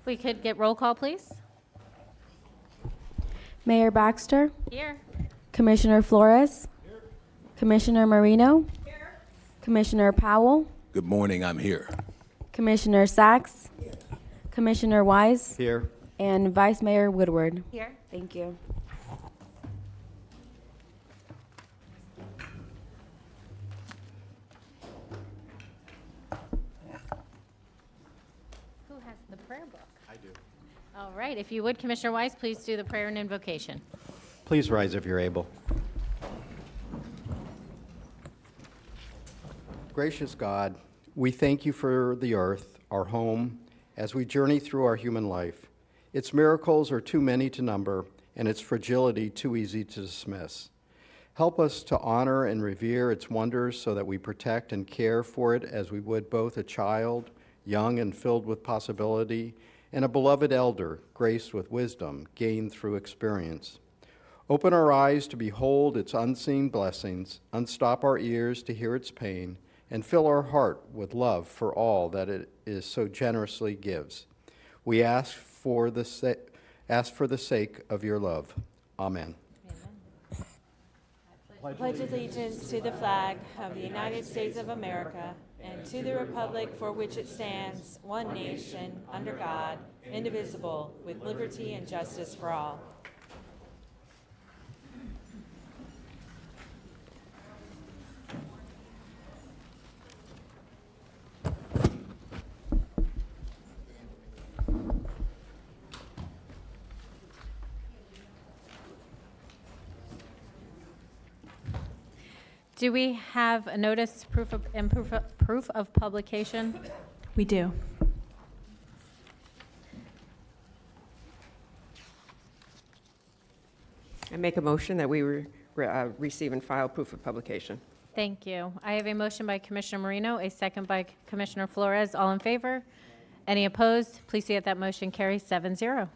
If we could get roll call, please. Mayor Baxter, Here. Commissioner Flores, Commissioner Marino, Commissioner Powell, Good morning, I'm here. Commissioner Sachs, Commissioner Wise, Here. and Vice Mayor Woodward. Here. Thank you. Who has the prayer book? I do. All right, if you would, Commissioner Weiss, please do the prayer and invocation. Please rise if you're able. Gracious God, we thank you for the earth, our home, as we journey through our human life. Its miracles are too many to number, and its fragility too easy to dismiss. Help us to honor and revere its wonders so that we protect and care for it as we would both a child, young and filled with possibility, and a beloved elder, graced with wisdom gained through experience. Open our eyes to behold its unseen blessings, unstop our ears to hear its pain, and fill our heart with love for all that it is so generously gives. We ask for the sake of your love. Amen. Pledge allegiance to the flag of the United States of America and to the republic for which it stands, one nation, under God, indivisible, with liberty and justice for all. Do we have a notice, proof of publication? We do. I make a motion that we receive and file proof of publication. Thank you. I have a motion by Commissioner Marino, a second by Commissioner Flores. All in favor? Any opposed? Please see that that motion carries 7-0.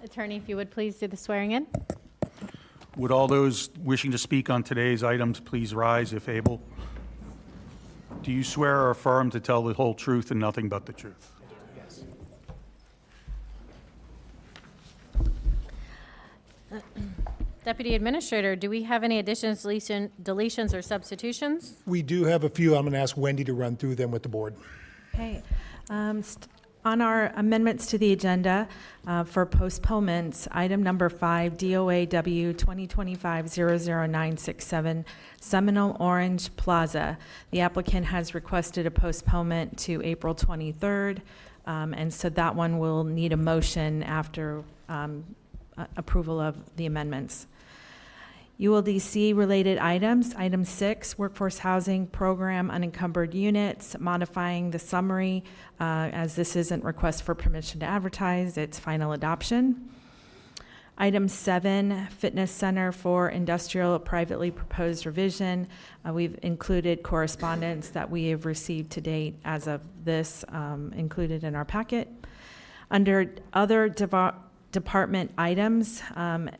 Attorney, if you would please do the swearing in. Would all those wishing to speak on today's items please rise if able? Do you swear or affirm to tell the whole truth and nothing but the truth? Deputy Administrator, do we have any additions, deletions, or substitutions? We do have a few. I'm going to ask Wendy to run through them with the board. Okay. On our amendments to the agenda for postponements, item number 5, DOAW 2025-00967, Seminole Orange Plaza. The applicant has requested a postponement to April 23rd, and so that one will need a motion after approval of the amendments. ULDC related items, item 6, workforce housing program unencumbered units, modifying the summary as this isn't request for permission to advertise, it's final adoption. Item 7, fitness center for industrial privately proposed revision. We've included correspondence that we have received to date as of this included in our packet. Under other department items,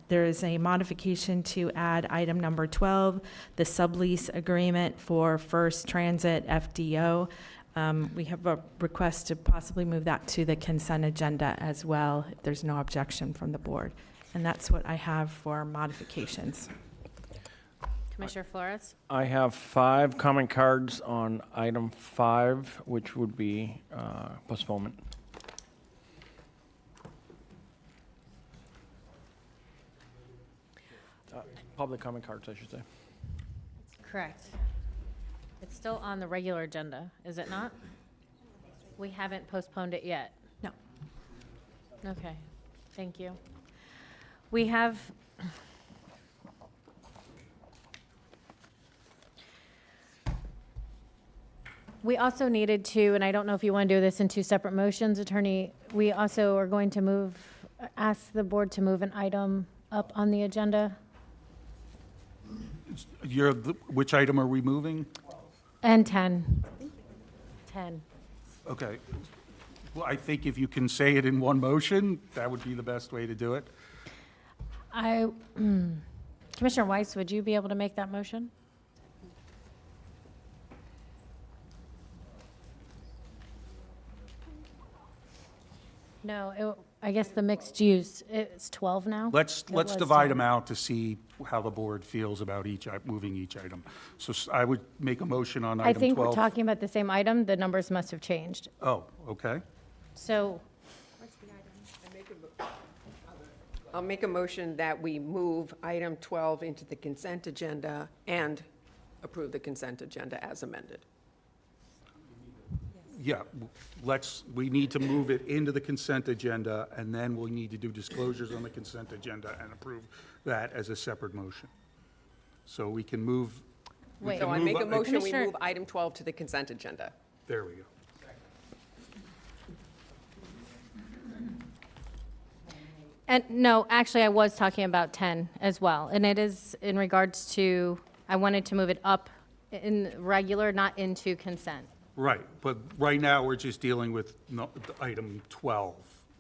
there is a modification to add item number 12, the sublease agreement for First Transit FDO. We have a request to possibly move that to the consent agenda as well, if there's no objection from the board. And that's what I have for modifications. Commissioner Flores? I have 5 comment cards on item 5, which would be postponement. Public comment cards, I should say. Correct. It's still on the regular agenda, is it not? We haven't postponed it yet. No. Okay, thank you. We have, we also needed to, and I don't know if you want to do this in 2 separate motions, Attorney, we also are going to ask the board to move an item up on the agenda. Which item are we moving? And 10. 10. Okay. Well, I think if you can say it in one motion, that would be the best way to do it. Commissioner Weiss, would you be able to make that motion? No, I guess the mixed use, it's 12 now? Let's It was divide 10. them out to see how the board feels about moving each item. So I would make a motion on I item 12. think we're talking about the same item, the numbers must have changed. Oh, okay. So, I'll make a motion that we move item 12 into the consent agenda and approve the consent agenda as amended. Yeah, we need to move it into the consent agenda, and then we'll need to do disclosures on the consent agenda and approve that as a separate motion. So we can move, wait, So I make a motion, we Commissioner- move item 12 to the consent agenda. there we go. and no, actually, I was talking about 10 as well. And it is in regards to, I wanted to move it up in regular, not into consent. Right, but right now, we're just dealing with item 12,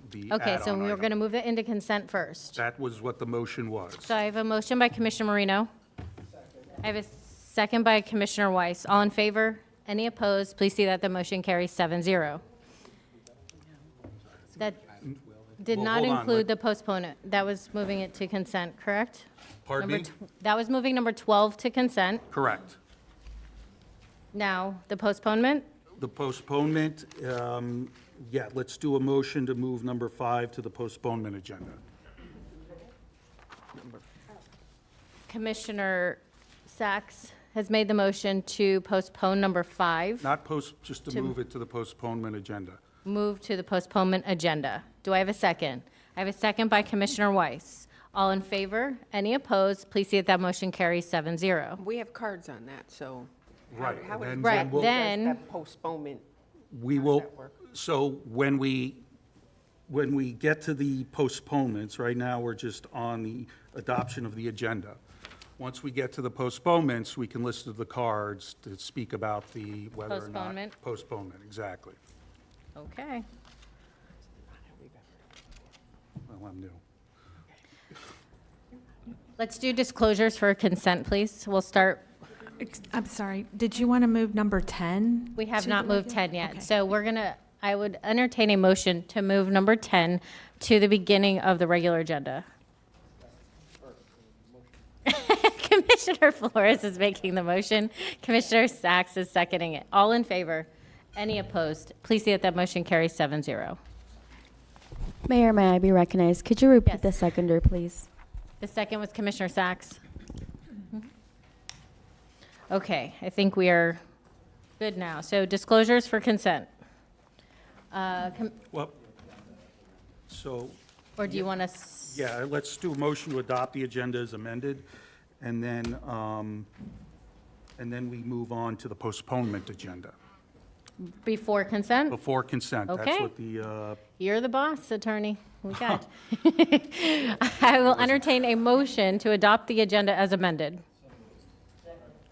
the Okay, so add-on we were item. going to move it into consent first. That was what the motion was. So I have a motion by Commissioner Marino. I have a second by Commissioner Weiss. All in favor? Any opposed? Please see that the motion carries 7-0. That did Well, not hold on, include the postponement. That was moving it to consent, correct? Pardon me? That was moving number 12 to consent. Correct. Now, the postponement? The postponement, yeah, let's do a motion to move number 5 to the postponement agenda. Commissioner Sacks has made the motion to postpone number 5, Not just to move it to the postponement agenda. move to the postponement agenda. Do I have a second? I have a second by Commissioner Weiss. All in favor? Any opposed? Please see that that motion carries 7-0. We have cards on that, so. how- Right, how and would- then Right, we'll- does then- that postponement, We how does will, that work? so when we get to the postponements, right now, we're just on the adoption of the agenda. Once we get to the postponements, we can list the cards to speak about the whether or not. Postponement. Postponement, exactly. Okay. Well, I'm new. Let's do disclosures for consent, please. We'll start, I'm sorry, did you want to move number 10? we have to not the moved regular? 10 yet. Okay. So I would entertain a motion to move number 10 to the beginning of the regular agenda. Commissioner Flores is making the motion. Commissioner Sacks is seconding it. All in favor? Any opposed? Please see that that motion carries 7-0. Mayor, may I be recognized? Could you repeat Yes. the seconder, please? The second was Commissioner Sacks. Okay, I think we are good now. So disclosures for consent. Well, so, Or do you want us? yeah, let's do a motion to adopt the agenda as amended, and then we move on to the postponement agenda, Before consent? before consent. That's Okay. what the, You're the boss, attorney. We got. I will entertain a motion to adopt the agenda as amended.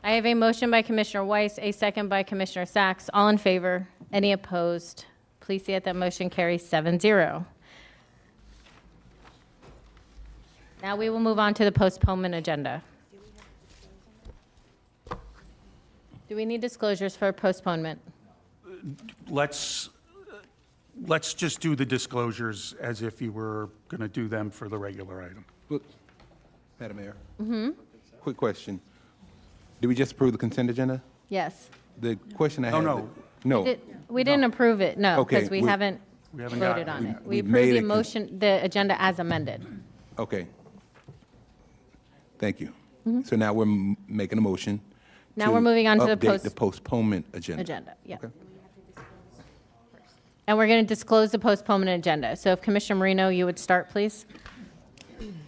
I have a motion by Commissioner Weiss, a second by Commissioner Sacks. All in favor? Any opposed? Please see that that motion carries 7-0. Now we will move on to the postponement agenda. Do we need disclosures for postponement? let's just do the disclosures as if you were going to do them for the regular item. Look, Madam Mayor. Quick question. Did we just approve the consent agenda? Yes. The question I Oh, had. no. No. We didn't approve it, no, because Okay, we we- haven't We haven't voted gotten on it it. We We made approved the a con- motion, the agenda as amended. Okay. Thank you. So now we're making a motion. Now to we're moving on to the update the postponement agenda. Agenda, yeah. Okay. And we're going to disclose the postponement agenda. So if Commissioner Marino, you would start, please?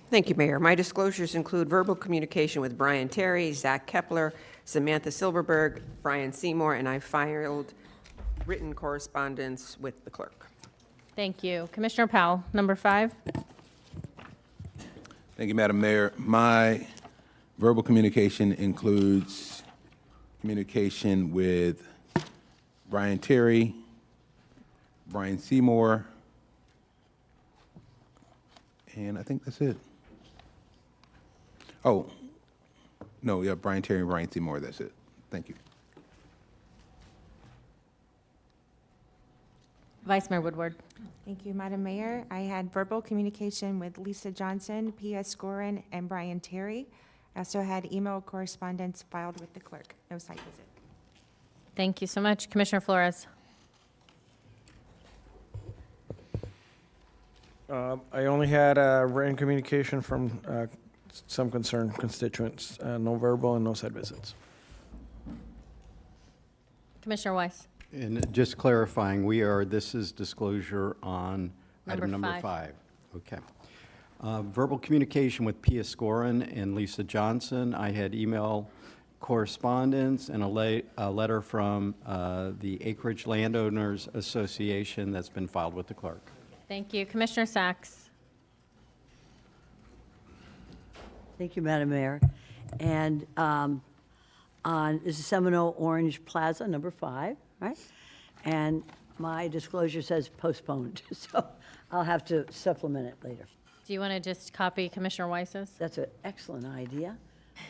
Thank you, Mayor. My disclosures include verbal communication with Brian Terry, Zach Kepler, Samantha Silverberg, Brian Seymour, and I filed written correspondence with the clerk. Thank you. Commissioner Powell, number 5. Thank you, Madam Mayor. My verbal communication includes communication with Brian Terry, Brian Seymour, and I think that's it. Oh, no, yeah, Brian Terry and Brian Seymour, that's it. Thank you. Vice Mayor Woodward. Thank you, Madam Mayor. I had verbal communication with Lisa Johnson, P.S. Gorin, and Brian Terry. I also had email correspondence filed with the clerk. No site visit. Thank you so much. Commissioner Flores. I only had written communication from some concerned constituents, no verbal and no site visits. Commissioner Weiss. And just clarifying, this is disclosure on item Number number five. 5. Okay. Verbal communication with Pia Scorin and Lisa Johnson. I had email correspondence and a letter from the Acreage Landowners Association that's been filed with the clerk. Thank you. Commissioner Sacks. Thank you, Madam Mayor. And this is Seminole Orange Plaza, number 5, right? And my disclosure says postponed, so I'll have to supplement it later. Do you want to just copy Commissioner Weiss's? That's an excellent idea.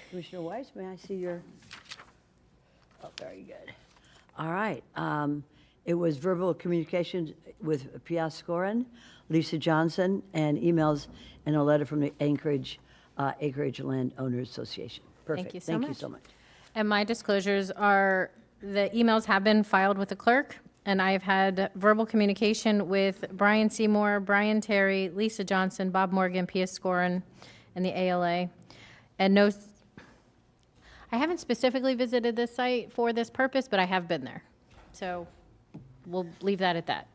Commissioner Weiss, may I see your? Oh, very good. All right. It was verbal communications with Pia Scorin, Lisa Johnson, and emails and a letter from the Acreage Landowners Association. Perfect. you so Thank you much. so much. And my disclosures are, the emails have been filed with the clerk, and I've had verbal communication with Brian Seymour, Brian Terry, Lisa Johnson, Bob Morgan, P.S. Scorin, and the ALA. And no, I haven't specifically visited this site for this purpose, but I have been there. So we'll leave that at that.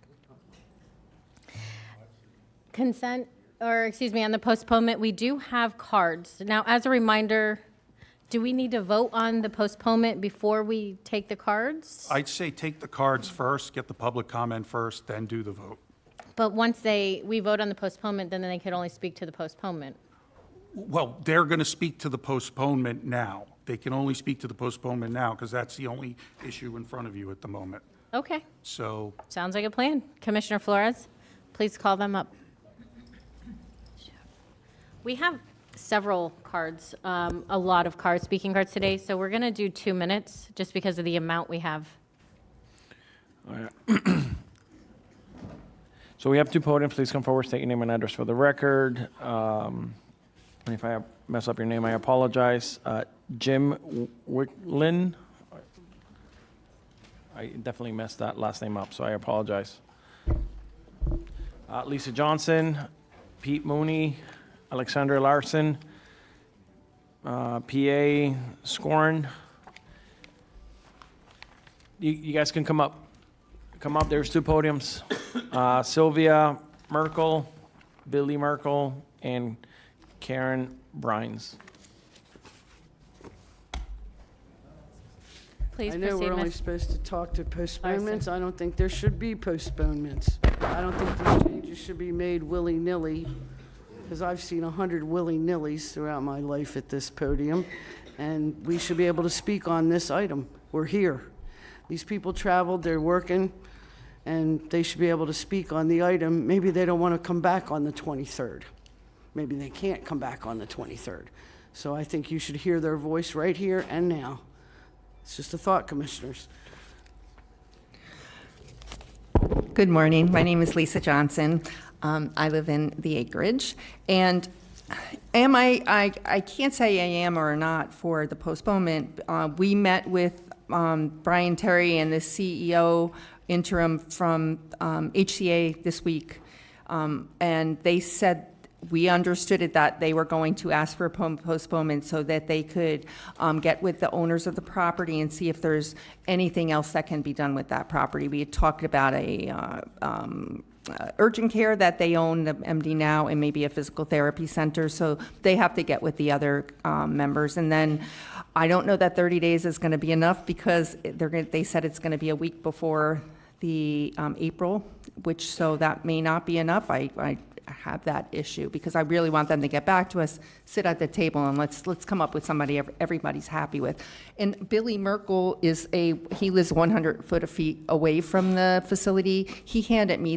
Consent, or excuse me, on the postponement, we do have cards. Now, as a reminder, do we need to vote on the postponement before we take the cards? I'd say take the cards first, get the public comment first, then do the vote. But once we vote on the postponement, then they could only speak to the postponement. Well, they're going to speak to the postponement now. They can only speak to the postponement now because that's the only issue in front of you at the moment. Okay, So sounds like a plan. Commissioner Flores, please call them up. We have several cards, a lot of cards, speaking cards today, so we're going to do 2 minutes just because of the amount we have. So we have 2 podiums. Please come forward, state your name and address for the record. And if I mess up your name, I apologize. Jim Wicklin. I definitely messed that last name up, so I apologize. Lisa Johnson, Pete Mooney, Alexandra Larson, PA Scorn. You guys can come up. Come up, there's 2 podiums. Sylvia Merkel, Billy Merkel, and Karen Brines. Please I know proceed, we're only Ms. supposed to talk to postponements. I don't think there should be postponements. I don't think these changes should be made willy-nilly, because I've seen 100 willy-nillys throughout my life at this podium, and we should be able to speak on this item. We're here. These people traveled, they're working, and they should be able to speak on the item. Maybe they don't want to come back on the 23rd. Maybe they can't come back on the 23rd. So I think you should hear their voice right here and now. It's just a thought, Commissioners. Good morning. My name is Lisa Johnson. I live in the Acreage. And I can't say I am or not for the postponement. We met with Brian Terry and the CEO interim from HCA this week. And they said we understood it that they were going to ask for a postponement so that they could get with the owners of the property and see if there's anything else that can be done with that property. We had talked about urgent care that they own, the MD now, and maybe a physical therapy center. So they have to get with the other members. And then I don't know that 30 days is going to be enough because they said it's going to be a week before the April, so that may not be enough. I have that issue because I really want them to get back to us, sit at the table, and let's come up with somebody everybody's happy with. And Billy Merkel he lives 100 feet away from the facility. He handed me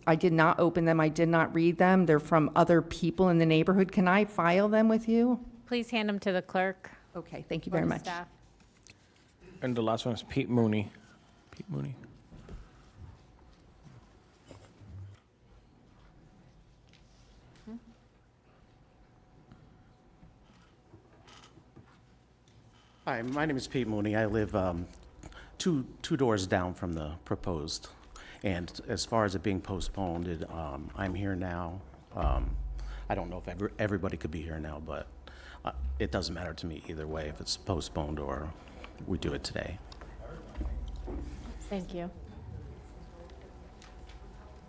I did not open them, I did not read them. They're from other people in the neighborhood. Can I file them with you? Please hand them to the clerk. Okay, thank you or very the much. staff. And the last one is Pete Mooney. Pete Mooney. Hi, my name is Pete Mooney. I live two doors down from the proposed. And as far as it being postponed, I'm here now. I don't know if everybody could be here now, but it doesn't matter to me either way if it's postponed or we do it today. Thank you.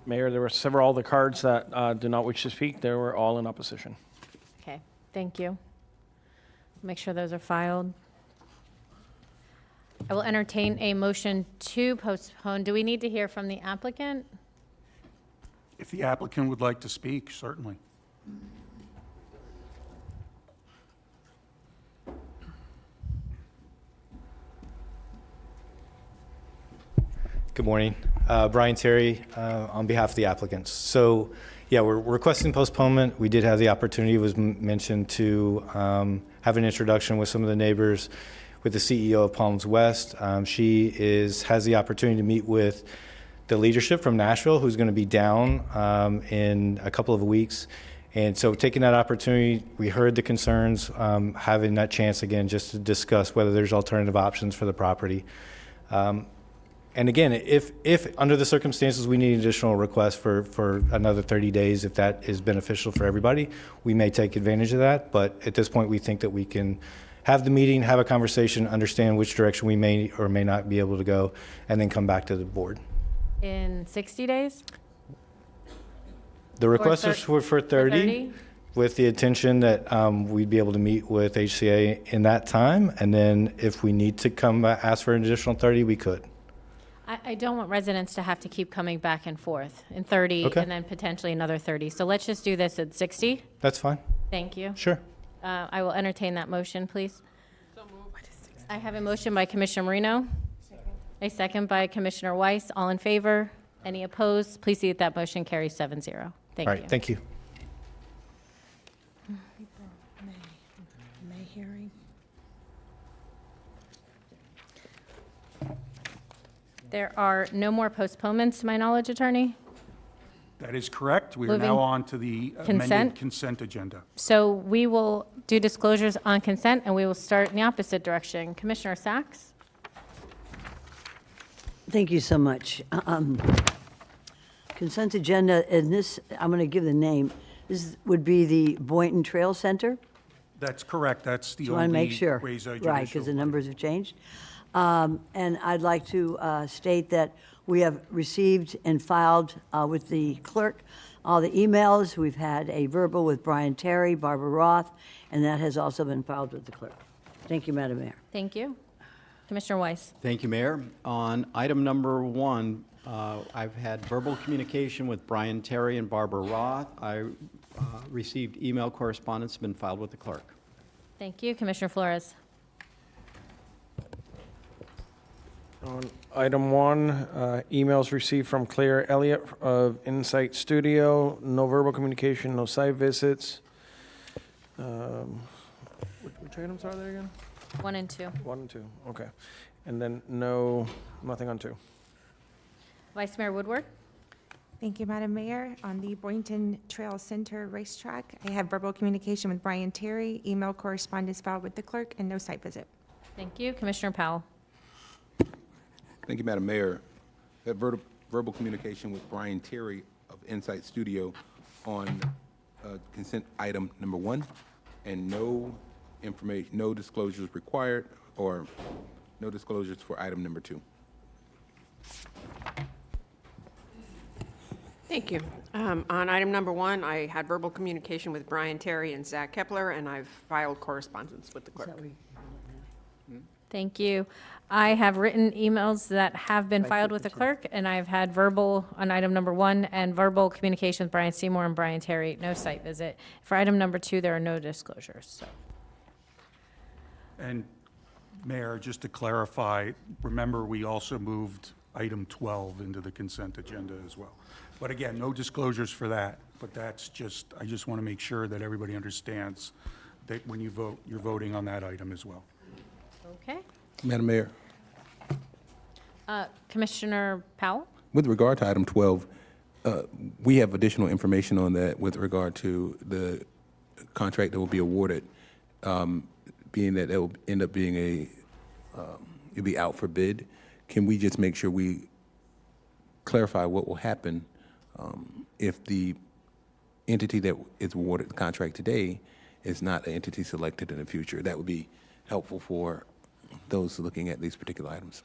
Mayor, there were several other cards that do not wish to speak. They were all in opposition. Okay, thank you. Make sure those are filed. I will entertain a motion to postpone. Do we need to hear from the applicant? If the applicant would like to speak, certainly. Good morning. Brian Terry on behalf of the applicants. So, yeah, we're requesting postponement. We did have the opportunity, was mentioned, to have an introduction with some of the neighbors, with the CEO of Palms West. She has the opportunity to meet with the leadership from Nashville, who's going to be down in a couple of weeks. And so taking that opportunity, we heard the concerns, having that chance again just to discuss whether there's alternative options for the property. And again, if under the circumstances we need additional requests for another 30 days, if that is beneficial for everybody, we may take advantage of that. But at this point, we think that we can have the meeting, have a conversation, understand which direction we may or may not be able to go, and then come back to the board. In 60 days? The request is for 30, with the intention that we'd be able to meet with HCA in that time. And then if we need to come back, ask for an additional 30, we could. I don't want residents to have to keep coming back and forth in 30 Okay. and then potentially another 30. So let's just do this at 60. That's fine. Thank you. Sure. I will entertain that motion, please. I have a motion by Commissioner Marino, a second by Commissioner Weiss. All in favor? Any opposed? Please see that that motion carries 7-0. Thank All you. right, thank you. May hearing. There are no more postponements, to my knowledge, Attorney. That is correct. We are Moving now on to the consent. amended consent agenda. So we will do disclosures on consent, and we will start in the opposite direction. Commissioner Sacks? Thank you so much. Consent agenda, and this, I'm going to give the name. This would be the Boynton Trail Center. That's correct. That's the Just want to only make sure. quasi-judicial. Right, because the numbers have changed. And I'd like to state that we have received and filed with the clerk all the emails. We've had a verbal with Brian Terry, Barbara Roth, and that has also been filed with the clerk. Thank you, Madam Mayor. Thank you. Commissioner Weiss? Thank you, Mayor. On item number 1, I've had verbal communication with Brian Terry and Barbara Roth. I received email correspondence, been filed with the clerk. Thank you. Commissioner Flores? On item 1, emails received from Claire Elliott of Insight Studio. No verbal communication, no site visits. Which items are there again? 1 and 2. 1 and 2, okay. And then nothing on 2. Vice Mayor Woodward? Thank you, Madam Mayor. On the Boynton Trail Center racetrack, I have verbal communication with Brian Terry, email correspondence filed with the clerk, and no site visit. Thank you. Commissioner Powell? Thank you, Madam Mayor. That verbal communication with Brian Terry of Insight Studio on consent item number 1, and no information, no disclosures required, or no disclosures for item number 2. Thank you. On item number 1, I had verbal communication with Brian Terry and Zach Kepler, and I've filed correspondence with the clerk. Thank you. I have written emails that have been filed with the clerk, and I've had verbal on item number 1 and verbal communication with Brian Seymour and Brian Terry, no site visit. For item number 2, there are no disclosures. So. And Mayor, just to clarify, remember, we also moved item 12 into the consent agenda as well. But again, no disclosures for that, but that's just, I just want to make sure that everybody understands that when you vote, you're voting on that item as well. Okay. Madam Mayor, Commissioner Powell? with regard to item 12, we have additional information on that with regard to the contract that will be awarded being that it will end up being it'll be out for bid, can we just make sure we clarify what will happen if the entity that is awarded the contract today is not an entity selected in the future? That would be helpful for those looking at these particular items.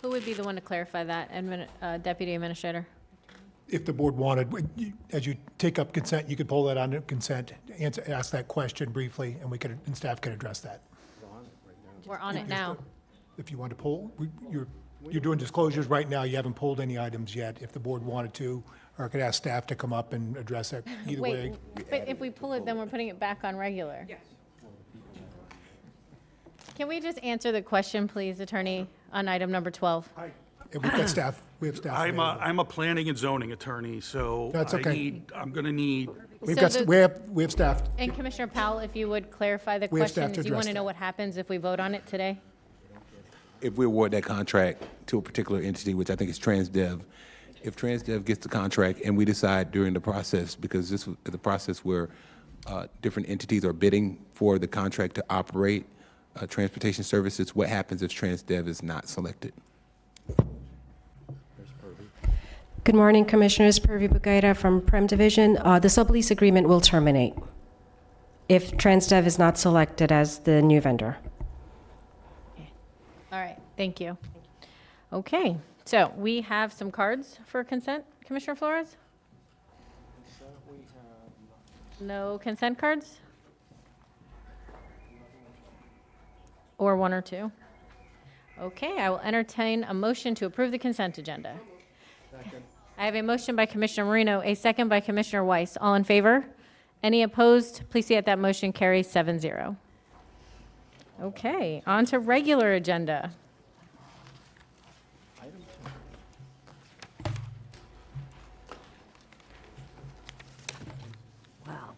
Who would be the one to clarify that, Deputy Administrator? If the board wanted, as you take up consent, you could pull that on consent, ask that question briefly, and staff can address that. We're on it now. If you want to pull, you're doing disclosures right now, you haven't pulled any items yet. If the board wanted to, or I could ask staff to come up and address it either way. Wait, but if we pull it, then we're putting it back on regular. Yes. Can we just answer the question, please, Attorney, on item number 12? And we've got staff, we have staff. I'm a planning and zoning attorney, so That's okay. I'm going to need, We So have staff. And Commissioner Powell, if you would clarify the We have staff question, to do you want address to know that. what happens if we vote on it today? If we award that contract to a particular entity, which I think is TransDev, if TransDev gets the contract and we decide during the process, because this is the process where different entities are bidding for the contract to operate transportation services, what happens if TransDev is not selected? Good morning, Commissioners. Purvi Bugaira from Prem Division. The sublease agreement will terminate if TransDev is not selected as the new vendor. All right, thank you. Okay, so we have some cards for consent, Commissioner Flores? No consent cards? Or one or two? Okay, I will entertain a motion to approve the consent agenda. I have a motion by Commissioner Marino, a second by Commissioner Weiss. All in favor? Any opposed? Please see that that motion carries 7-0. Okay, on to regular agenda. Wow.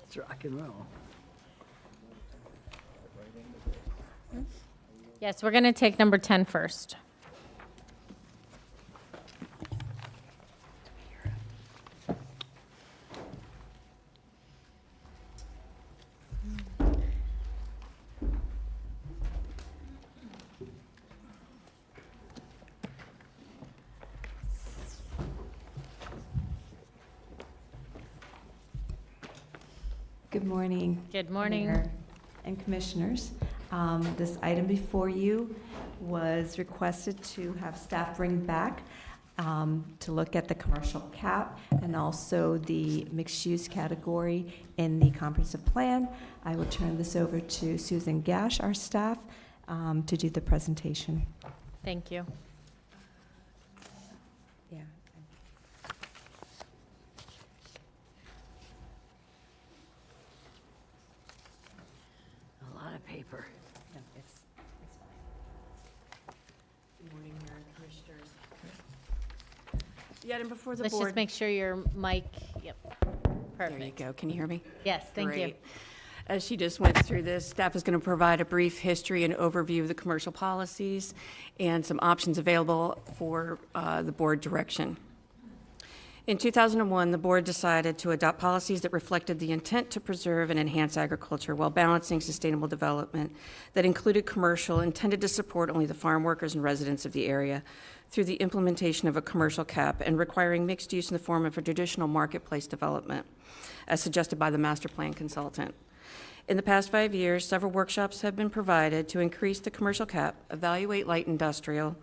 It's rock and roll. Yes, we're going to take number 10 first. Good morning. Good morning. Mayor and Commissioners. This item before you was requested to have staff bring back to look at the commercial cap and also the mixed-use category in the comprehensive plan. I will turn this over to Susan Gash, our staff, to do the presentation. Thank you. Yeah. A lot of paper. No, it's fine. Good morning, Mayor and Commissioners. The item before the Let's board. just make sure your mic, yep, There you perfect. go. Can you hear me? Yes, thank you. Great. As she just went through this, staff is going to provide a brief history and overview of the commercial policies and some options available for the board direction. In 2001, the board decided to adopt policies that reflected the intent to preserve and enhance agriculture while balancing sustainable development that included commercial intended to support only the farm workers and residents of the area through the implementation of a commercial cap and requiring mixed use in the form of a traditional marketplace development, as suggested by the master plan consultant. In the past 5 years, several workshops have been provided to increase the commercial cap, evaluate light industrial,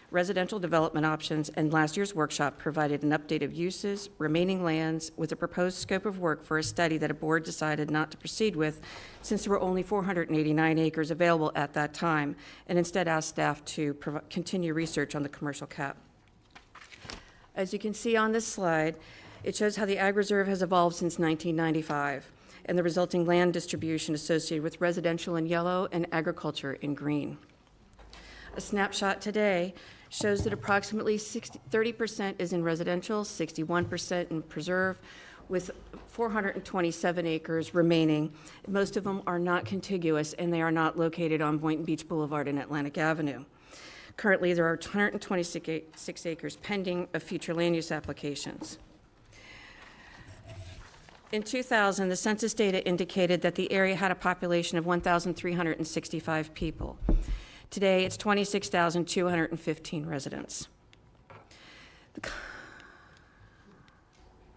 residential development options, and last year's workshop provided an update of uses, remaining lands, with a proposed scope of work for a study that a board decided not to proceed with since there were only 489 acres available at that time, and instead asked staff to continue research on the commercial cap. As you can see on this slide, it shows how the Ag Reserve has evolved since 1995 and the resulting land distribution associated with residential in yellow and agriculture in green. A snapshot today shows that approximately 30% is in residential, 61% in preserve, with 427 acres remaining. Most of them are not contiguous, and they are not located on Boynton Beach Boulevard and Atlantic Avenue. Currently, there are 126 acres pending of future land use applications. In 2000, the census data indicated that the area had a population of 1,365 people. Today, it's 26,215 residents. There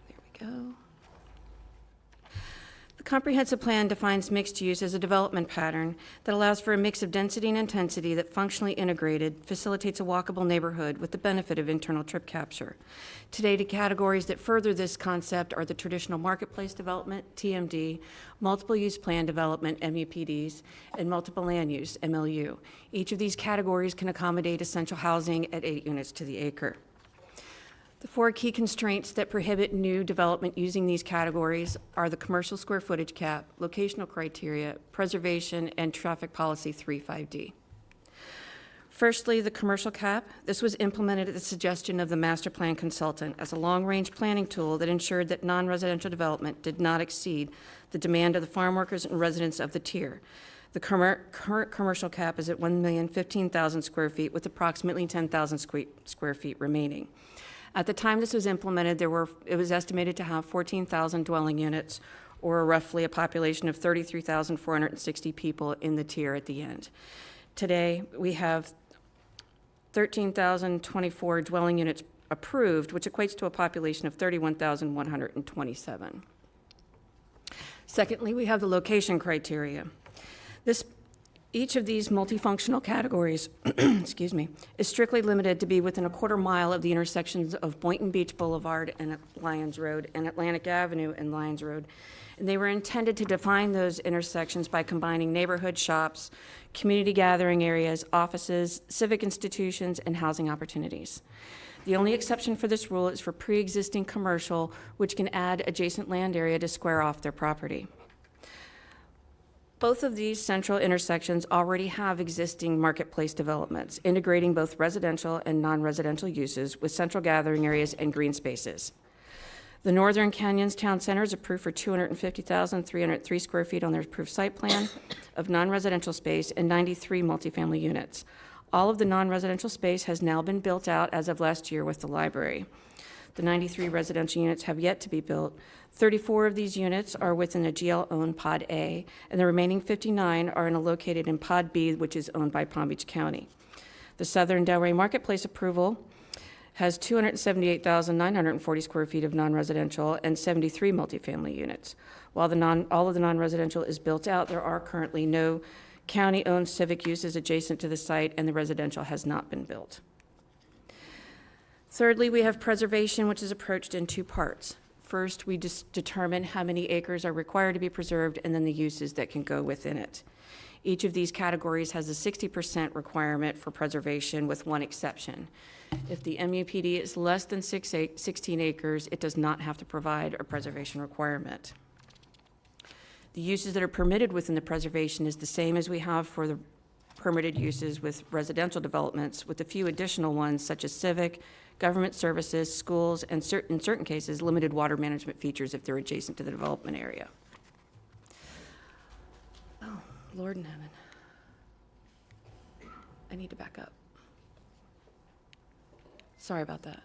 we go. The comprehensive plan defines mixed use as a development pattern that allows for a mix of density and intensity that functionally integrated facilitates a walkable neighborhood with the benefit of internal trip capture. Today, the categories that further this concept are the traditional marketplace development, TMD, multiple use plan development, MUPDs, and multiple land use, MLU. Each of these categories can accommodate essential housing at 8 units to the acre. The 4 key constraints that prohibit new development using these categories are the commercial square footage cap, locational criteria, preservation, and traffic policy 35D. Firstly, the commercial cap. This was implemented at the suggestion of the master plan consultant as a long-range planning tool that ensured that non-residential development did not exceed the demand of the farm workers and residents of the tier. The current commercial cap is at 1,015,000 square feet with approximately 10,000 square feet remaining. At the time this was implemented, it was estimated to have 14,000 dwelling units, or roughly a population of 33,460 people in the tier at the end. Today, we have 13,024 dwelling units approved, which equates to a population of 31,127. Secondly, we have the location criteria. Each of these multifunctional categories excuse me, is strictly limited to be within a quarter mile of the intersections of Boynton Beach Boulevard and Lyons Road and Atlantic Avenue and Lyons Road. And they were intended to define those intersections by combining neighborhood shops, community gathering areas, offices, civic institutions, and housing opportunities. The only exception for this rule is for pre-existing commercial, which can add adjacent land area to square off their property. Both of these central intersections already have existing marketplace developments, integrating both residential and non-residential uses with central gathering areas and green spaces. The Northern Canyons Town Center is approved for 250,303 square feet on their approved site plan of non-residential space and 93 multifamily units. All of the non-residential space has now been built out as of last year with the library. The 93 residential units have yet to be built. 34 of these units are within a GL-owned Pod A, and the remaining 59 are located in Pod B, which is owned by Palm Beach County. The Southern Delray Marketplace approval has 278,940 square feet of non-residential and 73 multifamily units. While all of the non-residential is built out, there are currently no county-owned civic uses adjacent to the site, and the residential has not been built. Thirdly, we have preservation, which is approached in 2 parts. First, we just determine how many acres are required to be preserved and then the uses that can go within it. Each of these categories has a 60% requirement for preservation with one exception. If the MUPD is less than 16 acres, it does not have to provide a preservation requirement. The uses that are permitted within the preservation is the same as we have for the permitted uses with residential developments, with a few additional ones such as civic, government services, schools, and in certain cases, limited water management features if they're adjacent to the development area. Oh, Lord in heaven. I need to back up. Sorry about that.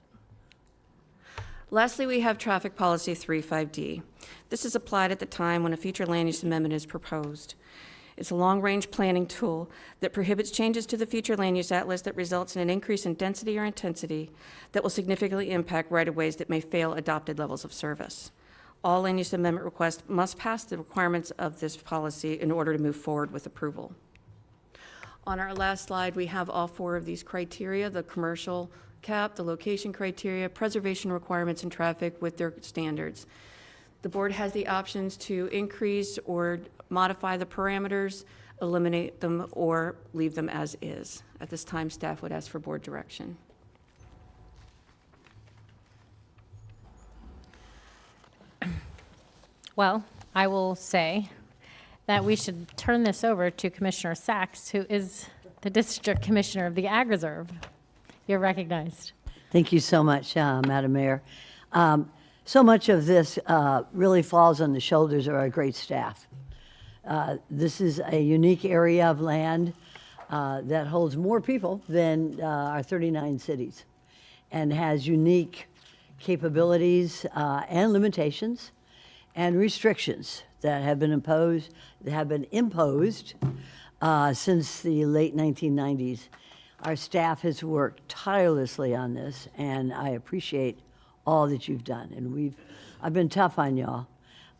Lastly, we have traffic policy 35D. This is applied at the time when a future land use amendment is proposed. It's a long-range planning tool that prohibits changes to the future land use atlas that results in an increase in density or intensity that will significantly impact right-of-ways that may fail adopted levels of service. All land use amendment requests must pass the requirements of this policy in order to move forward with approval. On our last slide, we have all 4 of these criteria: the commercial cap, the location criteria, preservation requirements, and traffic with their standards. The board has the options to increase or modify the parameters, eliminate them, or leave them as is. At this time, staff would ask for board direction. Well, I will say that we should turn this over to Commissioner Sachs, who is the District Commissioner of the Ag Reserve. You're recognized. Thank you so much, Madam Mayor. So much of this really falls on the shoulders of our great staff. This is a unique area of land that holds more people than our 39 cities and has unique capabilities and limitations. and restrictions that have been imposed since the late 1990s. Our staff has worked tirelessly on this, and I appreciate all that you've done. And I've been tough on y'all,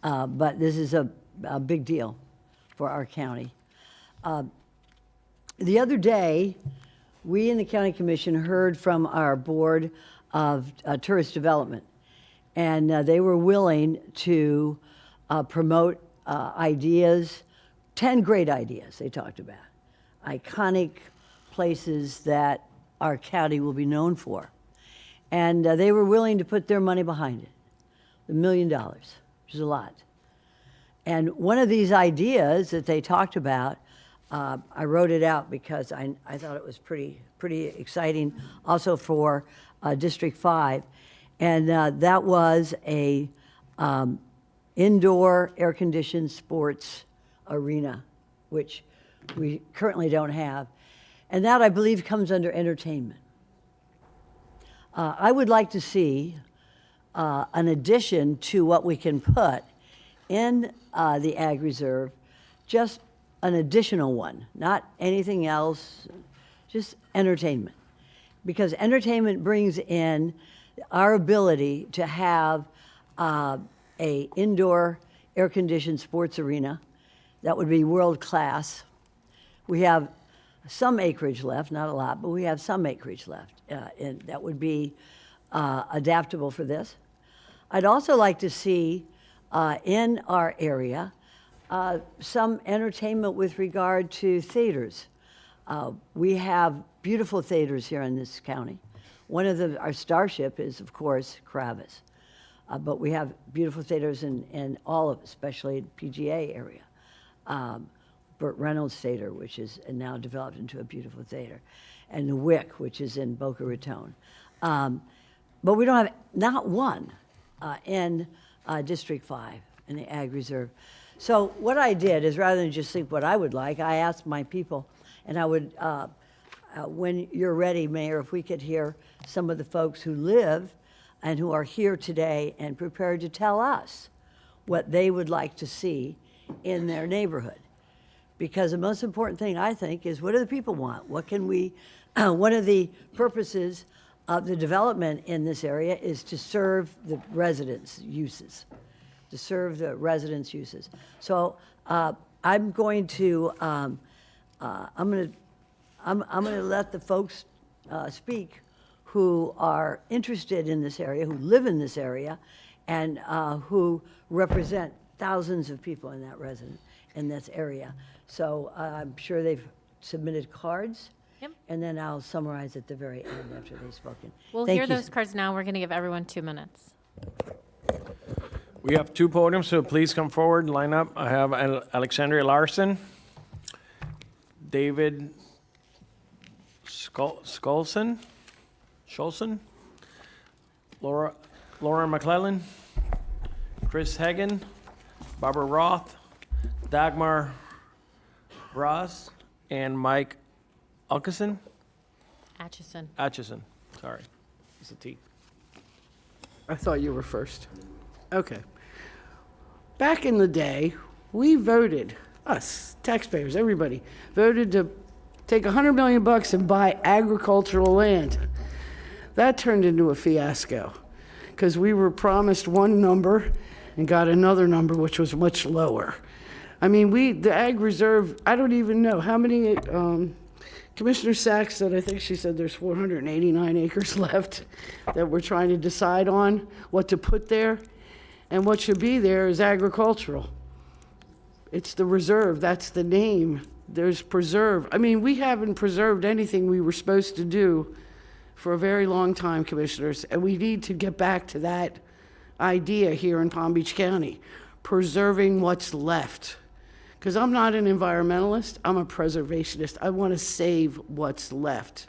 but this is a big deal for our county. The other day, we in the County Commission heard from our Board of Tourist Development, and they were willing to promote ideas, 10 great ideas they talked about, iconic places that our county will be known for. And they were willing to put their money behind it, $1 million, which is a lot. And one of these ideas that they talked about, I wrote it out because I thought it was pretty exciting, also for District 5, and that was a indoor air-conditioned sports arena, which we currently don't have. And that, I believe, comes under entertainment. I would like to see an addition to what we can put in the Ag Reserve, just an additional one, not anything else, just entertainment. Because entertainment brings in our ability to have a indoor air-conditioned sports arena that would be world-class. We have some acreage left, not a lot, but we have some acreage left, and that would be adaptable for this. I'd also like to see in our area some entertainment with regard to theaters. We have beautiful theaters here in this county. One of our starship is, of course, Kravis. But we have beautiful theaters in all of, especially in PGA area. Burt Reynolds Theater, which is now developed into a beautiful theater, and the Wick, which is in Boca Raton. But we don't have not one in District 5 in the Ag Reserve. So what I did is, rather than just think what I would like, I asked my people, and I would, when you're ready, Mayor, if we could hear some of the folks who live and who are here today and prepared to tell us what they would like to see in their neighborhood. Because the most important thing, I think, is what do the people want? What can we, one of the purposes of the development in this area is to serve the residents' uses, to serve the residents' uses. So I'm going to let the folks speak who are interested in this area, who live in this area, and who represent thousands of people in this area. So I'm sure they've submitted cards. Yep. And then I'll summarize at the very end after they've spoken. We'll Thank hear you. those cards now. We're going to give everyone 2 minutes. We have 2 podiums, so please come forward, line up. I have Alexandria Larson, David Schulson, Laura McClellan, Chris Hagan, Barbara Roth, Dagmar Ross, and Mike Atchison, sorry, it's a T. I thought you were first. Okay. Back in the day, we voted, us, taxpayers, everybody, voted to take $100 million and buy agricultural land. That turned into a fiasco because we were promised one number and got another number which was much lower. I mean, the Ag Reserve, I don't even know how many, Commissioner Sachs said, I think she said there's 489 acres left that we're trying to decide on what to put there. And what should be there is agricultural. It's the reserve, that's the name. There's preserve. I mean, we haven't preserved anything we were supposed to do for a very long time, commissioners, and we need to get back to that idea here in Palm Beach County, preserving what's left. Because I'm not an environmentalist, I'm a preservationist. I want to save what's left.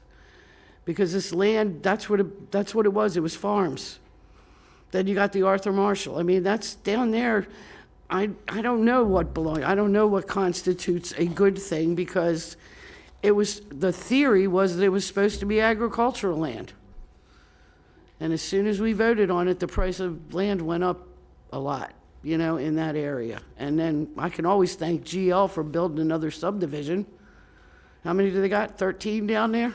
Because this land, that's what it was farms. Then you got the Arthur Marshall. I mean, that's down there. I don't know what belongs. I don't know what constitutes a good thing because the theory was that it was supposed to be agricultural land. And as soon as we voted on it, the price of land went up a lot. you know, in that area. And then I can always thank GL for building another subdivision. How many do they got? 13 down there?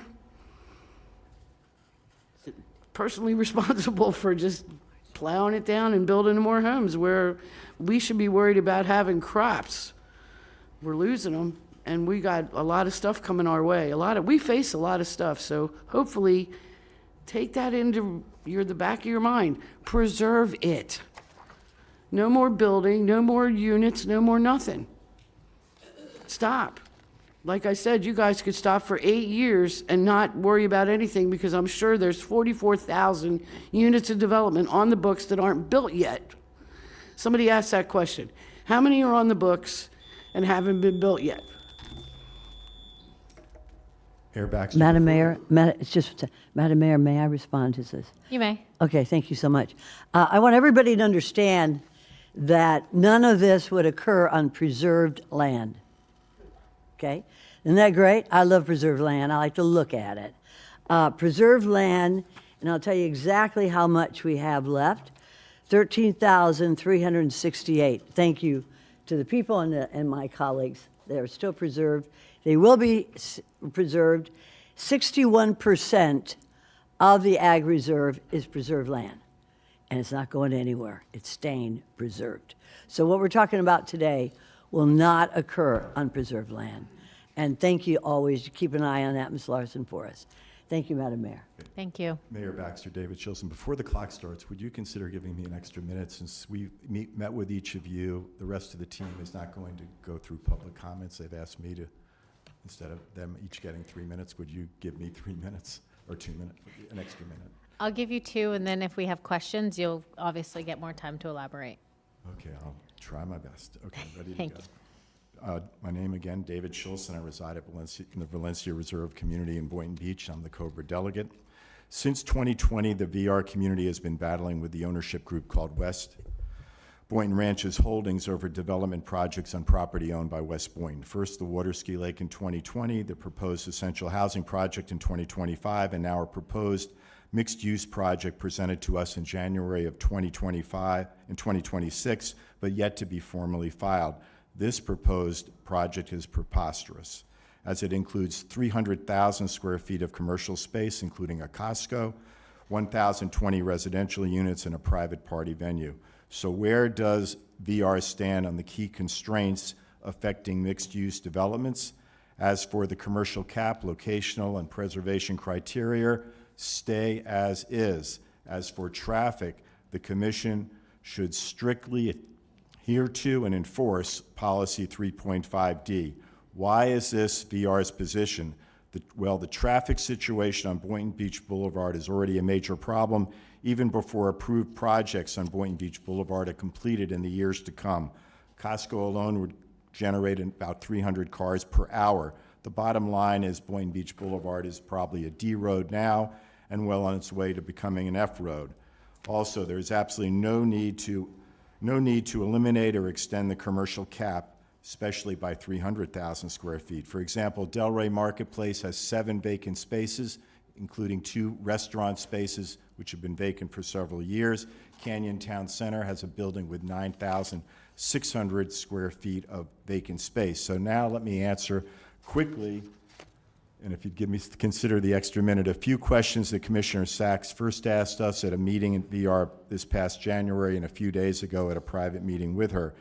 Personally responsible for just plowing it down and building more homes where we should be worried about having crops. We're losing them, and we got a lot of stuff coming our way. We face a lot of stuff, so hopefully take that into the back of your mind. Preserve it. No more building, no more units, no more nothing. Stop. Like I said, you guys could stop for 8 years and not worry about anything because I'm sure there's 44,000 units of development on the books that aren't built yet. Somebody asked that question. How many are on the books and haven't been built yet? Madam Mayor, Madam Mayor, may I respond to this? You may. Okay, thank you so much. I want everybody to understand that none of this would occur on preserved land. Okay? Isn't that great? I love preserved land. I like to look at it. Preserved land, and I'll tell you exactly how much we have left, 13,368. Thank you to the people and my colleagues. They are still preserved. They will be preserved. 61% of the ag reserve is preserved land, and it's not going anywhere. It's staying preserved. So what we're talking about today will not occur on preserved land. And thank you always. Keep an eye on that, Ms. Larson, for us. Thank you, Madam Mayor. Thank you. Mayor Baxter, David Chilson, before the clock starts, would you consider giving me an extra minute since we met with each of you? The rest of the team is not going to go through public comments. They've asked me to, instead of them each getting 3 minutes, would you give me 3 minutes or 2 minutes, an extra minute? I'll give you 2, and then if we have questions, you'll obviously get more time to elaborate. Okay, I'll try my best. Okay, ready to Thank go. My name again, David Schultz, and I reside at in the Valencia Reserve community in Boynton Beach. I'm the Cobra delegate. Since 2020, the VR community has been battling with the ownership group called West Boynton Ranches Holdings over development projects on property owned by West Boynton. First, the water ski lake in 2020, the proposed essential housing project in 2025, and now a proposed mixed-use project presented to us in January of 2025 and 2026, but yet to be formally filed. This proposed project is preposterous, as it includes 300,000 square feet of commercial space, including a Costco, 1,020 residential units, and a private party venue. So where does VR stand on the key constraints affecting mixed-use developments? As for the commercial cap, locational, and preservation criteria, stay as is. As for traffic, the Commission should strictly adhere to and enforce Policy 3.5D. Why is this VR's position? The traffic situation on Boynton Beach Boulevard is already a major problem, even before approved projects on Boynton Beach Boulevard are completed in the years to come. Costco alone would generate about 300 cars per hour. The bottom line is Boynton Beach Boulevard is probably a D road now and well on its way to becoming an F road. Also, there's absolutely no need to eliminate or extend the commercial cap, especially by 300,000 square feet. For example, Delray Marketplace has 7 vacant spaces, including 2 restaurant spaces, which have been vacant for several years. Canyon Town Center has a building with 9,600 square feet of vacant space. So now let me answer quickly, and if you'd consider the extra minute, a few questions that Commissioner Sachs first asked us at a meeting in VR this past January and a few days ago at a private meeting with her.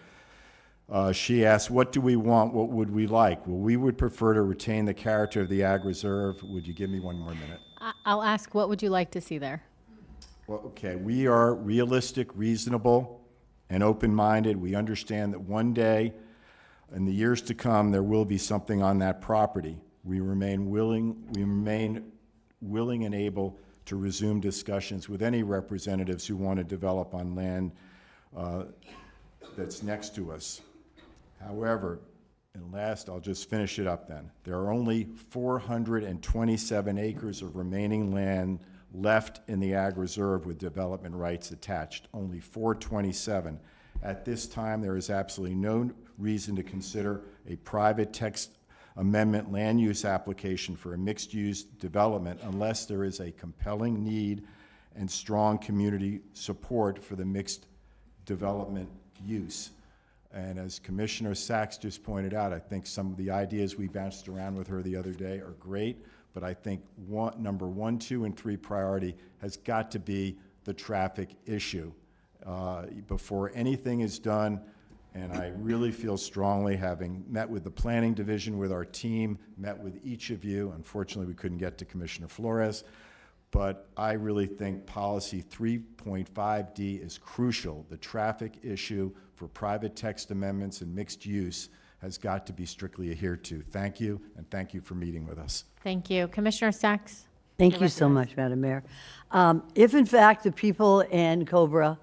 She asked, what do we want? What would we like? Well, we would prefer to retain the character of the Ag Reserve. Would you give me one more minute? I'll ask, what would you like to see there? Well, okay, we are realistic, reasonable, and open-minded. We understand that one day, in the years to come, there will be something on that property. We remain willing and able to resume discussions with any representatives who want to develop on land that's next to us. However, and last, I'll just finish it up then. There are only 427 acres of remaining land left in the Ag Reserve with development rights attached, only 427. At this time, there is absolutely no reason to consider a private text amendment land use application for a mixed-use development unless there is a compelling need and strong community support for the mixed development use. And as Commissioner Sachs just pointed out, I think some of the ideas we bounced around with her the other day are great, but I think number 1, 2, and 3 priority has got to be the traffic issue. Before anything is done, and I really feel strongly, having met with the planning division with our team, met with each of you, unfortunately we couldn't get to Commissioner Flores, but I really think policy 3.5D is crucial. The traffic issue for private text amendments and mixed use has got to be strictly adhered to. Thank you, and thank you for meeting with us. Thank you. Commissioner Sachs? Thank you so much, Madam Mayor. If in fact the people in Cobra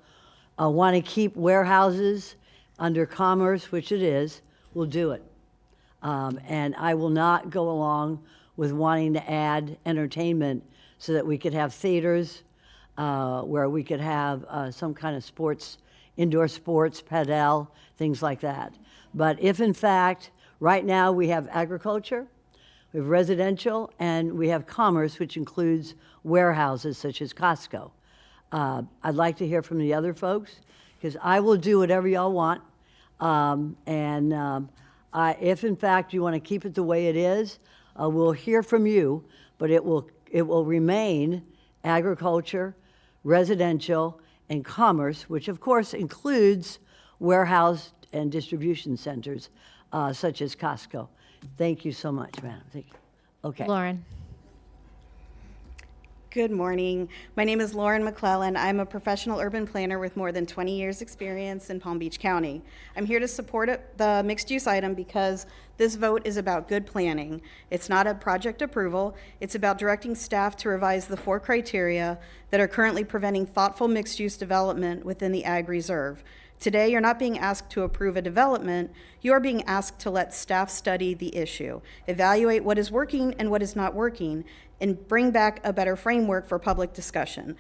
want to keep warehouses under commerce, which it is, we'll do it. And I will not go along with wanting to add entertainment so that we could have theaters, where we could have some kind of sports, indoor sports, padel, things like that. But if in fact, right now we have agriculture, we have residential, and we have commerce, which includes warehouses such as Costco. I'd like to hear from the other folks, because I will do whatever y'all want. If in fact you want to keep it the way it is, we'll hear from you, but it will remain agriculture, residential, and commerce, which of course includes warehouse and distribution centers, such as Costco. Thank you so much, madam. Thank you. Okay. Lauren? Good morning. My name is Lauren McClellan. I'm a professional urban planner with more than 20 years experience in Palm Beach County. I'm here to support the mixed use item because this vote is about good planning. It's not a project approval. It's about directing staff to revise the 4 criteria that are currently preventing thoughtful mixed use development within the Ag Reserve. Today, you're not being asked to approve a development, you are being asked to let staff study the issue, evaluate what is working and what is not working, and bring back a better framework for public discussion.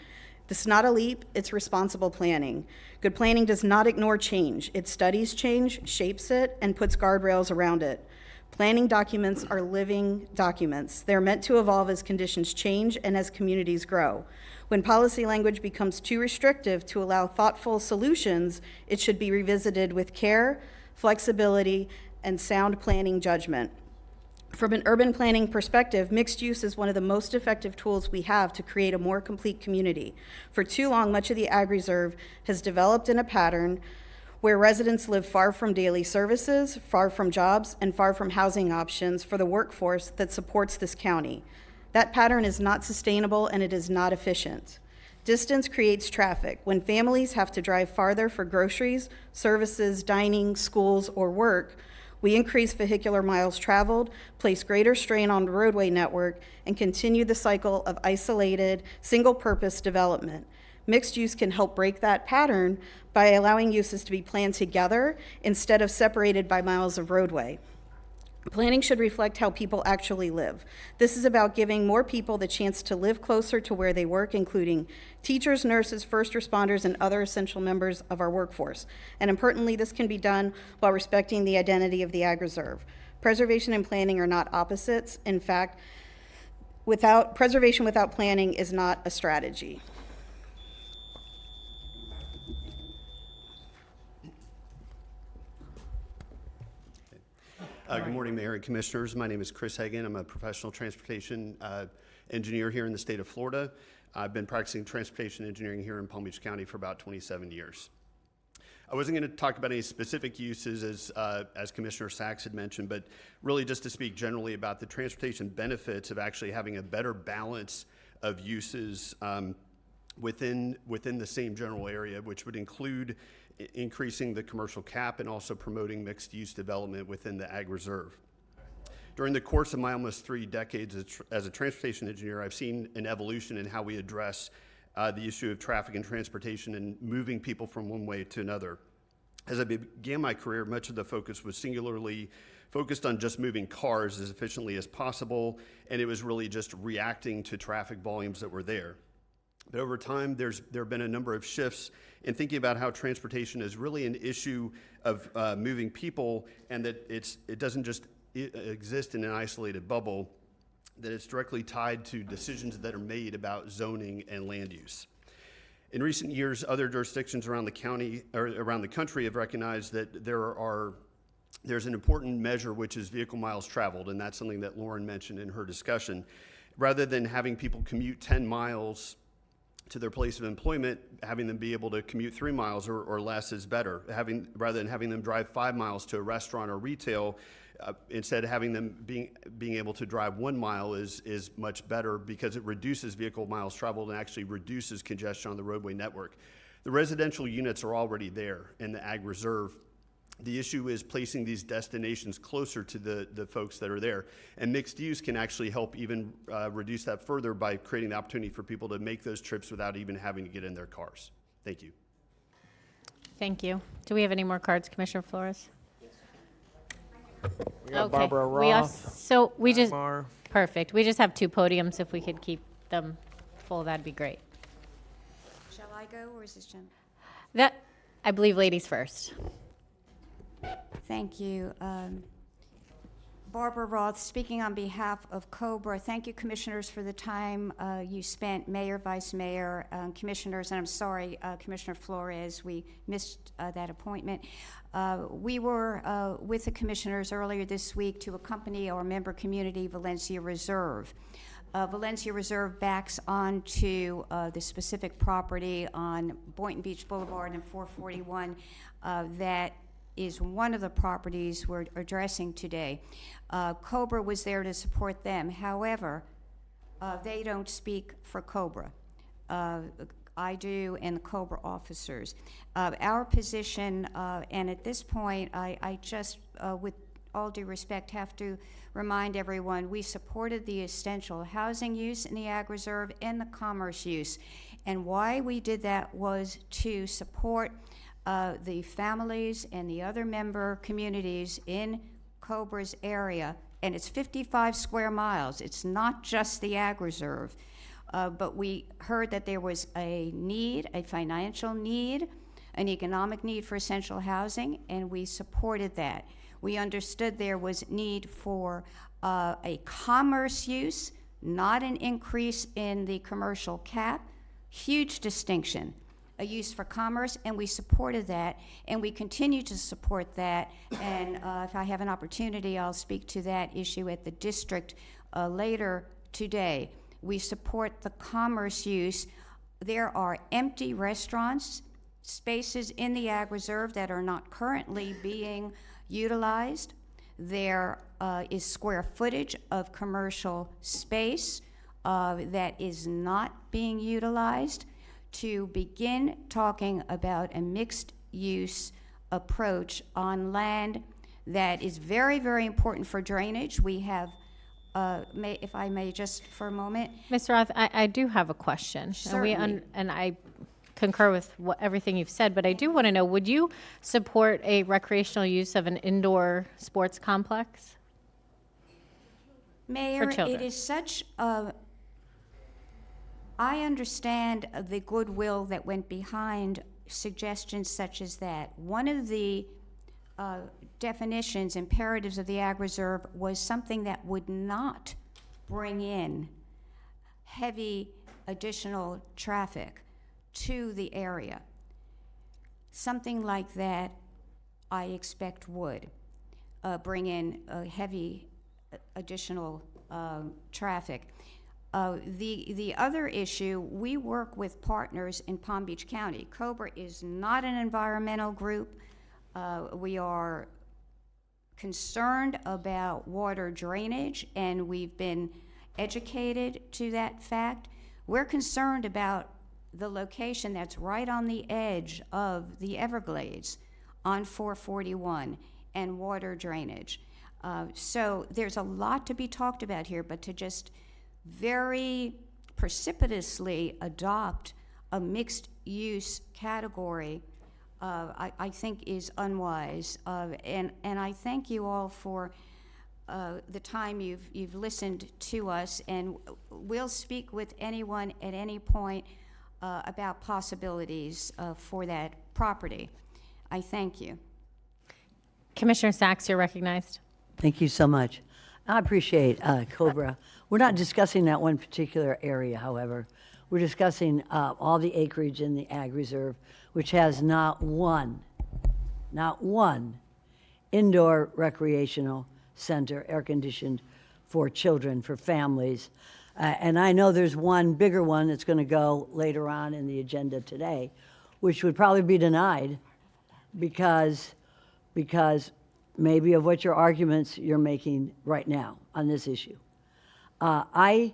This is not a leap, it's responsible planning. Good planning does not ignore change. It studies change, shapes it, and puts guardrails around it. Planning documents are living documents. They're meant to evolve as conditions change and as communities grow. When policy language becomes too restrictive to allow thoughtful solutions, it should be revisited with care, flexibility, and sound planning judgment. From an urban planning perspective, mixed use is one of the most effective tools we have to create a more complete community. For too long, much of the Ag Reserve has developed in a pattern where residents live far from daily services, far from jobs, and far from housing options for the workforce that supports this county. That pattern is not sustainable and it is not efficient. Distance creates traffic. When families have to drive farther for groceries, services, dining, schools, or work, we increase vehicular miles traveled, place greater strain on the roadway network, and continue the cycle of isolated, single-purpose development. Mixed use can help break that pattern by allowing uses to be planned together instead of separated by miles of roadway. Planning should reflect how people actually live. This is about giving more people the chance to live closer to where they work, including teachers, nurses, first responders, and other essential members of our workforce. And importantly, this can be done while respecting the identity of the Ag Reserve. Preservation and planning are not opposites. In fact, preservation without planning is not a strategy. Good morning, Mayor and Commissioners. My name is Chris Hagan. I'm a professional transportation engineer here in the state of Florida. I've been practicing transportation engineering here in Palm Beach County for about 27 years. I wasn't going to talk about any specific uses as Commissioner Sachs had mentioned, but really just to speak generally about the transportation benefits of actually having a better balance of uses within the same general area, which would include increasing the commercial cap and also promoting mixed-use development within the Ag Reserve. During the course of my almost 3 decades as a transportation engineer, I've seen an evolution in how we address the issue of traffic and transportation and moving people from one way to another. As I began my career, much of the focus was singularly focused on just moving cars as efficiently as possible, and it was really just reacting to traffic volumes that were there. But over time, there have been a number of shifts in thinking about how transportation is really an issue of moving people, and that it doesn't just exist in an isolated bubble, that it's directly tied to decisions that are made about zoning and land use. In recent years, other jurisdictions around the county or around the country have recognized that there's an important measure, which is vehicle miles traveled, and that's something that Lauren mentioned in her discussion. Rather than having people commute 10 miles to their place of employment, having them be able to commute 3 miles or less is better. Rather than having them drive 5 miles to a restaurant or retail, instead having them being able to drive 1 mile is much better because it reduces vehicle miles traveled and actually reduces congestion on the roadway network. The residential units are already there in the Ag Reserve. The issue is placing these destinations closer to the folks that are there. And mixed use can actually help even reduce that further by creating the opportunity for people to make those trips without even having to get in their cars. Thank you. Thank you. Do we have any more cards, Commissioner Flores? We got Barbara We Roth. just, perfect. We just have 2 podiums. If we could keep them full, that'd be great. Shall I go, or is this Jim? I believe ladies first. Thank you. Barbara Roth, speaking on behalf of COBRA. Thank you, commissioners, for the time you spent, Mayor, Vice Mayor, commissioners, and I'm sorry, Commissioner Flores, we missed that appointment. We were with the commissioners earlier this week to accompany our member community, Valencia Reserve. Valencia Reserve backs onto the specific property on Boynton Beach Boulevard and 441 that is one of the properties we're addressing today. COBRA was there to support them. However, they don't speak for COBRA. I do, and the COBRA officers. Our position, and at this point, I just, with all due respect, have to remind everyone, we supported the essential housing use in the Ag Reserve and the commerce use. And why we did that was to support the families and the other member communities in COBRA's area, and it's 55 square miles. It's not just the Ag Reserve, but we heard that there was a need, a financial need, an economic need for essential housing, and we supported that. We understood there was need for a commerce use, not an increase in the commercial cap. Huge distinction. A use for commerce, and we supported that, and we continue to support that. And if I have an opportunity, I'll speak to that issue at the district later today. We support the commerce use. There are empty restaurants, spaces in the Ag Reserve that are not currently being utilized. There is square footage of commercial space that is not being utilized. To begin talking about a mixed-use approach on land that is very, very important for drainage. We have, if I may just for a moment. Ms. Roth, I do have a question. Certainly. And I concur with everything you've said, but I do want to know, would you support a recreational use of an indoor sports complex? Mayor, children? it is such a, I understand the goodwill that went behind suggestions such as that. One of the definitions, imperatives of the Ag Reserve was something that would not bring in heavy additional traffic to the area. Something like that I expect would bring in heavy additional traffic. The other issue, we work with partners in Palm Beach County. COBRA is not an environmental group. We are concerned about water drainage, and we've been educated to that fact. We're concerned about the location that's right on the edge of the Everglades on 441 and water drainage. So there's a lot to be talked about here, but to just very precipitously adopt a mixed-use category, I think is unwise. And I thank you all for the time you've listened to us, and we'll speak with anyone at any point about possibilities for that property. I thank you. Commissioner Sachs, you're recognized. Thank you so much. I appreciate Cobra. We're not discussing that one particular area, however. We're discussing all the acreage in the Ag Reserve, which has not one indoor recreational center, air-conditioned for children, for families. And I know there's one bigger one that's going to go later on in the agenda today, which would probably be denied because maybe of what your arguments you're making right now on this issue. I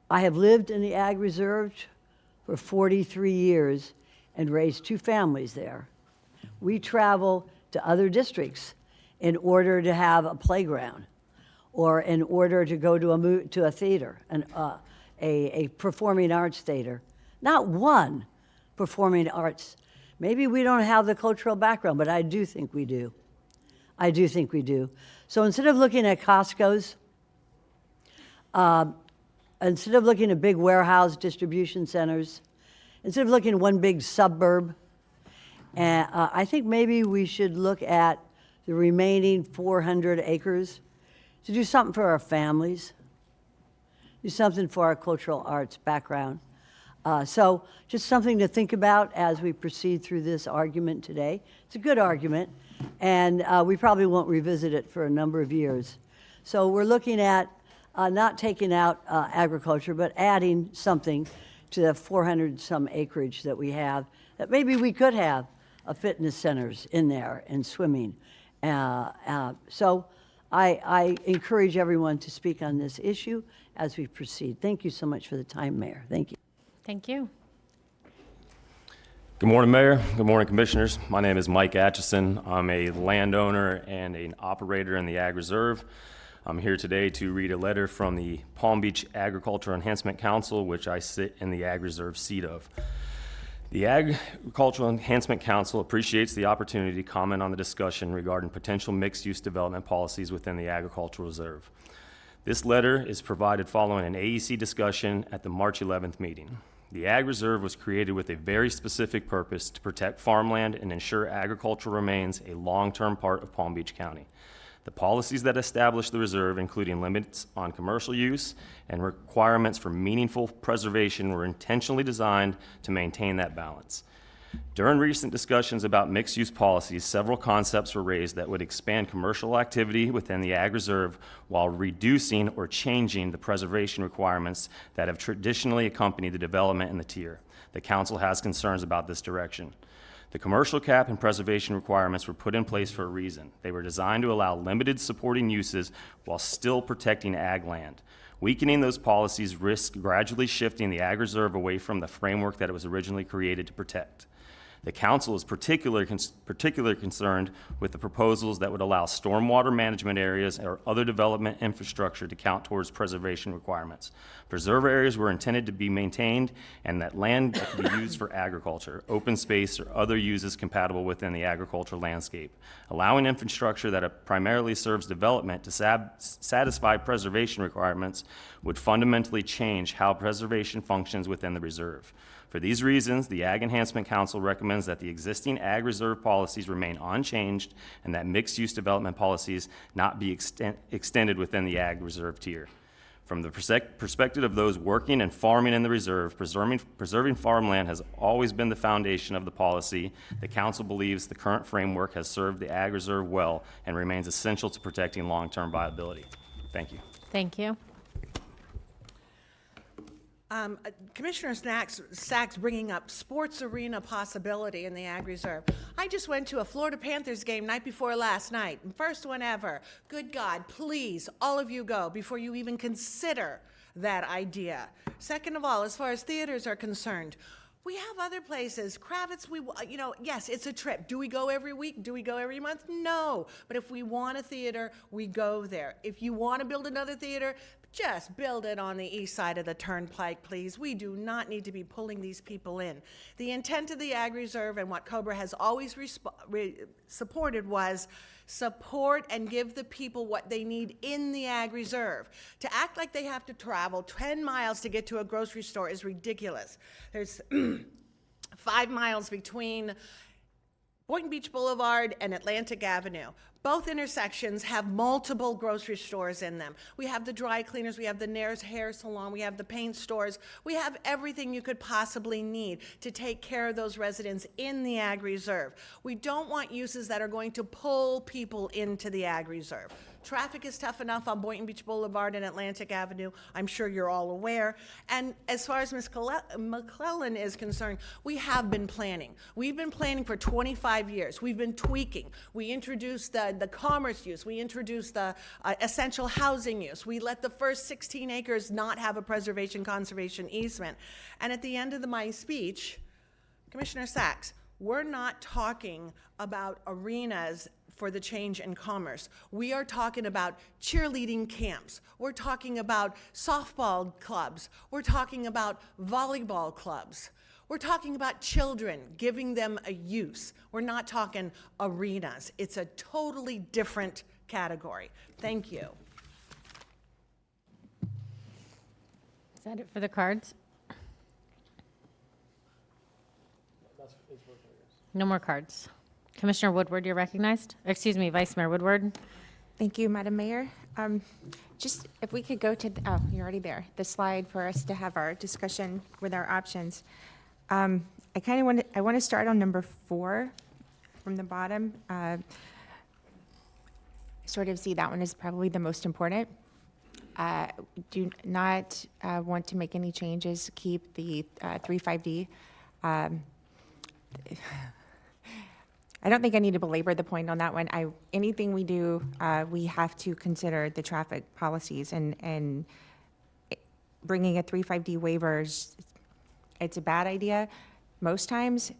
have lived in the Ag Reserve for 43 years and raised 2 families there. We travel to other districts in order to have a playground or in order to go to a theater, a performing arts theater. Not one performing arts. Maybe we don't have the cultural background, but I do think we do. I do think we do. So instead of looking at Costco's, instead of looking at big warehouse distribution centers, instead of looking at one big suburb, I think maybe we should look at the remaining 400 acres to do something for our families, do something for our cultural arts background. So just something to think about as we proceed through this argument today. It's a good argument, and we probably won't revisit it for a number of years. So we're looking at not taking out agriculture, but adding something to the 400-some acreage that we have, that maybe we could have fitness centers in there and swimming. So I encourage everyone to speak on this issue as we proceed. Thank you so much for the time, Mayor. Thank you. Thank you. Good morning, Mayor. Good morning, Commissioners. My name is Mike Atchison. I'm a landowner and an operator in the Ag Reserve. I'm here today to read a letter from the Palm Beach Agricultural Enhancement Council, which I sit in the Ag Reserve seat of. The Agricultural Enhancement Council appreciates the opportunity to comment on the discussion regarding potential mixed-use development policies within the Agricultural Reserve. This letter is provided following an AEC discussion at the March 11th meeting. The Ag Reserve was created with a very specific purpose to protect farmland and ensure agriculture remains a long-term part of Palm Beach County. The policies that establish the reserve, including limits on commercial use and requirements for meaningful preservation, were intentionally designed to maintain that balance. During recent discussions about mixed-use policies, several concepts were raised that would expand commercial activity within the Ag Reserve while reducing or changing the preservation requirements that have traditionally accompanied the development in the tier. The Council has concerns about this direction. The commercial cap and preservation requirements were put in place for a reason. They were designed to allow limited supporting uses while still protecting ag land. Weakening those policies risks gradually shifting the Ag Reserve away from the framework that it was originally created to protect. The Council is particularly concerned with the proposals that would allow stormwater management areas or other development infrastructure to count towards preservation requirements. Preserve areas were intended to be maintained and that land that could be used for agriculture, open space, or other uses compatible within the agricultural landscape. Allowing infrastructure that primarily serves development to satisfy preservation requirements would fundamentally change how preservation functions within the reserve. For these reasons, the Ag Enhancement Council recommends that the existing Ag Reserve policies remain unchanged and that mixed-use development policies not be extended within the Ag Reserve tier. From the perspective of those working and farming in the reserve, preserving farmland has always been the foundation of the policy. The Council believes the current framework has served the Ag Reserve well and remains essential to protecting long-term viability. Thank you. Thank you. Commissioner Sachs bringing up sports arena possibility in the Ag Reserve. I just went to a Florida Panthers game night before last night, first one ever. Good God, please, all of you go before you even consider that idea. Second of all, as far as theaters are concerned, we have other places. Kravitz, yes, it's a trip. Do we go every week? Do we go every month? No. But if we want a theater, we go there. If you want to build another theater, just build it on the east side of the turnpike, please. We do not need to be pulling these people in. The intent of the Ag Reserve and what COBRA has always supported was support and give the people what they need in the Ag Reserve. To act like they have to travel 10 miles to get to a grocery store is ridiculous. There's 5 miles between Boynton Beach Boulevard and Atlantic Avenue. Both intersections have multiple grocery stores in them. We have the dry cleaners, we have the Nair's hair salon, we have the paint stores. We have everything you could possibly need to take care of those residents in the Ag Reserve. We don't want uses that are going to pull people into the Ag Reserve. Traffic is tough enough on Boynton Beach Boulevard and Atlantic Avenue. I'm sure you're all aware. And as far as Ms. McClellan is concerned, we have been planning. We've been planning for 25 years. We've been tweaking. We introduced the commerce use. We introduced the essential housing use. We let the first 16 acres not have a preservation conservation easement. And at the end of my speech, Commissioner Sachs, we're not talking about arenas for the change in commerce. We are talking about cheerleading camps. We're talking about softball clubs. We're talking about volleyball clubs. We're talking about children, giving them a use. We're not talking arenas. It's a totally different category. Thank you. Is that it for the cards? No more cards. Commissioner Woodward, you're recognized. Excuse me, Vice Mayor Woodward. Thank you, Madam Mayor. Just if we could go to, oh, you're already there, the slide for us to have our discussion with our options. I want to start on number 4 from the bottom. Sort of see that one as probably the most important. Do not want to make any changes, keep the 3.5D. I don't think I need to belabor the point on that one. Anything we do, we have to consider the traffic policies, and bringing a 3.5D waivers, it's a bad idea. Most times,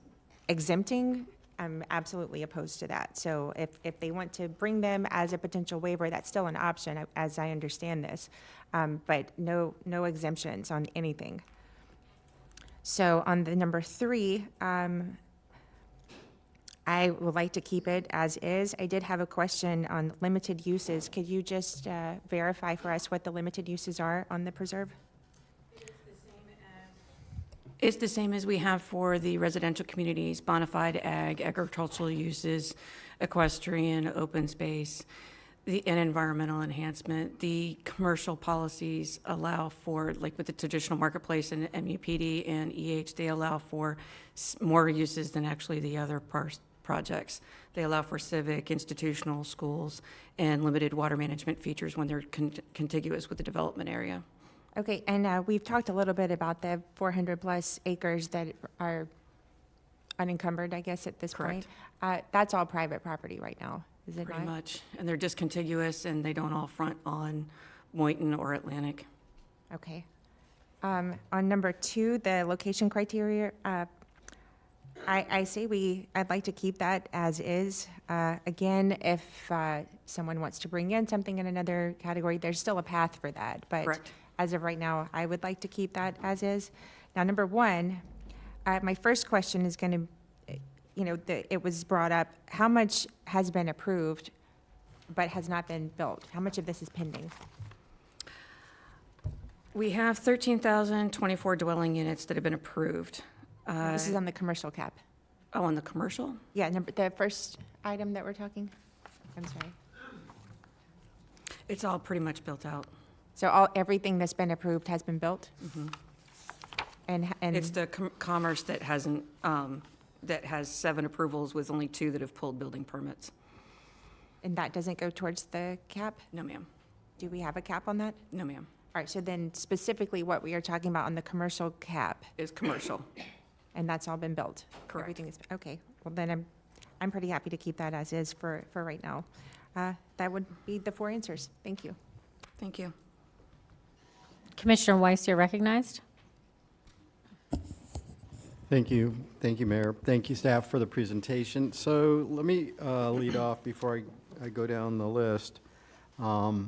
exempting, I'm absolutely opposed to that. So if they want to bring them as a potential waiver, that's still an option, as I understand this, but no exemptions on anything. So on the number 3, I would like to keep it as is. I did have a question on limited uses. Could you just verify for us what the limited uses are on the preserve? It's the same as we have for the residential communities, bona fide ag, agricultural uses, equestrian, open space, and environmental enhancement. The commercial policies allow for, like with the traditional marketplace and MUPD and EH, they allow for more uses than actually the other projects. They allow for civic, institutional, schools, and limited water management features when they're contiguous with the development area. Okay, and we've talked a little bit about the 400 plus acres that are unencumbered, I guess, at this point. That's all private property right now, is it not? Pretty much, and they're discontiguous and they don't all front on Boynton or Atlantic. Okay. On number 2, the location criteria, I say I'd like to keep that as is. Again, if someone wants to bring in something in another category, there's still a path for that. But Correct. As of right now, I would like to keep that as is. Now, number 1, my first question is going to, it was brought up, how much has been approved but has not been built? How much of this is pending? We have 13,024 dwelling units that have been approved. This is on the commercial cap. Oh, on the commercial? Yeah, the first item that we're talking? I'm sorry. It's all pretty much built out. So everything that's been approved has been built? Mhm. And It's the commerce that hasn't, that has 7 approvals with only 2 that have pulled building permits. And that doesn't go towards the cap? No, ma'am. Do we have a cap on that? No, ma'am. All right, so then specifically what we are talking about on the commercial cap, Is commercial. and that's all been built? Correct. Everything is, okay, well then I'm pretty happy to keep that as is for right now. That would be the 4 answers. Thank you. Thank you. Commissioner Weiss, you're recognized. Thank you. Thank you, Mayor. Thank you, staff, for the presentation. So let me lead off before I go down the list. I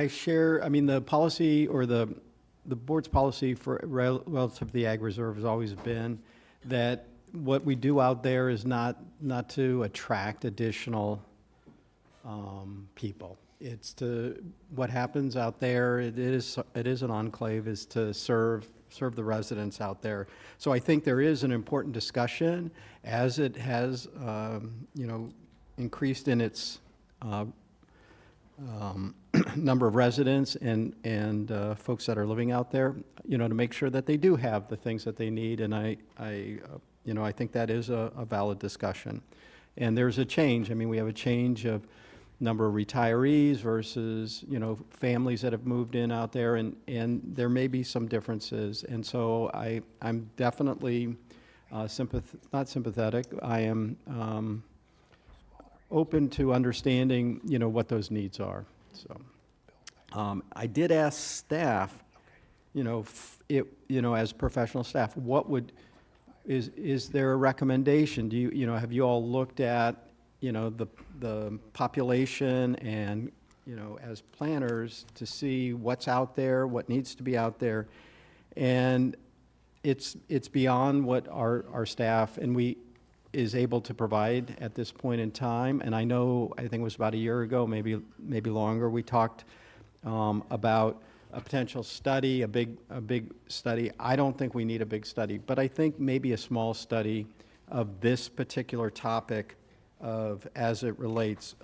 share, the policy or the board's policy for relative to the Ag Reserve has always been that what we do out there is not to attract additional people. It's to, what happens out there, it is an enclave, is to serve serve the residents out there. So I think there is an important discussion as it has, increased in its number of residents and folks that are living out there, to make sure that they do have the things that they need. And I think that is a valid discussion. And there's a change. I mean, we have a change of number of retirees versus, families that have moved in out there, and there may be some differences. And so I'm definitely not sympathetic. I am open to understanding, what those needs are. So I did ask staff, as professional staff, is there a recommendation? Do have you all looked at, the population and, as planners to see what's out there, what needs to be out there? And it's beyond what our staff is able to provide at this point in time. And I think it was about a year ago, maybe longer, we talked about a potential study, a big study. I don't think we need a big study, but I think maybe a small study of this particular topic as it relates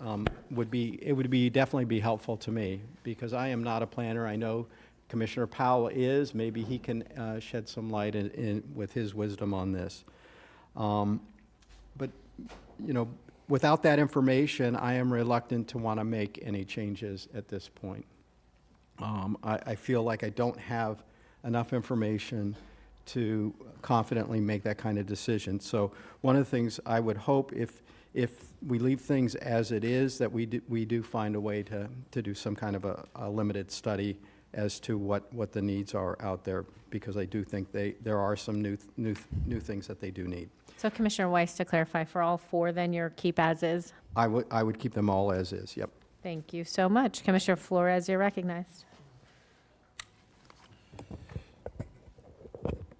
would definitely be helpful to me, because I am not a planner. I know Commissioner Powell is. Maybe he can shed some light with his wisdom on this. But without that information, I am reluctant to want to make any changes at this point. I feel like I don't have enough information to confidently make that kind of decision. So one of the things I would hope, if we leave things as it is, that we do find a way to do some kind of a limited study as to what the needs are out there, because I do think there are some new things that they do need. So Commissioner Weiss, to clarify, for all four, then your keep as is? I would keep them all as is, yep. Thank you so much. Commissioner Flores, you're recognized.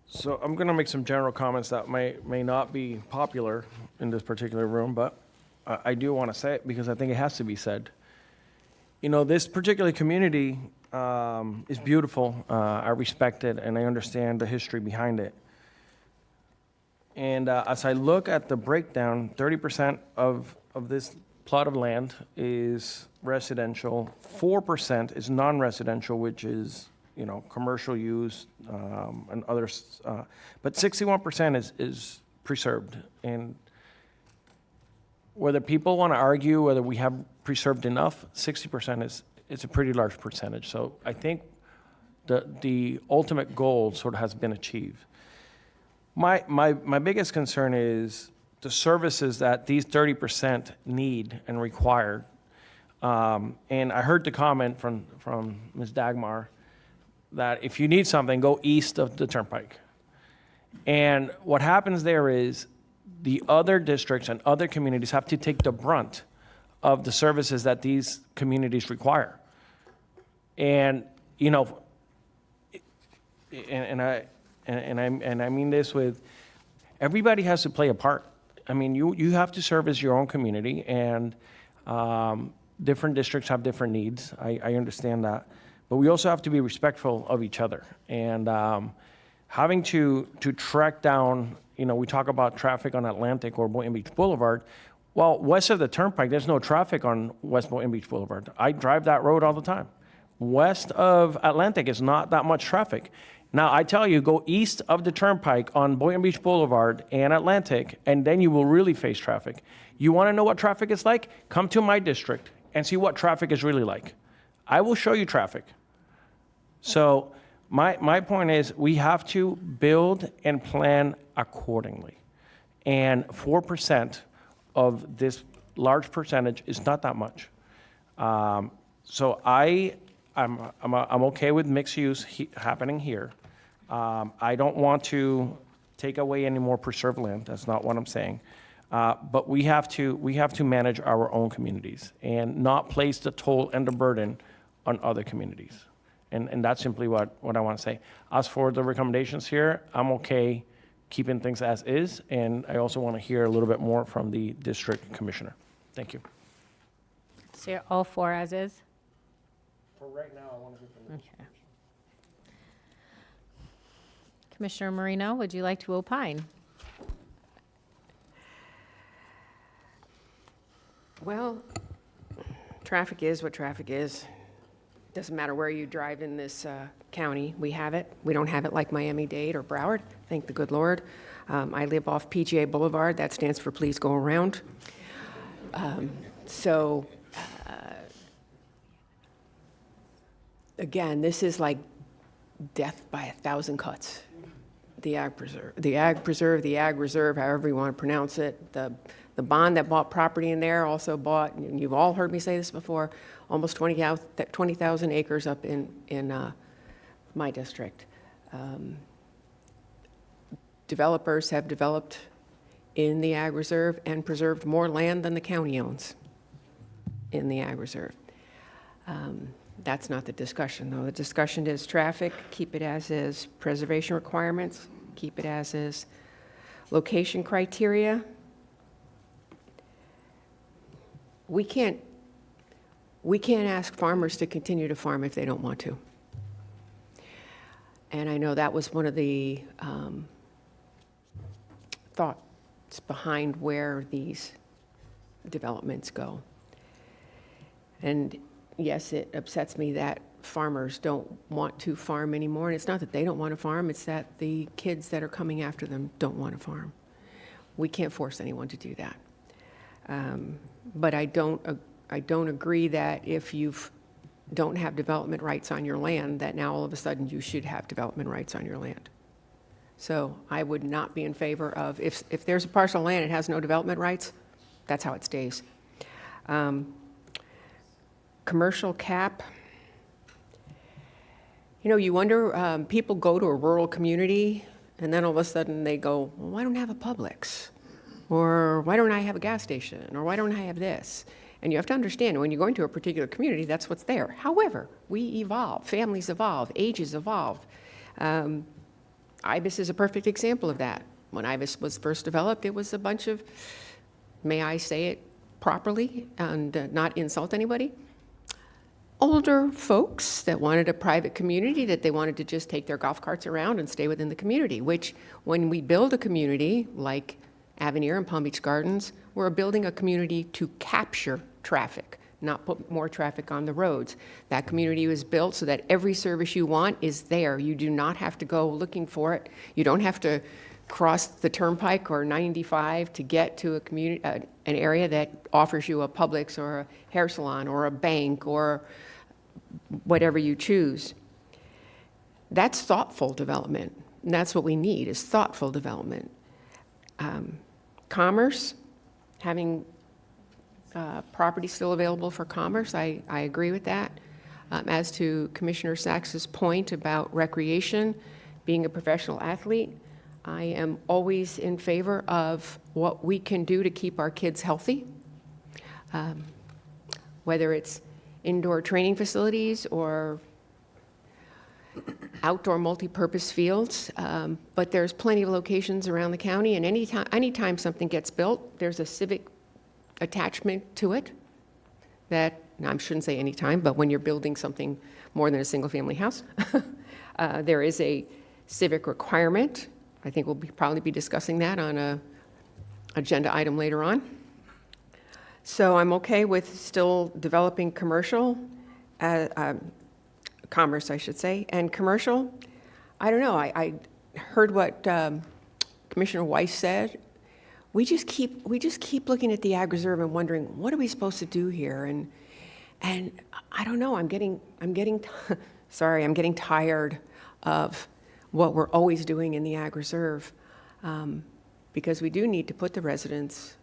So I'm going to make some general comments that may not be popular in this particular room, but I do want to say it because I think it has to be said. This particular community is beautiful. I respect it, and I understand the history behind it. And as I look at the breakdown, 30% of this plot of land is residential, 4% is non-residential, which is commercial use and others, but 61% is preserved. And whether people want to argue whether we have preserved enough, 60% is a pretty large percentage. So I think the ultimate goal sort of has been achieved. My biggest concern is the services that these 30% need and require. And I heard the comment from Ms. Dagmar that if you need something, go east of the turnpike. And what happens there is the other districts and other communities have to take the brunt of the services that these communities require. And I mean this with everybody has to play a part. I mean, you have to service your own community, and different districts have different needs. I understand that. But we also have to be respectful of each other. And having to track down, we talk about traffic on Atlantic or Boynton Beach Boulevard. Well, west of the turnpike, there's no traffic on West Boynton Beach Boulevard. I drive that road all the time. West of Atlantic is not that much traffic. Now, I tell you, go east of the turnpike on Boynton Beach Boulevard and Atlantic, and then you will really face traffic. You want to know what traffic is like? Come to my district and see what traffic is really like. I will show you traffic. So my point is we have to build and plan accordingly. And 4% of this large percentage is not that much. So I'm okay with mixed use happening here. I don't want to take away any more preserved land. That's not what I'm saying. But we have to manage our own communities and not place the toll and the burden on other communities. And that's simply what I want to say. As for the recommendations here, I'm okay keeping things as is, and I also want to hear a little bit more from the district commissioner. Thank you. So you're all four as is? For right now, I want to hear from the Okay. Commissioner Marino, would you like to opine? Well, traffic is what traffic is. Doesn't matter where you drive in this county, we have it. We don't have it like Miami-Dade or Broward, thank the good Lord. I live off PGA Boulevard, that stands for Please Go Around. Again, this is like death by 1,000 cuts. The Ag Preserve, the Ag Reserve, however you want to pronounce it. The bond that bought property in there also bought, and you've all heard me say this before, almost 20,000 acres up in my district. Developers have developed in the Ag Reserve and preserved more land than the county owns in the Ag Reserve. That's not the discussion, though. The discussion is traffic, keep it as is. Preservation requirements, keep it as is. Location criteria, we can't ask farmers to continue to farm if they don't want to. And I know that was one of the thoughts behind where these developments go. And yes, it upsets me that farmers don't want to farm anymore. And it's not that they don't want to farm, it's that the kids that are coming after them don't want to farm. We can't force anyone to do that. But I don't agree that if you don't have development rights on your land, that now all of a sudden you should have development rights on your land. So I would not be in favor of, if there's a parcel of land and has no development rights, that's how it stays. Commercial cap. You know, you wonder, people go to a rural community and then all of a sudden they go, well, why don't I have a Publix? Or why don't I have a gas station? Or why don't I have this? And you have to understand, when you're going to a particular community, that's what's there. However, we evolve, families evolve, ages evolve. IBIS is a perfect example of that. When IBIS was first developed, it was a bunch of, may I say it properly and not insult anybody, older folks that wanted a private community, that they wanted to just take their golf carts around and stay within the community, which when we build a community like Avenir and Palm Beach Gardens, we're building a community to capture traffic, not put more traffic on the roads. That community was built so that every service you want is there. You do not have to go looking for it. You don't have to cross the turnpike or 95 to get to a community, an area that offers you a Publix or a hair salon or a bank or whatever you choose. That's thoughtful development. And that's what we need, is thoughtful development. Commerce, having property still available for commerce, I agree with that. As to Commissioner Sachs's point about recreation, being a professional athlete, I am always in favor of what we can do to keep our kids healthy, whether it's indoor training facilities or outdoor multi-purpose fields, but there's plenty of locations around the county, and anytime something gets built, there's a civic attachment to it that, I shouldn't say anytime, but when you're building something more than a single-family house, there is a civic requirement. I think we'll probably be discussing that on an agenda item later on. So I'm okay with still developing commercial, commerce, I should say, and commercial. I don't know, I heard what Commissioner Weiss said. We just keep looking at the Ag Reserve and wondering, what are we supposed to do here? And I don't know, I'm getting sorry, I'm getting tired of what we're always doing in the Ag Reserve, because we do need to put the residents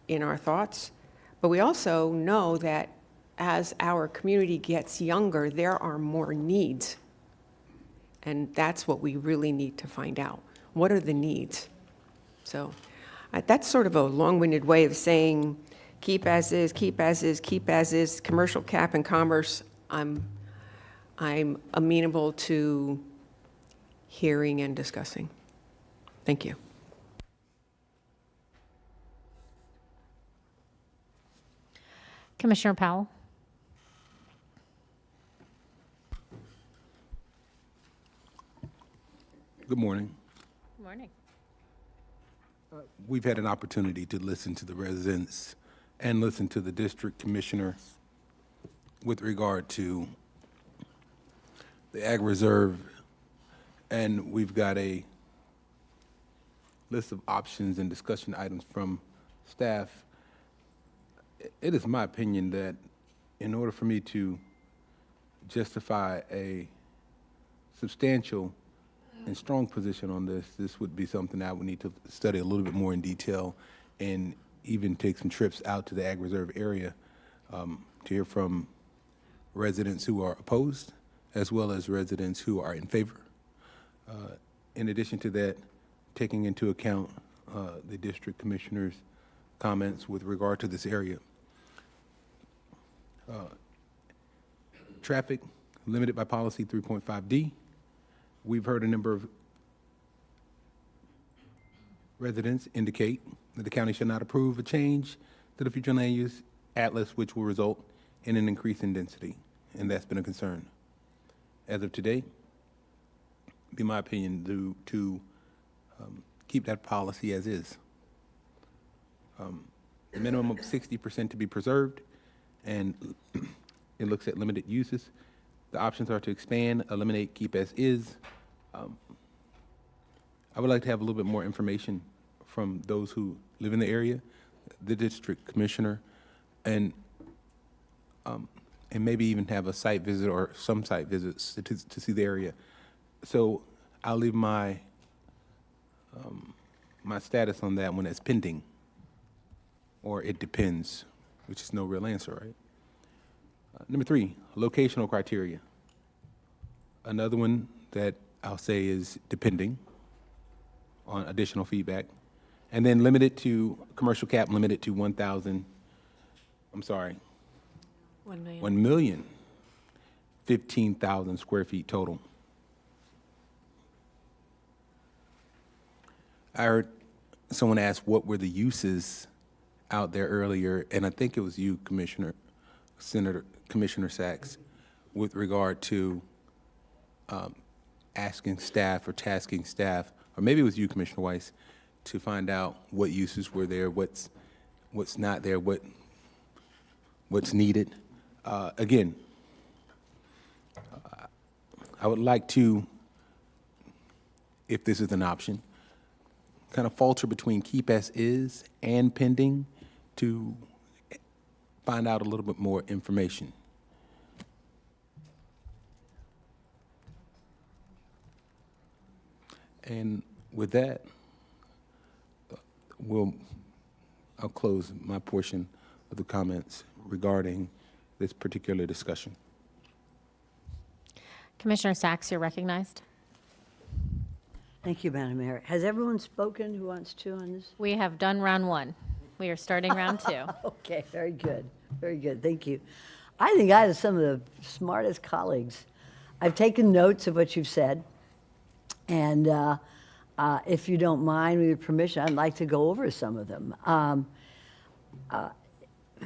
in our thoughts, but we also know that as our community gets younger, there are more needs, and that's what we really need to find out. What are the needs? So that's sort of a long-winded way of saying keep as is, keep as is, keep as is. Commercial cap and commerce, I'm amenable to hearing and discussing. Thank you. Commissioner Powell. Good morning. Good morning. We've had an opportunity to listen to the residents and listen to the district commissioner with regard to the Ag Reserve, and we've got a list of options and discussion items from staff. It is my opinion that in order for me to justify a substantial and strong position on this, this would be something I would need to study a little bit more in detail and even take some trips out to the Ag Reserve area to hear from residents who are opposed as well as residents who are in favor. In addition to that, taking into account the district commissioner's comments with regard to this area. Traffic limited by policy 3.5D. We've heard a number of residents indicate that the county should not approve a change to the future land use atlas, which will result in an increase in density, and that's been a concern. As of today, it'd be my opinion to keep that policy as is. A minimum of 60% to be preserved, and it looks at limited uses. The options are to expand, eliminate, keep as is. I would like to have a little bit more information from those who live in the area, the district commissioner, and maybe even have a site visit or some site visits to see the area. So I'll leave my my status on that one as pending, or it depends, which is no real answer, right? Number 3, locational criteria. Another one that I'll say is depending on additional feedback. And then limited to, commercial cap limited to 1,000, I'm sorry. 1 million. 1,015,000 square feet total. I heard someone ask what were the uses out there earlier, and I think it was you, Commissioner Sachs, with regard to asking staff or tasking staff, or maybe it was you, Commissioner Weiss, to find out what uses were there, what's not there, what's needed. Again, I would like to, if this is an option, kind of falter between keep as is and pending to find out a little bit more information. And with that, I'll close my portion of the comments regarding this particular discussion. Commissioner Sachs, you're recognized. Thank you, Madam Mayor. Has everyone spoken who wants to on this? We have done round 1. We are starting round 2. Okay, very good. Very good. Thank you. I think I have some of the smartest colleagues. I've taken notes of what you've said, and if you don't mind, with your permission, I'd like to go over some of them.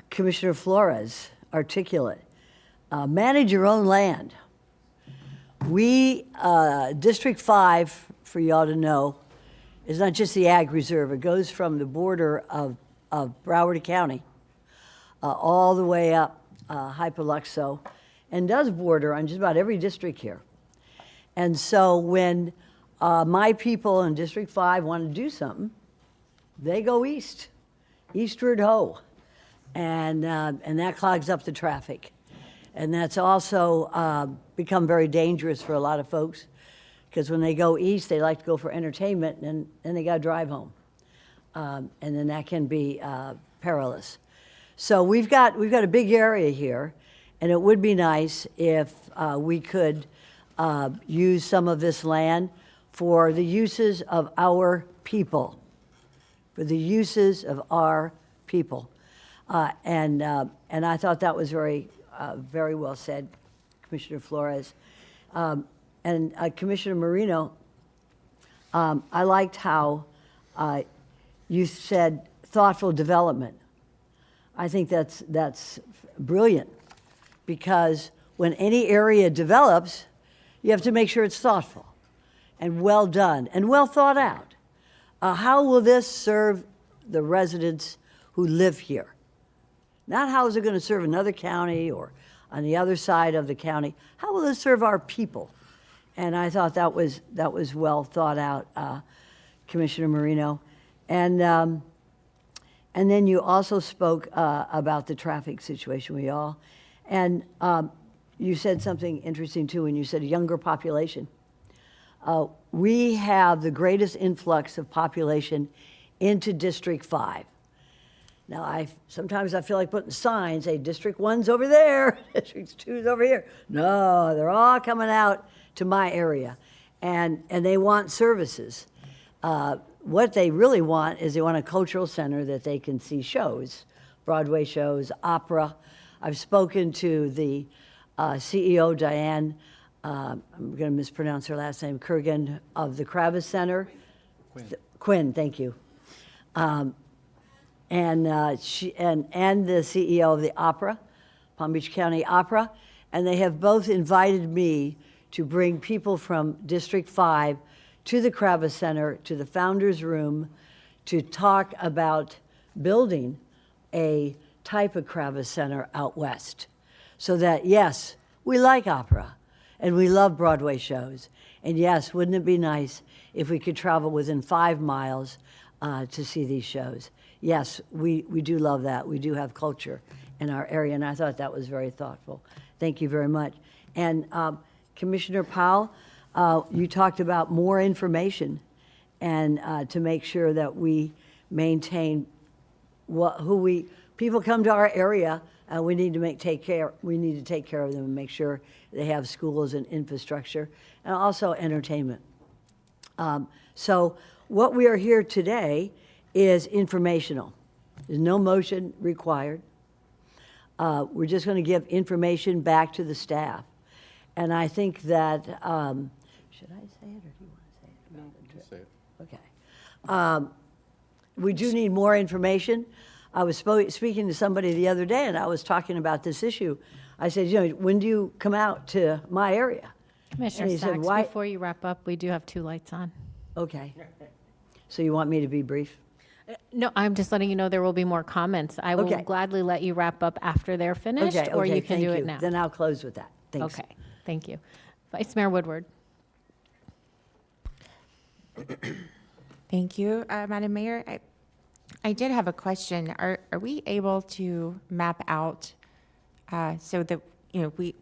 Commissioner Flores, articulate. Manage your own land. We, District 5, for y'all to know, is not just the Ag Reserve. It goes from the border of Broward County all the way up Hypoluxo, and does border on just about every district here. And so when my people in District 5 want to do something, they go east, eastward ho, and that clogs up the traffic. And that's also become very dangerous for a lot of folks, because when they go east, they like to go for entertainment, and then they got to drive home. And then that can be perilous. So we've got a big area here, and it would be nice if we could use some of this land for the uses of our people, for the uses of our people. And I thought that was very well said, Commissioner Flores. And Commissioner Marino, I liked how you said thoughtful development. I think that's brilliant, because when any area develops, you have to make sure it's thoughtful. and well done and well thought out. How will this serve the residents who live here? Not how is it going to serve another county or on the other side of the county. How will this serve our people? And I thought that was well thought out, Commissioner Marino. And then you also spoke about the traffic situation, and you said something interesting too when you said a younger population. We have the greatest influx of population into District 5. Now, sometimes I feel like putting signs, say, District 1's over there, District 2's over here. No, they're all coming out to my area, and they want services. What they really want is they want a cultural center that they can see shows, Broadway shows, opera. I've spoken to the CEO, Diane, I'm going to mispronounce her last name, Kurgan, of the Kravis Center. Quinn, thank you. And the CEO of the Opera, Palm Beach County Opera, and they have both invited me to bring people from District 5 to the Kravis Center, to the Founders Room, to talk about building a type of Kravis Center out west. So that, yes, we like opera, and we love Broadway shows. And yes, wouldn't it be nice if we could travel within 5 miles to see these shows? Yes, we do love that. We do have culture in our area, and I thought that was very thoughtful. Thank you very much. And Commissioner Powell, you talked about more information and to make sure that we maintain people come to our area, we need to take care of them and make sure they have schools and infrastructure and also entertainment. So what we are here today is informational. There's no motion required. We're just going to give information back to the staff. And I think that, should I say it or do you want to say it? No, just say it. Okay. We do need more information. I was speaking to somebody the other day and I was talking about this issue. I said, when do you come out to my area? Commissioner And he said, Sachs, "Why-" before you wrap up, we do have 2 lights on. Okay. So you want me to be brief? No, I'm just letting you know there will be more comments. I will Okay. gladly let you wrap up after they're finished, or you can thank do it now. Then I'll close with that. Thanks. Okay, thank you. Vice Mayor Woodward. Thank you, Madam Mayor. I did have a question. Are we able to map out so that, we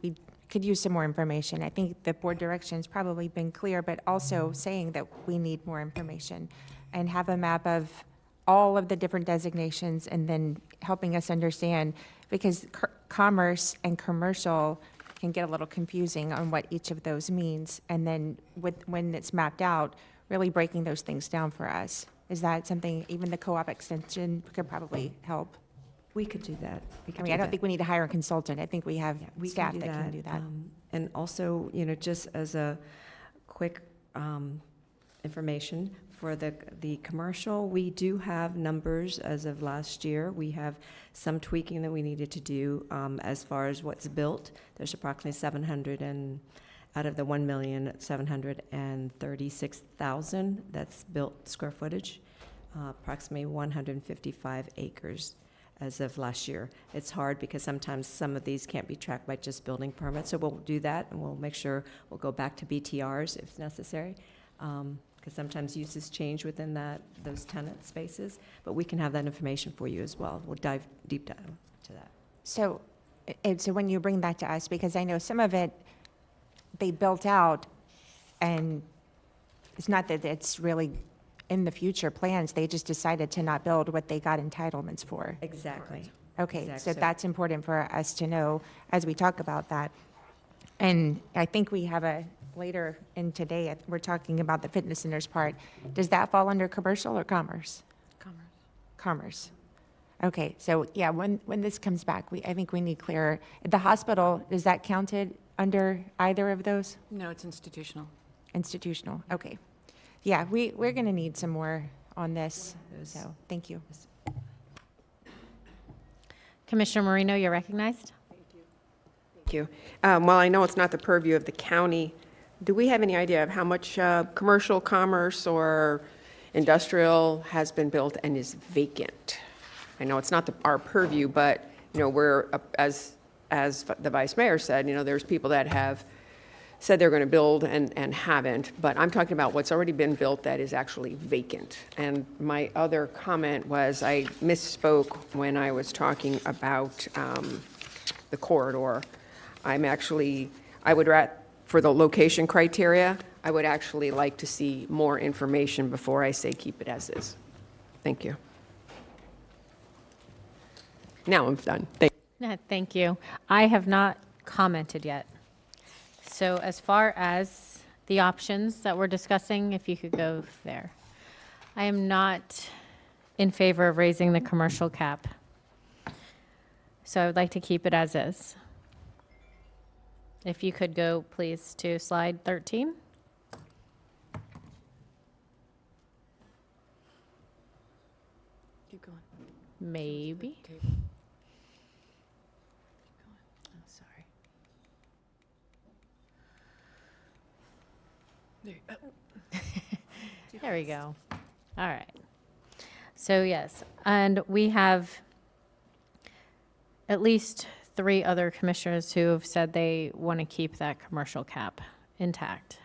could use some more information? I think the board direction's probably been clear, but also saying that we need more information and have a map of all of the different designations and then helping us understand, because commerce and commercial can get a little confusing on what each of those means. And then when it's mapped out, really breaking those things down for us. Is that something, even the co-op extension could probably help? We could do that. I don't think we need to hire a consultant. I think we have staff that can do that. And also, just as a quick information for the commercial, we do have numbers as of last year. We have some tweaking that we needed to do as far as what's built. There's approximately 700 out of the 1,736,000 that's built square footage, approximately 155 acres as of last year. It's hard because sometimes some of these can't be tracked by just building permits, so we'll do that, and we'll make sure we'll go back to BTRs if necessary, because sometimes uses change within those tenant spaces, but we can have that information for you as well. We'll deep dive to that. So when you bring that to us, because I know some of it, they built out, and it's not that it's really in the future plans, they just decided to not build what they got entitlements for. Exactly. Okay, Exactly. so that's important for us to know as we talk about that. And I think we have later in today, we're talking about the fitness centers part. Does that fall under commercial or commerce? Commerce. Okay, so yeah, when this comes back, I think we need clearer. The hospital, is that counted under either of those? No, it's institutional. Institutional, okay. Yeah, we're going to need some more on this, so thank you. Commissioner Marino, you're recognized. Thank you. While I know it's not the purview of the county Do we have any idea of how much commercial, commerce, or industrial has been built and is vacant? I know it's not our purview, but, we're, as the vice mayor said, there's people that have said they're going to build and haven't, but I'm talking about what's already been built that is actually vacant. And my other comment was I misspoke when I was talking about the corridor. I would for the location criteria, I would actually like to see more information before I say keep it as is. Thank you. Now I'm done. Thank you. I have not commented yet. So as far as the options that we're discussing, if you could go there. I am not in favor of raising the commercial cap. So I would like to keep it as is. If you could go, please, to slide 13. Keep going. Maybe. Oh, sorry. There we go. All right. So yes, and we have at least 3 other commissioners who have said they want to keep that commercial cap intact.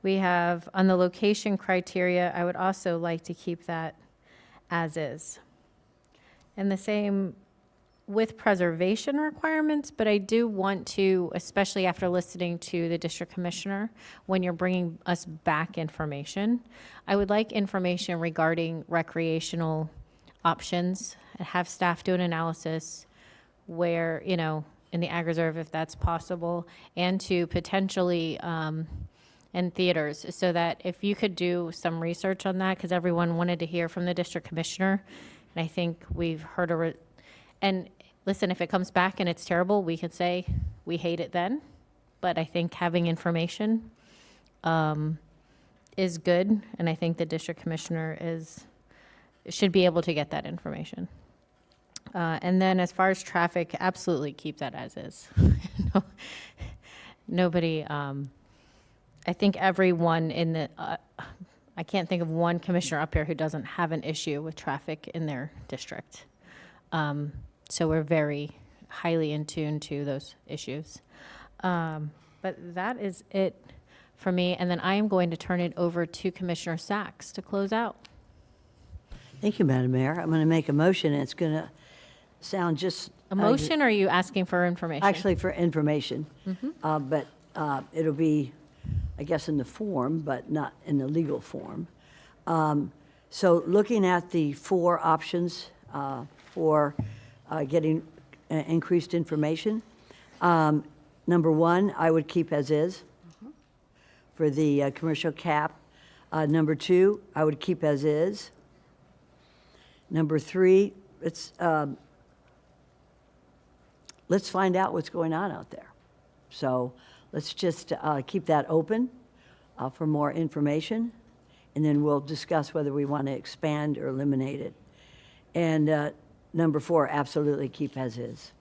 We have, on the location criteria, I would also like to keep that as is. And the same with preservation requirements, but I do want to, especially after listening to the district commissioner, when you're bringing us back information, I would like information regarding recreational options, have staff do an analysis where, in the ag reserve, if that's possible, and to potentially, in theaters, so that if you could do some research on that, because everyone wanted to hear from the district commissioner, and I think we've heard and listen, if it comes back and it's terrible, we could say we hate it then, but I think having information is good, and I think the district commissioner should be able to get that information. And then as far as traffic, absolutely keep that as is. Nobody, I think everyone in the, I can't think of one commissioner up here who doesn't have an issue with traffic in their district. So we're very highly in tune to those issues. But that is it for me. And then I am going to turn it over to Commissioner Sacks to close out. Thank you, Madam Mayor. I'm going to make a motion, and it's going to sound just... A motion, or are you asking for information? Actually, for information. But it'll be, I guess, in the form, but not in the legal form. So looking at the 4 options for getting increased information, number 1, I would keep as is for the commercial cap. Number 2, I would keep as is. Number 3, let's find out what's going on out there. So let's just keep that open for more information, and then we'll discuss whether we want to expand or eliminate it. And number 4, absolutely keep as is.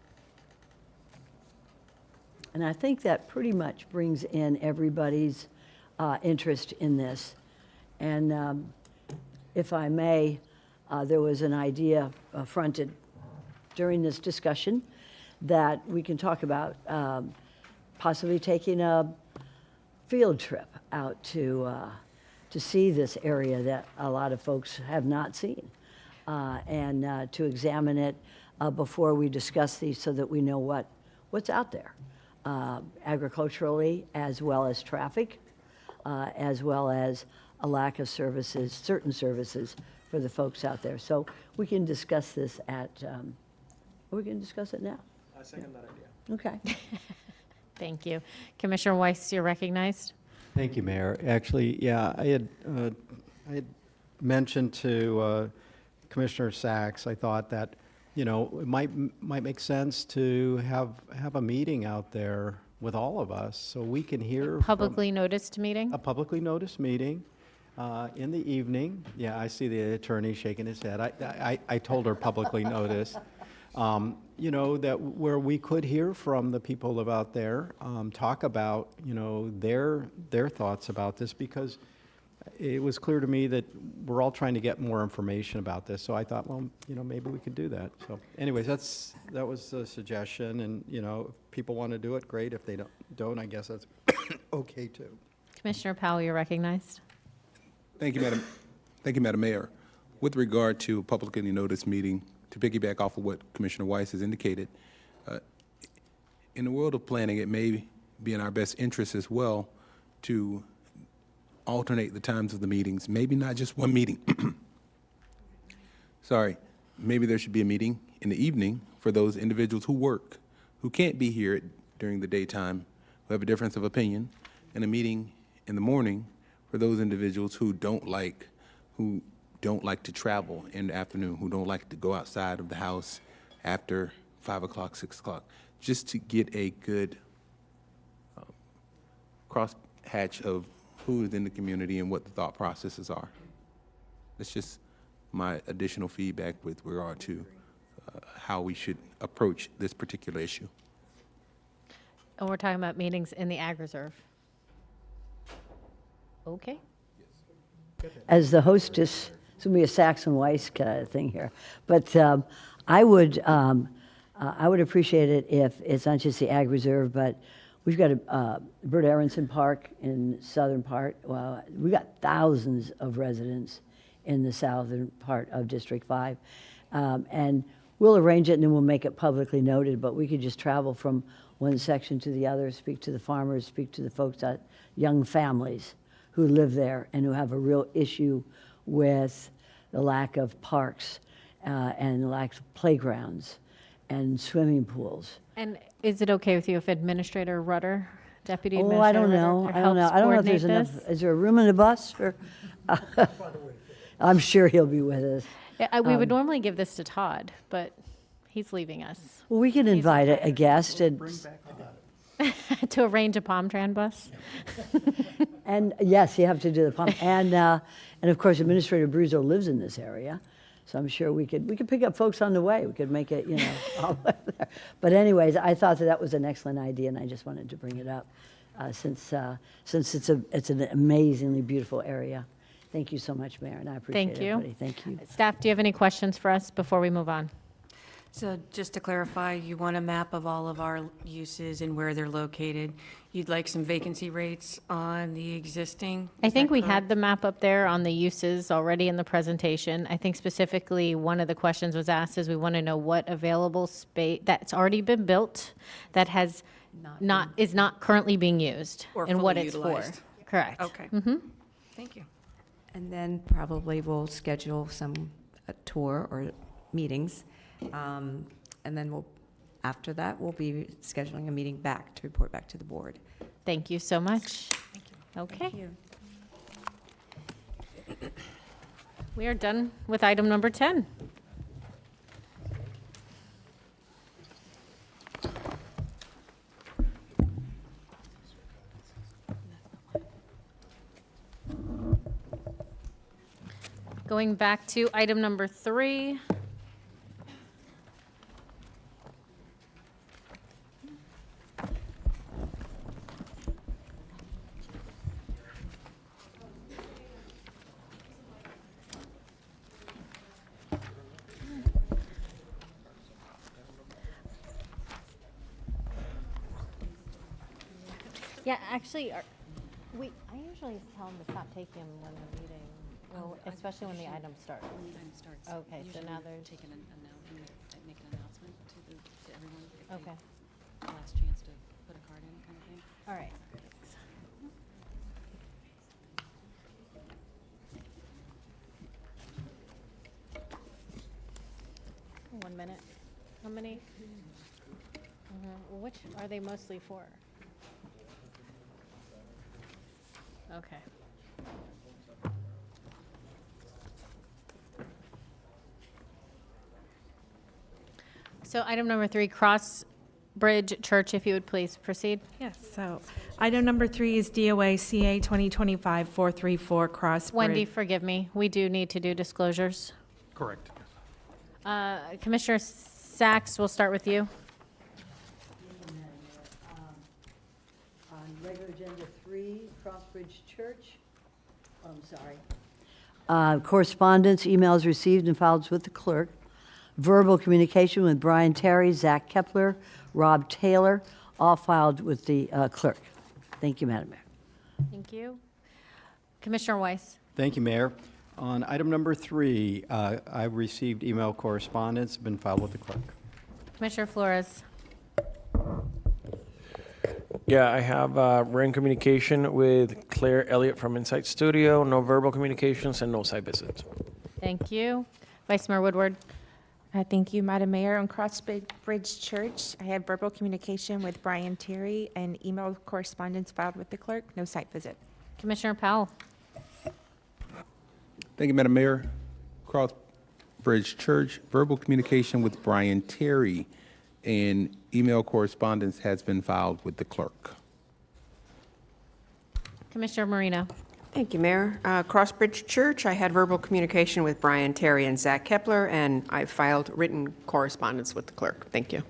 And I think that pretty much brings in everybody's interest in this. And if I may, there was an idea fronted during this discussion that we can talk about possibly taking a field trip out to see this area that a lot of folks have not seen, and to examine it before we discuss these, so that we know what's out there, agriculturally, as well as traffic, as well as a lack of services, certain services for the folks out there. So we can discuss this we can discuss it now. I second that idea. Okay. Thank you. Commissioner Weiss, you're recognized. Thank you, Mayor. Actually, yeah, I had mentioned to Commissioner Sacks, I thought that, it might make sense to have a meeting out there with all of us, so we can hear Publicly noticed meeting? a publicly noticed meeting in the evening. Yeah, I see the attorney shaking his head. I told her publicly noticed. You know, that where we could hear from the people live out there, talk about, you know, their thoughts about this, because it was clear to me that we're all trying to get more information about this. So I thought, well, you know, maybe we could do that. So anyways, that was a suggestion, and, you know, if people want to do it, great. If they don't, I guess that's okay too. Commissioner Powell, you're recognized. Thank you, Madam Mayor. With regard to a publicly noticed meeting, to piggyback off of what Commissioner Weiss has indicated, in the world of planning, it may be in our best interest as well to alternate the times of the meetings, maybe not just one meeting. Sorry, maybe there should be a meeting in the evening for those individuals who work, who can't be here during the daytime, who have a difference of opinion, and a meeting in the morning for those individuals who don't like to travel in the afternoon, who don't like to go outside of the house after 5 o'clock, 6 o'clock, just to get a good crosshatch of who is in the community and what the thought processes are. That's just my additional feedback with regard to how we should approach this particular issue. And we're talking about meetings in the Ag Reserve. Okay. As the hostess, it's going to be a Saxon Weiss kind of thing here. But I would appreciate it if it's not just the Ag Reserve, but we've got a Bert Aronson Park in southern part. Well, we got thousands of residents in the southern part of District 5. And we'll arrange it and then we'll make it publicly noted, but we could just travel from one section to the other, speak to the farmers, speak to the folks, young families who live there and who have a real issue with the lack of parks and the lack of playgrounds and swimming pools. And is it okay with you if Administrator Rutter, Deputy Oh, Administrator I don't Rutter, know. I don't know. helps I don't know if coordinate there's enough. this? Is there a room in the bus for? I'm sure he'll be with us. Yeah, we would normally give this to Todd, but he's leaving us. Well, we can invite a guest and. To arrange a Palm-Tran bus? And yes, you have to do the pump. And of course, Administrator Bruzo lives in this area, so I'm sure we could pick up folks on the way. We could make it, you know, all the way there. But anyways, I thought that was an excellent idea, and I just wanted to bring it up since it's an amazingly beautiful area. Thank you so much, Mayor, and I appreciate Thank you. everybody. Thank you. Staff, do you have any questions for us before we move on? So just to clarify, you want a map of all of our uses and where they're located. You'd like some vacancy rates on the existing? I Is think that we correct? had the map up there on the uses already in the presentation. I think specifically one of the questions was asked is we want to know what available space that's already been built that is not currently being used Or and what fully it's utilized. for. Correct. Okay. Thank you. And then probably we'll schedule a tour or meetings. And then after that, we'll be scheduling a meeting back to report back to the board. Thank you so much. Thank you. Okay. We are done with item number 10. Going back to item number 3. Yeah, actually, I usually tell them to stop taking them when the meeting, well, especially when the item starts. Okay, so now they're make an announcement to everyone. If they- Okay. Last chance to put a card in, kind of thing. All right. One minute. How many? Which are they mostly for? Okay. So item number 3, Cross Bridge Church, if you would please proceed. Yes, so item number 3 is DOA CA 2025-434 Cross Bridge. Wendy, forgive me, we do need to do disclosures. Correct. Commissioner Sachs, we'll start with you. On regular agenda 3, Crossbridge Church, I'm sorry. Correspondence, emails received and filed with the clerk. Verbal communication with Brian Terry, Zach Kepler, Rob Taylor, all filed with the clerk. Thank you, Madam Mayor. Thank you. Commissioner Weiss. Thank you, Mayor. On item number 3, I received email correspondence, been filed with the clerk. Commissioner Flores. Yeah, I have written communication with Claire Elliott from Insight Studio, no verbal communications and no site visits. Thank you. Vice Mayor Woodward. Thank you, Madam Mayor. On Crossbridge Church, I had verbal communication with Brian Terry and email correspondence filed with the clerk, no site visit. Commissioner Powell. Thank you, Madam Mayor. Crossbridge Church, verbal communication with Brian Terry and email correspondence has been filed with the clerk. Commissioner Marino. Thank you, Mayor. Crossbridge Church, I had verbal communication with Brian Terry and Zach Kepler, and I filed written correspondence with the clerk. Thank you.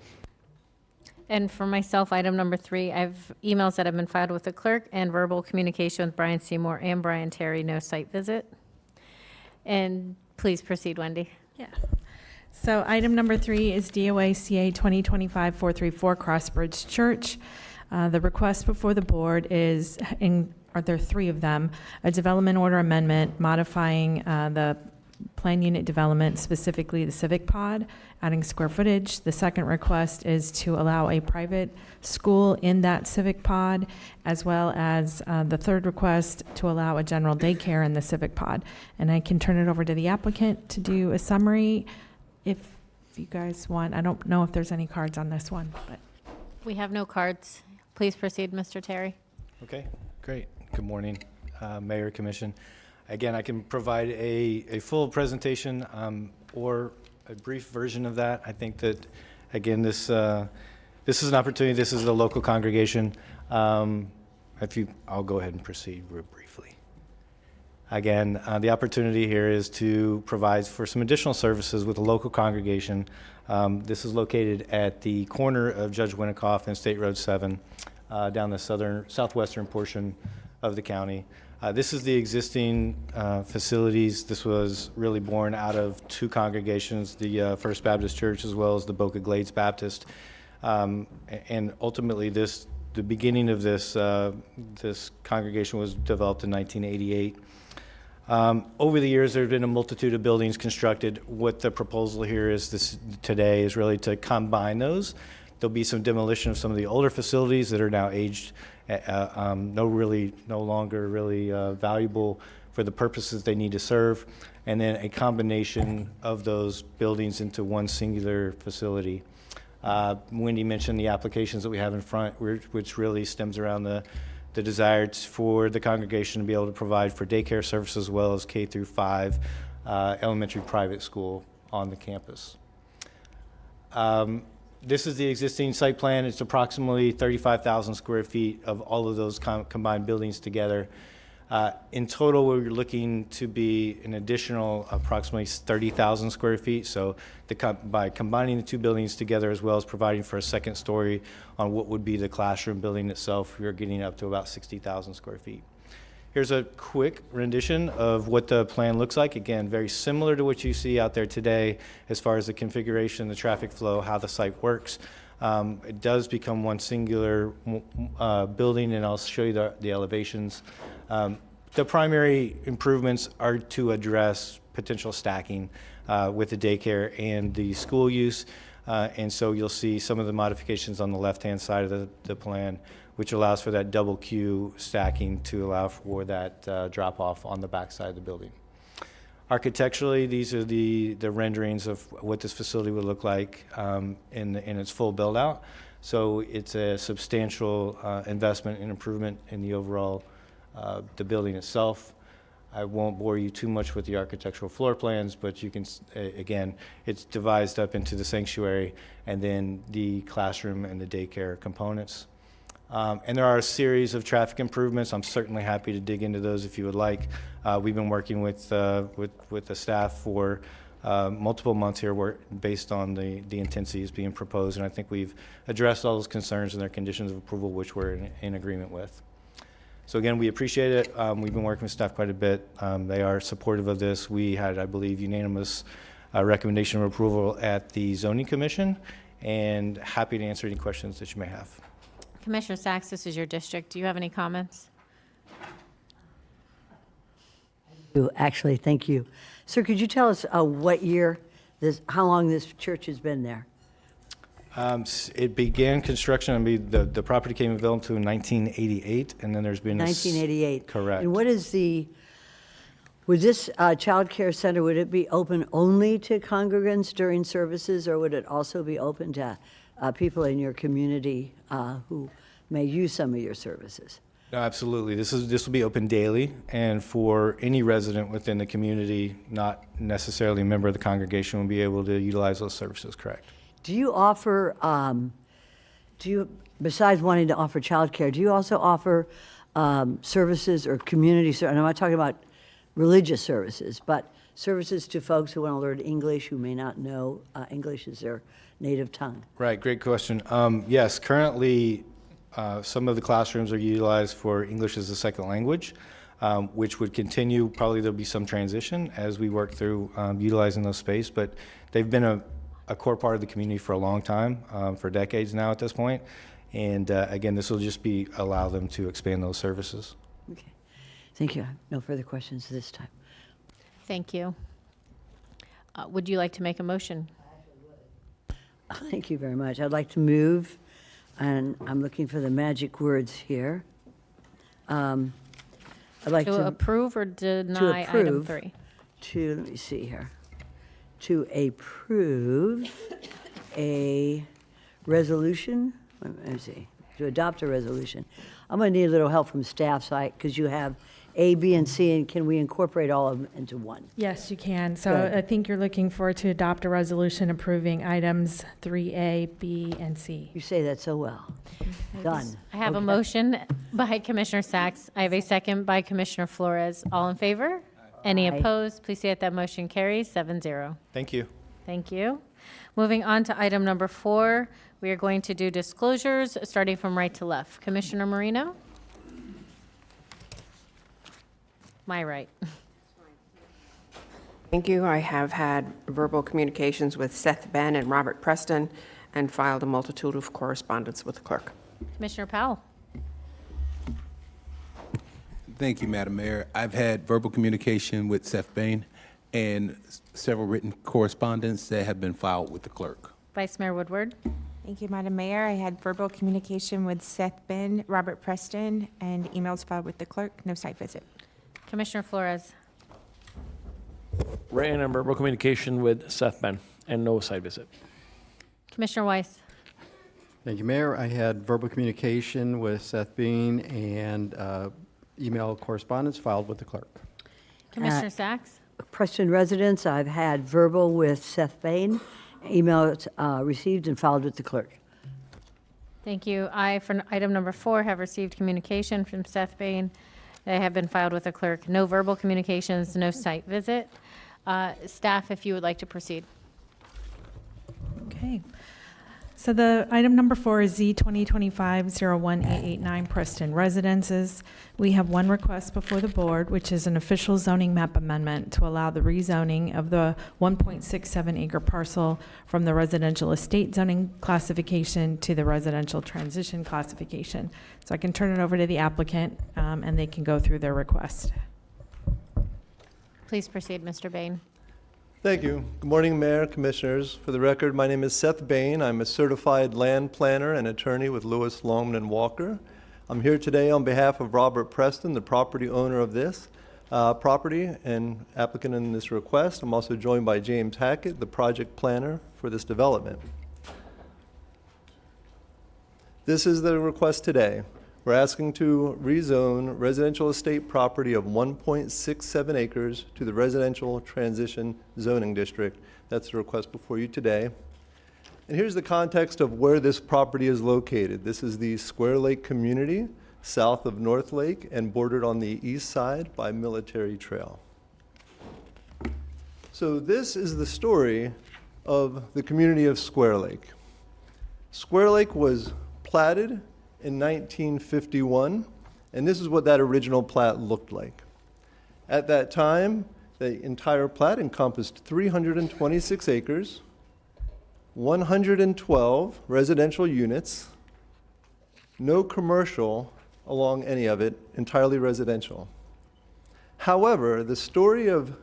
And for myself, item number 3, I have emails that have been filed with the clerk and verbal communication with Brian Seymour and Brian Terry, no site visit. And please proceed, Wendy. Yeah. So item number 3 is DOA CA 2025-434 Crossbridge Church. The request before the board is, there are 3 of them, a development order amendment modifying the plan unit development, specifically the civic pod, adding square footage. The second request is to allow a private school in that civic pod, as well as the third request to allow a general daycare in the civic pod. And I can turn it over to the applicant to do a summary if you guys want. I don't know if there's any cards on this one, but. We have no cards. Please proceed, Mr. Terry. Okay, great. Good morning, Mayor, Commission. Again, I can provide a full presentation or a brief version of that. I think that, again, this is an opportunity. This is a local congregation. I'll go ahead and proceed real briefly. Again, the opportunity here is to provide for some additional services with a local congregation. This is located at the corner of Judge Winnicott and State Road 7, down the southwestern portion of the county. This is the existing facilities. This was really born out of 2 congregations, the First Baptist Church as well as the Boca Glades Baptist. And ultimately, the beginning of this congregation was developed in 1988. Over the years, there have been a multitude of buildings constructed. What the proposal here is today is really to combine those. There'll be some demolition of some of the older facilities that are now aged, no longer really valuable for the purposes they need to serve, and then a combination of those buildings into one singular facility. Wendy mentioned the applications that we have in front, which really stems around the desire for the congregation to be able to provide for daycare services as well as K through 5 elementary private school on the campus. This is the existing site plan. It's approximately 35,000 square feet of all of those combined buildings together. In total, we're looking to be an additional approximately 30,000 square feet. So by combining the 2 buildings together, as well as providing for a second story on what would be the classroom building itself, we're getting up to about 60,000 square feet. Here's a quick rendition of what the plan looks like. Again, very similar to what you see out there today as far as the configuration, the traffic flow, how the site works. It does become one singular building, and I'll show you the elevations. The primary improvements are to address potential stacking with the daycare and the school use. And so you'll see some of the modifications on the left-hand side of the plan, which allows for that double queue stacking to allow for that drop-off on the backside of the building. Architecturally, these are the renderings of what this facility would look like in its full build-out. So it's a substantial investment and improvement in the overall the building itself. I won't bore you too much with the architectural floor plans, but you can, again, it's devised up into the sanctuary and then the classroom and the daycare components. And there are a series of traffic improvements. I'm certainly happy to dig into those if you would like. We've been working with the staff for multiple months here based on the intensities being proposed, and I think we've addressed all those concerns and their conditions of approval, which we're in agreement with. So again, we appreciate it. We've been working with staff quite a bit. They are supportive of this. We had, I believe, unanimous recommendation of approval at the Zoning Commission, and happy to answer any questions that you may have. Commissioner Sacks, this is your district. Do you have any comments? Actually, thank you. Sir, could you tell us what year, how long this church has been there? It began construction, I mean, the property came available in 1988, and then there's been 1988. Correct. And what is would this child care center, would it be open only to congregants during services, or would it also be open to people in your community who may use some of your services? No, absolutely. This will be open daily, and for any resident within the community, not necessarily a member of the congregation, will be able to utilize those services, correct? Do you offer, besides wanting to offer childcare, do you also offer services or community, and I'm not talking about religious services, but services to folks who want to learn English, who may not know English as their native tongue? Right, great question. Yes, currently, some of the classrooms are utilized for English as a second language, which would continue. Probably there'll be some transition as we work through utilizing those space, but they've been a core part of the community for a long time, for decades now at this point. And again, this will just allow them to expand those services. Okay. Thank you. I have no further questions this time. Thank you. Would you like to make a motion? Thank you very much. I'd like to move, and I'm looking for the magic words here. I'd like To approve or deny item 3? Let me see here. To approve a resolution, let me see, to adopt a resolution. I'm going to need a little help from staff, because you have A, B, and C, and can we incorporate all of them into one? Yes, you can. So Good. I think you're looking for to adopt a resolution approving items 3A, B, and C. You say that so well. Done. I have a Okay. motion by Commissioner Sacks. I have a second by Commissioner Flores. All in favor? Any Aye. opposed? Please see that motion carries 7-0. Thank you. Thank you. Moving on to item number 4, we are going to do disclosures, starting from right to left. Commissioner Marino? My right. Thank you. I have had verbal communications with Seth Ben and Robert Preston and filed a multitude of correspondence with the clerk. Commissioner Powell? Thank you, Madam Mayor. I've had verbal communication with Seth Bain and several written correspondence that have been filed with the clerk. Vice Mayor Woodward? Thank you, Madam Mayor. I had verbal communication with Seth Ben, Robert Preston, and emails filed with the clerk. No site visit. Commissioner Flores? Written and verbal communication with Seth Ben, and no site visit. Commissioner Weiss? Thank you, Mayor. I had verbal communication with Seth Bean and email correspondence filed with the clerk. Commissioner Sacks? Preston residents, I've had verbal with Seth Bain, emails received and filed with the clerk. Thank you. I, for item number 4, have received communication from Seth Bain. They have been filed with the clerk. No verbal communications, no site visit. Staff, if you would like to proceed. Okay. So the item number 4 is Z 2025-01889 Preston Residences. We have one request before the board, which is an official zoning map amendment to allow the rezoning of the 1.67 acre parcel from the residential estate zoning classification to the residential transition classification. So I can turn it over to the applicant, and they can go through their request. Please proceed, Mr. Bain. Thank you. Good morning, Mayor, Commissioners. For the record, my name is Seth Bain. I'm a certified land planner and attorney with Lewis, Longman & Walker. I'm here today on behalf of Robert Preston, the property owner of this property and applicant in this request. I'm also joined by James Hackett, the project planner for this development. This is the request today. We're asking to rezone residential estate property of 1.67 acres to the residential transition zoning district. That's the request before you today. And here's the context of where this property is located. This is the Square Lake community, south of North Lake and bordered on the east side by Military Trail. So this is the story of the community of Square Lake. Square Lake was platted in 1951, and this is what that original plat looked like. At that time, the entire plat encompassed 326 acres, 112 residential units, no commercial along any of it, entirely residential. However, the story of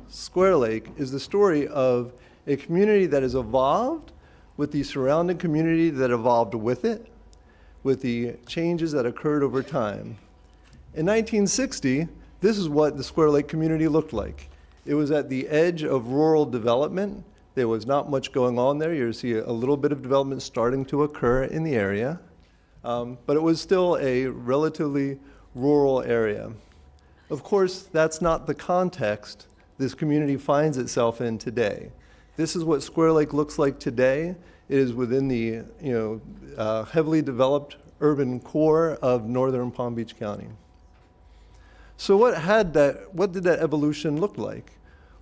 Square Lake is the story of a community that has evolved with the surrounding community that evolved with it, with the changes that occurred over time. In 1960, this is what the Square Lake community looked like. It was at the edge of rural development. There was not much going on there. You see a little bit of development starting to occur in the area, but it was still a relatively rural area. Of course, that's not the context this community finds itself in today. This is what Square Lake looks like today. It is within the heavily developed urban core of northern Palm Beach County. So what did that evolution look like?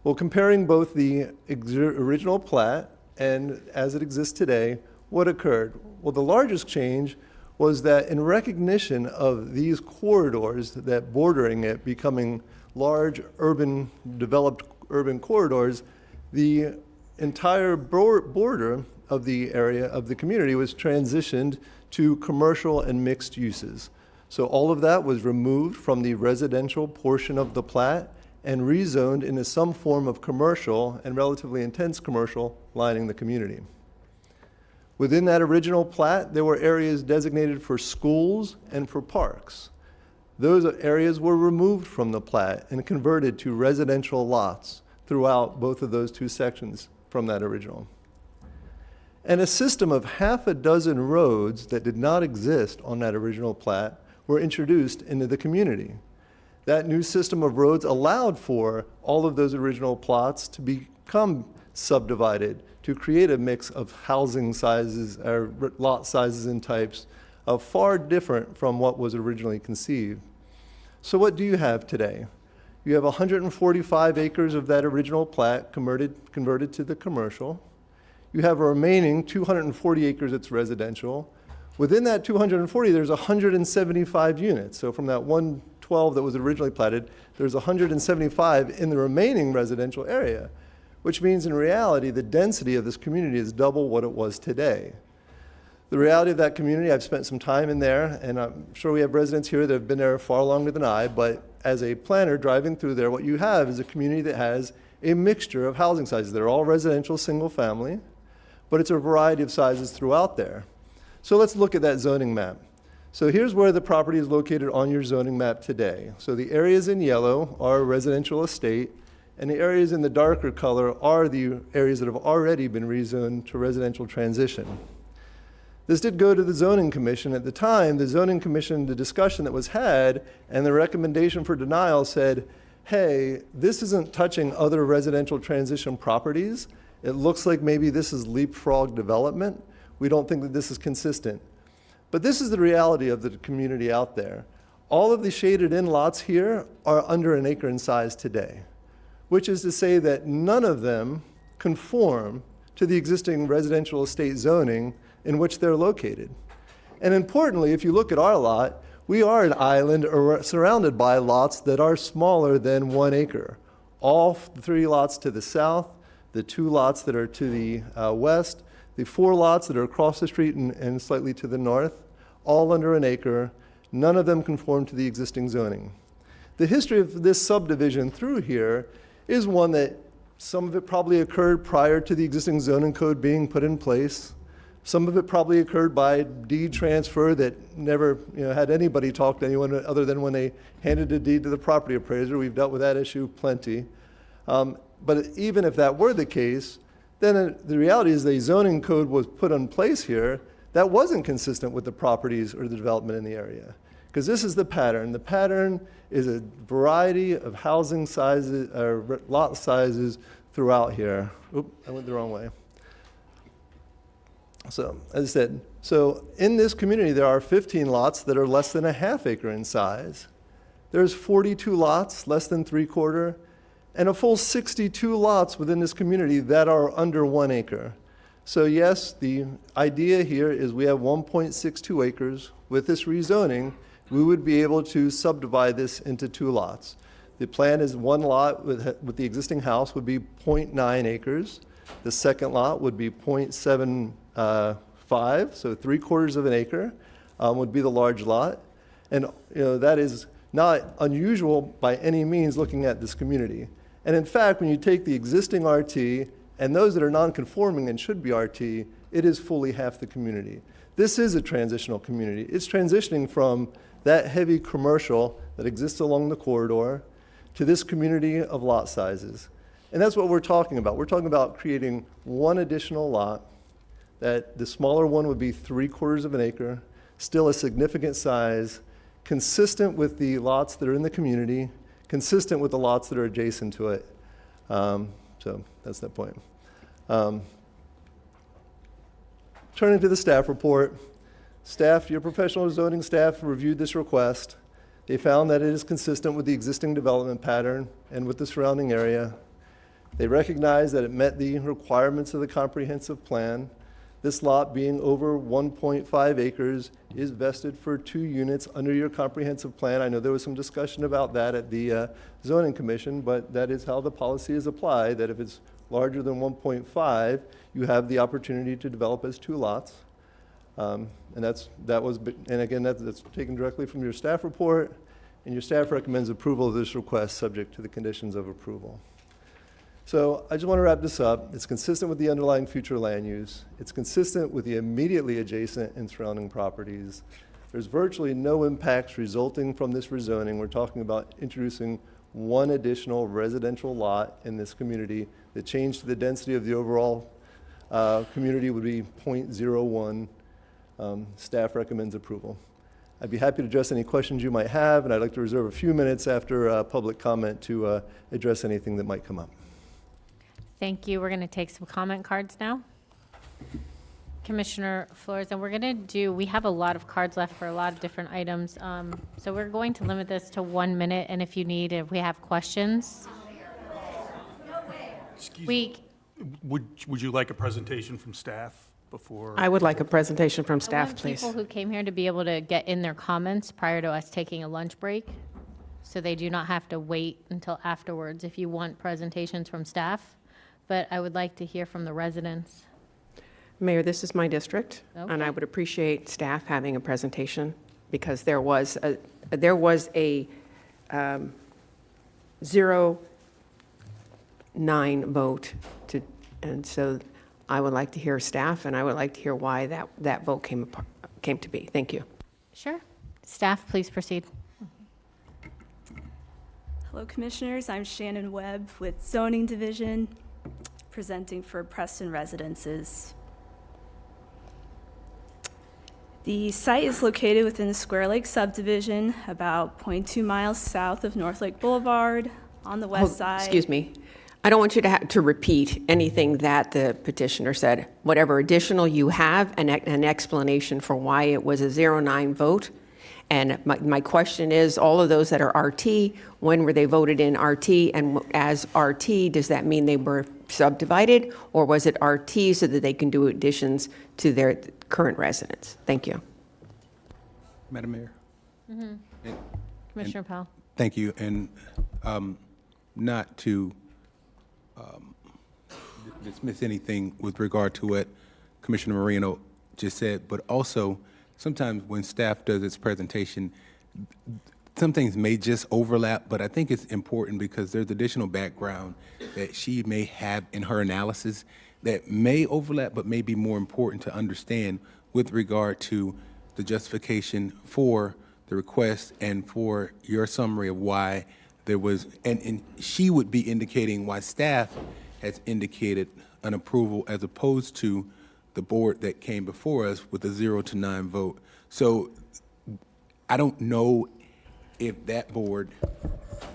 Well, comparing both the original plat and as it exists today, what occurred? Well, the largest change was that in recognition of these corridors that bordering it becoming large developed urban corridors, the entire border of the area of the community was transitioned to commercial and mixed uses. So all of that was removed from the residential portion of the plat and rezoned into some form of commercial and relatively intense commercial lining the community. Within that original plat, there were areas designated for schools and for parks. Those areas were removed from the plat and converted to residential lots throughout both of those two sections from that original. And a system of half a dozen roads that did not exist on that original plat were introduced into the community. That new system of roads allowed for all of those original plots to become subdivided to create a mix of housing sizes or lot sizes and types far different from what was originally conceived. So what do you have today? You have 145 acres of that original plat converted to the commercial. You have a remaining 240 acres that's residential. Within that 240, there's 175 units. So from that 112 that was originally platted, there's 175 in the remaining residential area, which means in reality, the density of this community is double what it was today. The reality of that community, I've spent some time in there, and I'm sure we have residents here that have been there far longer than I, but as a planner driving through there, what you have is a community that has a mixture of housing sizes. They're all residential, single family, but it's a variety of sizes throughout there. So let's look at that zoning map. So here's where the property is located on your zoning map today. So the areas in yellow are residential estate, and the areas in the darker color are the areas that have already been rezoned to residential transition. This did go to the zoning commission. At the time, the zoning commission, the discussion that was had, and the recommendation for denial said, hey, this isn't touching other residential transition properties. It looks like maybe this is leapfrog development. We don't think that this is consistent. But this is the reality of the community out there. All of the shaded in lots here are under an acre in size today, which is to say that none of them conform to the existing residential estate zoning in which they're located. And importantly, if you look at our lot, we are an island surrounded by lots that are smaller than 1 acre. All 3 lots to the south, the 2 lots that are to the west, the 4 lots that are across the street and slightly to the north, all under an acre. None of them conform to the existing zoning. The history of this subdivision through here is one that some of it probably occurred prior to the existing zoning code being put in place. Some of it probably occurred by deed transfer that never had anybody talk to anyone other than when they handed a deed to the property appraiser. We've dealt with that issue plenty. But even if that were the case, then the reality is the zoning code was put in place here that wasn't consistent with the properties or the development in the area. Because this is the pattern. The pattern is a variety of housing sizes, or lot sizes throughout here. Oop, I went the wrong way. So, as I said, so in this community, there are 15 lots that are less than a half acre in size. There's 42 lots, less than 3/4, and a full 62 lots within this community that are under 1 acre. So yes, the idea here is we have 1.62 acres. With this rezoning, we would be able to subdivide this into 2 lots. The plan is 1 lot with the existing house would be 0.9 acres. The second lot would be 0.75, so 3/4 of an acre would be the large lot. And that is not unusual by any means looking at this community. And in fact, when you take the existing RT and those that are non-conforming and should be RT, it is fully half the community. This is a transitional community. It's transitioning from that heavy commercial that exists along the corridor to this community of lot sizes. And that's what we're talking about. We're talking about creating 1 additional lot, that the smaller one would be 3/4 of an acre, still a significant size, consistent with the lots that are in the community, consistent with the lots that are adjacent to it. So that's that point. Turning to the staff report, your professional zoning staff reviewed this request. They found that it is consistent with the existing development pattern and with the surrounding area. They recognized that it met the requirements of the comprehensive plan. This lot being over 1.5 acres is vested for 2 units under your comprehensive plan. I know there was some discussion about that at the zoning commission, but that is how the policy is applied, that if it's larger than 1.5, you have the opportunity to develop as 2 lots. And that's taken directly from your staff report, and your staff recommends approval of this request subject to the conditions of approval. So I just want to wrap this up. It's consistent with the underlying future land use. It's consistent with the immediately adjacent and surrounding properties. There's virtually no impacts resulting from this rezoning. We're talking about introducing 1 additional residential lot in this community. The change to the density of the overall community would be 0.01. Staff recommends approval. I'd be happy to address any questions you might have, and I'd like to reserve a few minutes after public comment to address anything that might come up. Thank you. We're going to take some comment cards now. Commissioner Flores, and we have a lot of cards left for a lot of different items. So we're going to limit this to 1 minute, and if we have questions. Would you like a presentation from staff before? I would like a presentation from staff, please. People who came here to be able to get in their comments prior to us taking a lunch break, so they do not have to wait until afterwards if you want presentations from staff. But I would like to hear from the residents. Mayor, this is my district, and I Okay. would appreciate staff having a presentation because there was a 0-9 vote and so I would like to hear staff, and I would like to hear why that vote came to be. Thank you. Sure. Staff, please proceed. Hello, Commissioners. I'm Shannon Webb with Zoning Division, presenting for Preston Residences. The site is located within the Square Lake subdivision, about 0.2 miles south of North Lake Boulevard on the west side. Excuse me. I don't want you to repeat anything that the petitioner said. Whatever additional you have, an explanation for why it was a 0-9 vote. And my question is, all of those that are RT, when were they voted in RT? And as RT, does that mean they were subdivided? Or was it RT so that they can do additions to their current residents? Thank you. Madam Mayor? Commissioner Powell. Thank you. And not to dismiss anything with regard to what Commissioner Moreno just said, but also sometimes when staff does its presentation, some things may just overlap, but I think it's important because there's additional background that she may have in her analysis that may overlap, but may be more important to understand with regard to the justification for the request and for your summary of why there was, and she would be indicating why staff has indicated an approval as opposed to the board that came before us with a 0-9 vote. So I don't know if that board,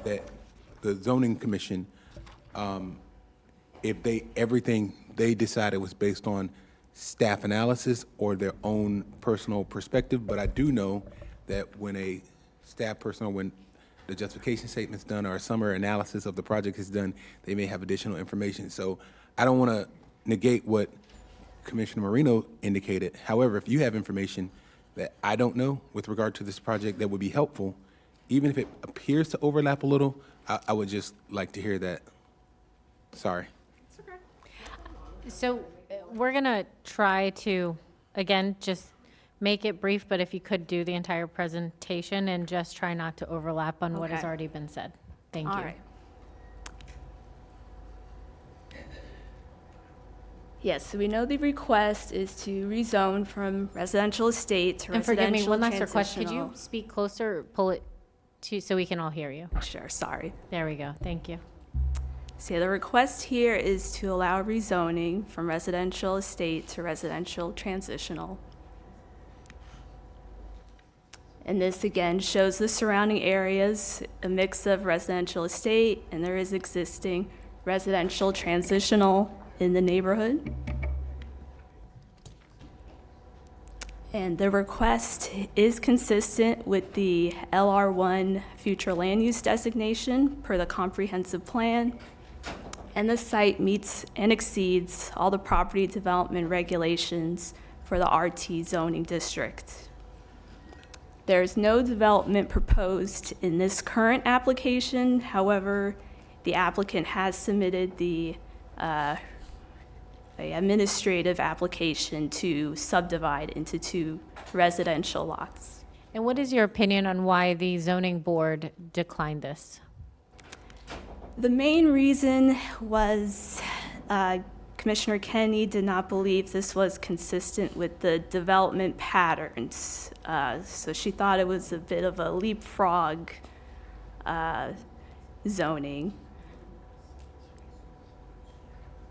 that the zoning commission, if everything they decided was based on staff analysis or their own personal perspective, but I do know that when a staff person or when the justification statement's done or a summary analysis of the project is done, they may have additional information. So I don't want to negate what Commissioner Marino indicated. However, if you have information that I don't know with regard to this project that would be helpful, even if it appears to overlap a little, I would just like to hear that. Sorry. So we're going to try to, again, just make it brief, but if you could do the entire presentation and just try not to overlap on what has Okay. already been said. Thank you. All right. Yes, so we know the request is to rezone from residential estate to And forgive residential me, one last request. Could you transitional. speak closer, pull it to, so we can all hear you? Sure, sorry. There we go. Thank you. So yeah, the request here is to allow rezoning from residential estate to residential transitional. And this again shows the surrounding areas, a mix of residential estate, and there is existing residential transitional in the neighborhood. And the request is consistent with the LR1 future land use designation per the comprehensive plan. And the site meets and exceeds all the property development regulations for the RT zoning district. There's no development proposed in this current application. However, the applicant has submitted the a administrative application to subdivide into 2 residential lots. And what is your opinion on why the zoning board declined this? The main reason was Commissioner Kennedy did not believe this was consistent with the development patterns. So she thought it was a bit of a leapfrog zoning.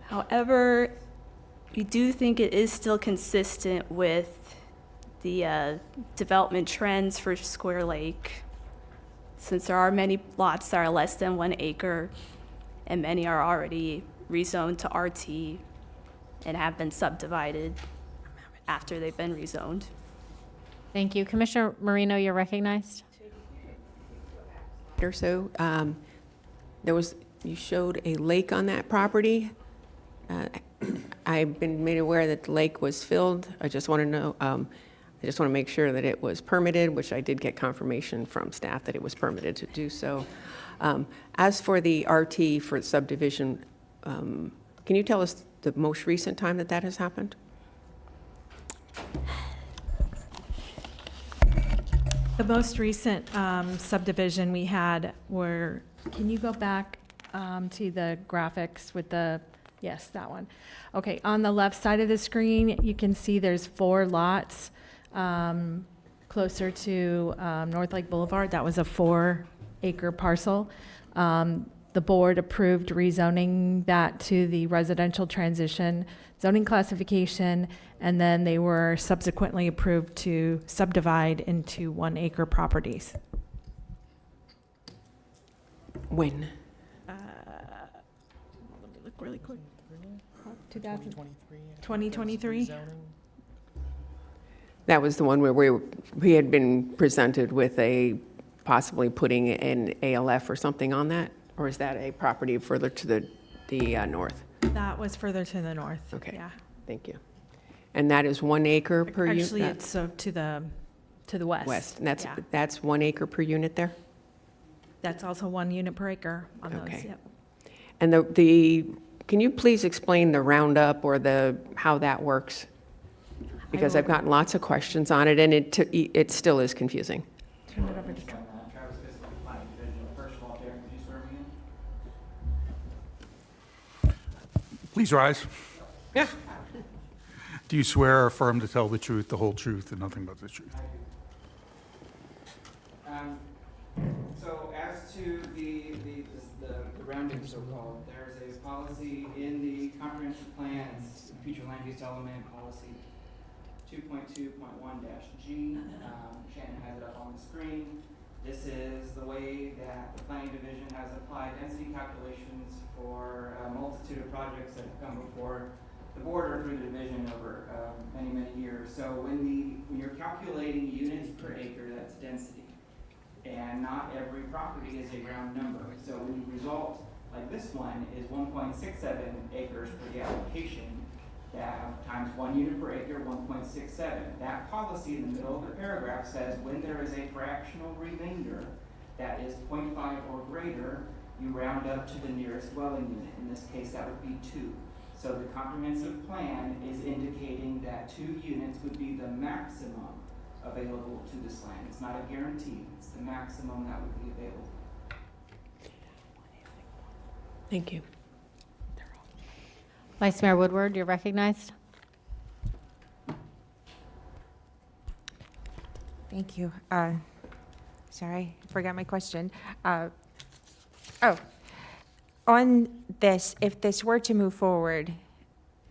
However, we do think it is still consistent with the development trends for Square Lake, since there are many lots that are less than 1 acre, and many are already rezoned to RT and have been subdivided after they've been rezoned. Thank you. Commissioner Marino, you're recognized. Or so, you showed a lake on that property. I've been made aware that the lake was filled. I just want to know, I just want to make sure that it was permitted, which I did get confirmation from staff that it was permitted to do so. As for the RT for subdivision, can you tell us the most recent time that that has happened? The most recent subdivision we had were, can you go back to the graphics with the, yes, that one. Okay, on the left side of the screen, you can see there's 4 lots closer to North Lake Boulevard. That was a 4-acre parcel. The board approved rezoning that to the residential transition zoning classification, and then they were subsequently approved to subdivide into 1-acre properties. When? Let me look really quick. 2023. That was the one where we had been presented with possibly putting an ALF or something on that? Or is that a property further to the north? That was further to the north. Okay. Yeah. Thank you. And that is 1 acre per unit? Actually, it's to the west. West, and Yeah. that's 1 acre per unit there? That's also 1 unit per acre on those, Okay. yep. And can you please explain the roundup or how that works? Because I've gotten lots of questions on it, and it still is confusing. Turn it over to Travis. Please rise. Yeah. Do you swear or affirm to tell the truth, the whole truth, and nothing but the truth? So as to the rounding so-called, there's a policy in the comprehensive plan, it's future land use element policy 2.2.1-G. Shannon has it up on the screen. This is the way that the planning division has applied density calculations for a multitude of projects that have come before the board or through the division over many years. So when you're calculating units per acre, that's density. and not every property is a round number. So when you result, like this one is 1.67 acres for the application, that times 1 unit per acre, 1.67. That policy in the middle of the paragraph says when there is a fractional remainder that is 0.5 or greater, you round up to the nearest dwelling unit. In this case, that would be 2. So the comprehensive plan is indicating that 2 units would be the maximum available to this land. It's not a guarantee, it's the maximum that would be available. Thank you. Vice Mayor Woodward, you're recognized. Thank you. Sorry, I forgot my question. On this, if this were to move forward,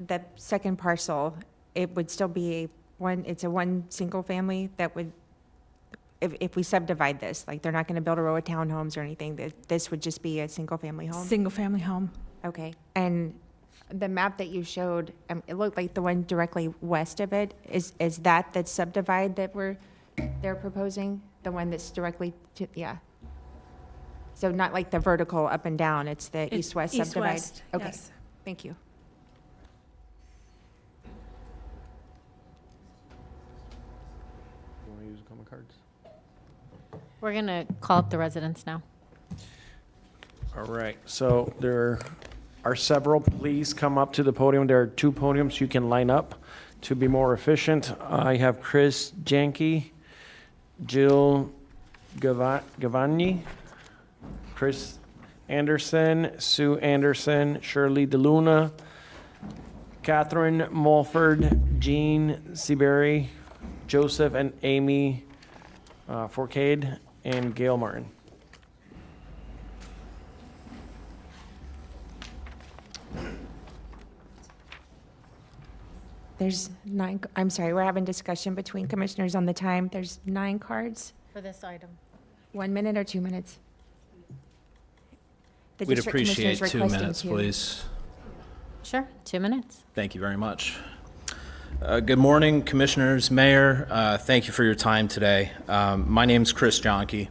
the second parcel, it would still be it's a one single family that would, if we subdivide this, like they're not going to build a row of townhomes or anything, this would just be a single family home? Single-family home. Okay. And the map that you showed, it looked like the one directly west of it. Is that the subdivide that they're proposing? The one that's directly to, yeah. So not like the vertical up and down, it's the east-west subdivide? East-west, Okay, yes. thank you. You want to use comment cards? We're going to call up the residents now. All right, so there are several. Please come up to the podium. There are 2 podiums you can line up to be more efficient. I have Chris Janke, Jill Gavani, Chris Anderson, Sue Anderson, Shirley DeLuna, Catherine Mulford, Jean Seabury, Joseph and Amy Forcade, and Gail Martin. There's 9, I'm sorry, we're having discussion between commissioners on the time. There's 9 cards. For this item. 1 minute or 2 minutes? The We'd district appreciate commissioner's 2 requesting minutes, 2. please. Sure, 2 minutes. Thank you very much. Good morning, Commissioners, Mayor. Thank you for your time today. My name's Chris Jonke.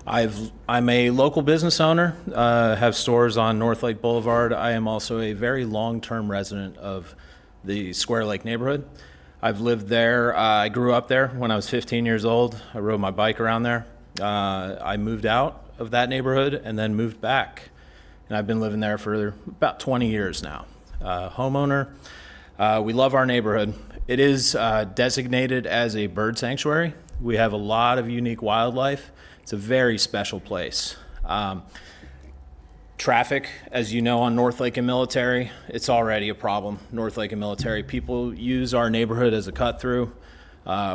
I'm a local business owner, have stores on North Lake Boulevard. I am also a very long-term resident of the Square Lake neighborhood. I've lived there. I grew up there when I was 15 years old. I rode my bike around there. I moved out of that neighborhood and then moved back. And I've been living there for about 20 years now. Homeowner. We love our neighborhood. It is designated as a bird sanctuary. We have a lot of unique wildlife. It's a very special place. Traffic, as you know, on North Lake and Military, it's already a problem. North Lake and Military, people use our neighborhood as a cut through.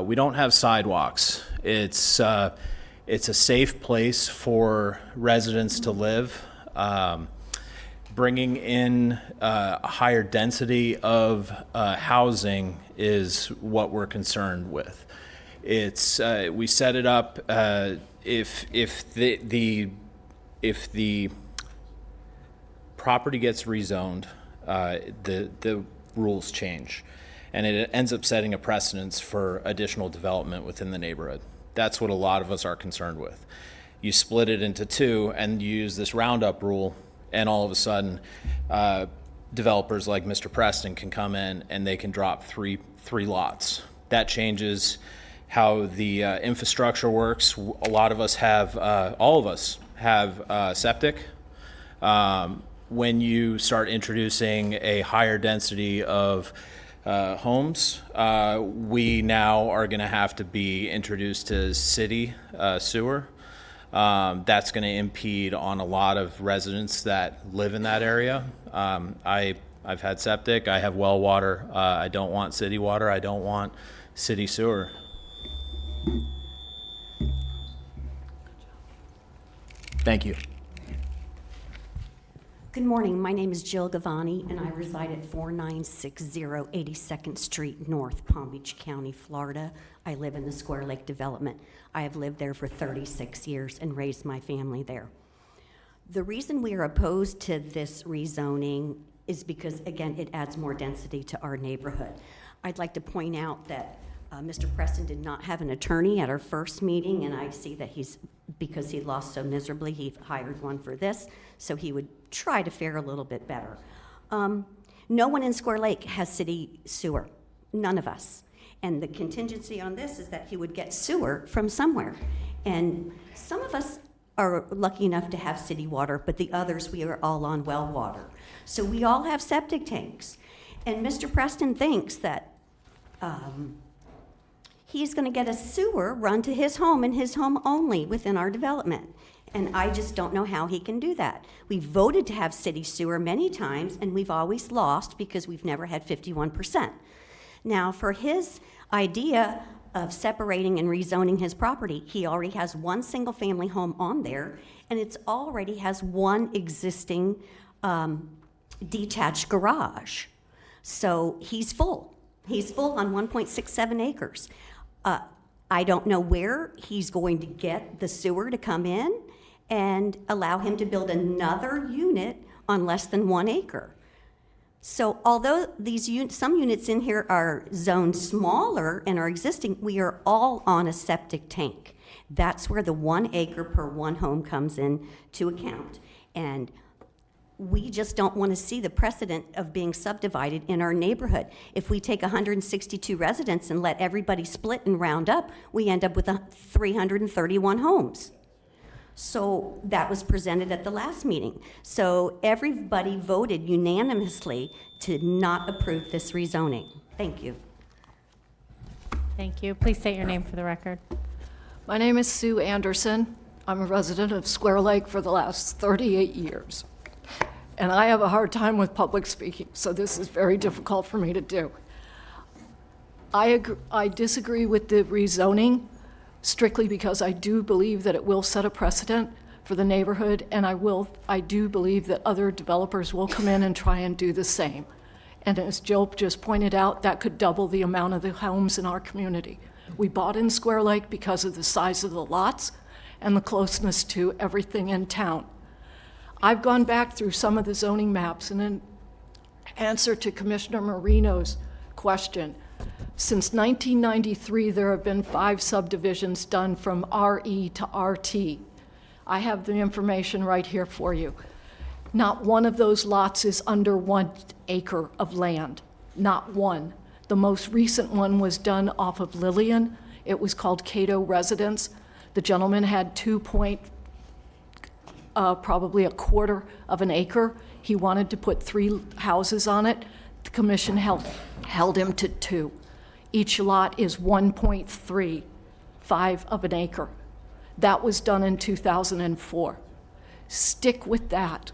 We don't have sidewalks. It's a safe place for residents to live. Bringing in a higher density of housing is what we're concerned with. It's we set it up if the property gets rezoned, the rules change, and it ends up setting a precedence for additional development within the neighborhood. That's what a lot of us are concerned with. You split it into 2 and you use this roundup rule, and all of a sudden developers like Mr. Preston can come in and they can drop three lots. That changes how the infrastructure works. A lot of us have, all of us have septic. When you start introducing a higher density of homes, we now are going to have to be introduced to city sewer. That's going to impede on a lot of residents that live in that area. I've had septic, I have well water. I don't want city water, I don't want city sewer. Thank you. Good morning. My name is Jill Gavani, and I reside at 4960 82nd Street North, Palm Beach County, Florida. I live in the Square Lake development. I have lived there for 36 years and raised my family there. The reason we are opposed to this rezoning is because, again, it adds more density to our neighborhood. I'd like to point out that Mr. Preston did not have an attorney at our first meeting, and I see that because he lost so miserably, he hired one for this, so he would try to fare a little bit better. No one in Square Lake has city sewer, none of us. And the contingency on this is that he would get sewer from somewhere. And some of us are lucky enough to have city water, but the others, we are all on well water. So we all have septic tanks. And Mr. Preston thinks that he's going to get a sewer run to his home and his home only within our development. And I just don't know how he can do that. We voted to have city sewer many times, and we've always lost because we've never had 51%. Now, for his idea of separating and rezoning his property, he already has one single-family home on there, and it's already has one existing detached garage. So he's full. He's full on 1.67 acres. I don't know where he's going to get the sewer to come in and allow him to build another unit on less than 1 acre. So although some units in here are zoned smaller and are existing, we are all on a septic tank. That's where the 1 acre per one home comes in to account. And we just don't want to see the precedent of being subdivided in our neighborhood. If we take 162 residents and let everybody split and round up, we end up with 331 homes. So that was presented at the last meeting. So everybody voted unanimously to not approve this rezoning. Thank you. Thank you. Please state your name for the record. My name is Sue Anderson. I'm a resident of Square Lake for the last 38 years. And I have a hard time with public speaking, so this is very difficult for me to do. I disagree with the rezoning strictly because I do believe that it will set a precedent for the neighborhood, and I do believe that other developers will come in and try and do the same. And as Jill just pointed out, that could double the amount of the homes in our community. We bought in Square Lake because of the size of the lots and the closeness to everything in town. I've gone back through some of the zoning maps, and in answer to Commissioner Marino's question, since 1993, there have been 5 subdivisions done from RE to RT. I have the information right here for you. Not one of those lots is under 1 acre of land. Not one. The most recent one was done off of Lillian. It was called Cato Residence. The gentleman had probably a quarter of an acre. He wanted to put 3 houses on it. The commission held him to 2. Each lot is 1.35 of an acre. That was done in 2004. Stick with that.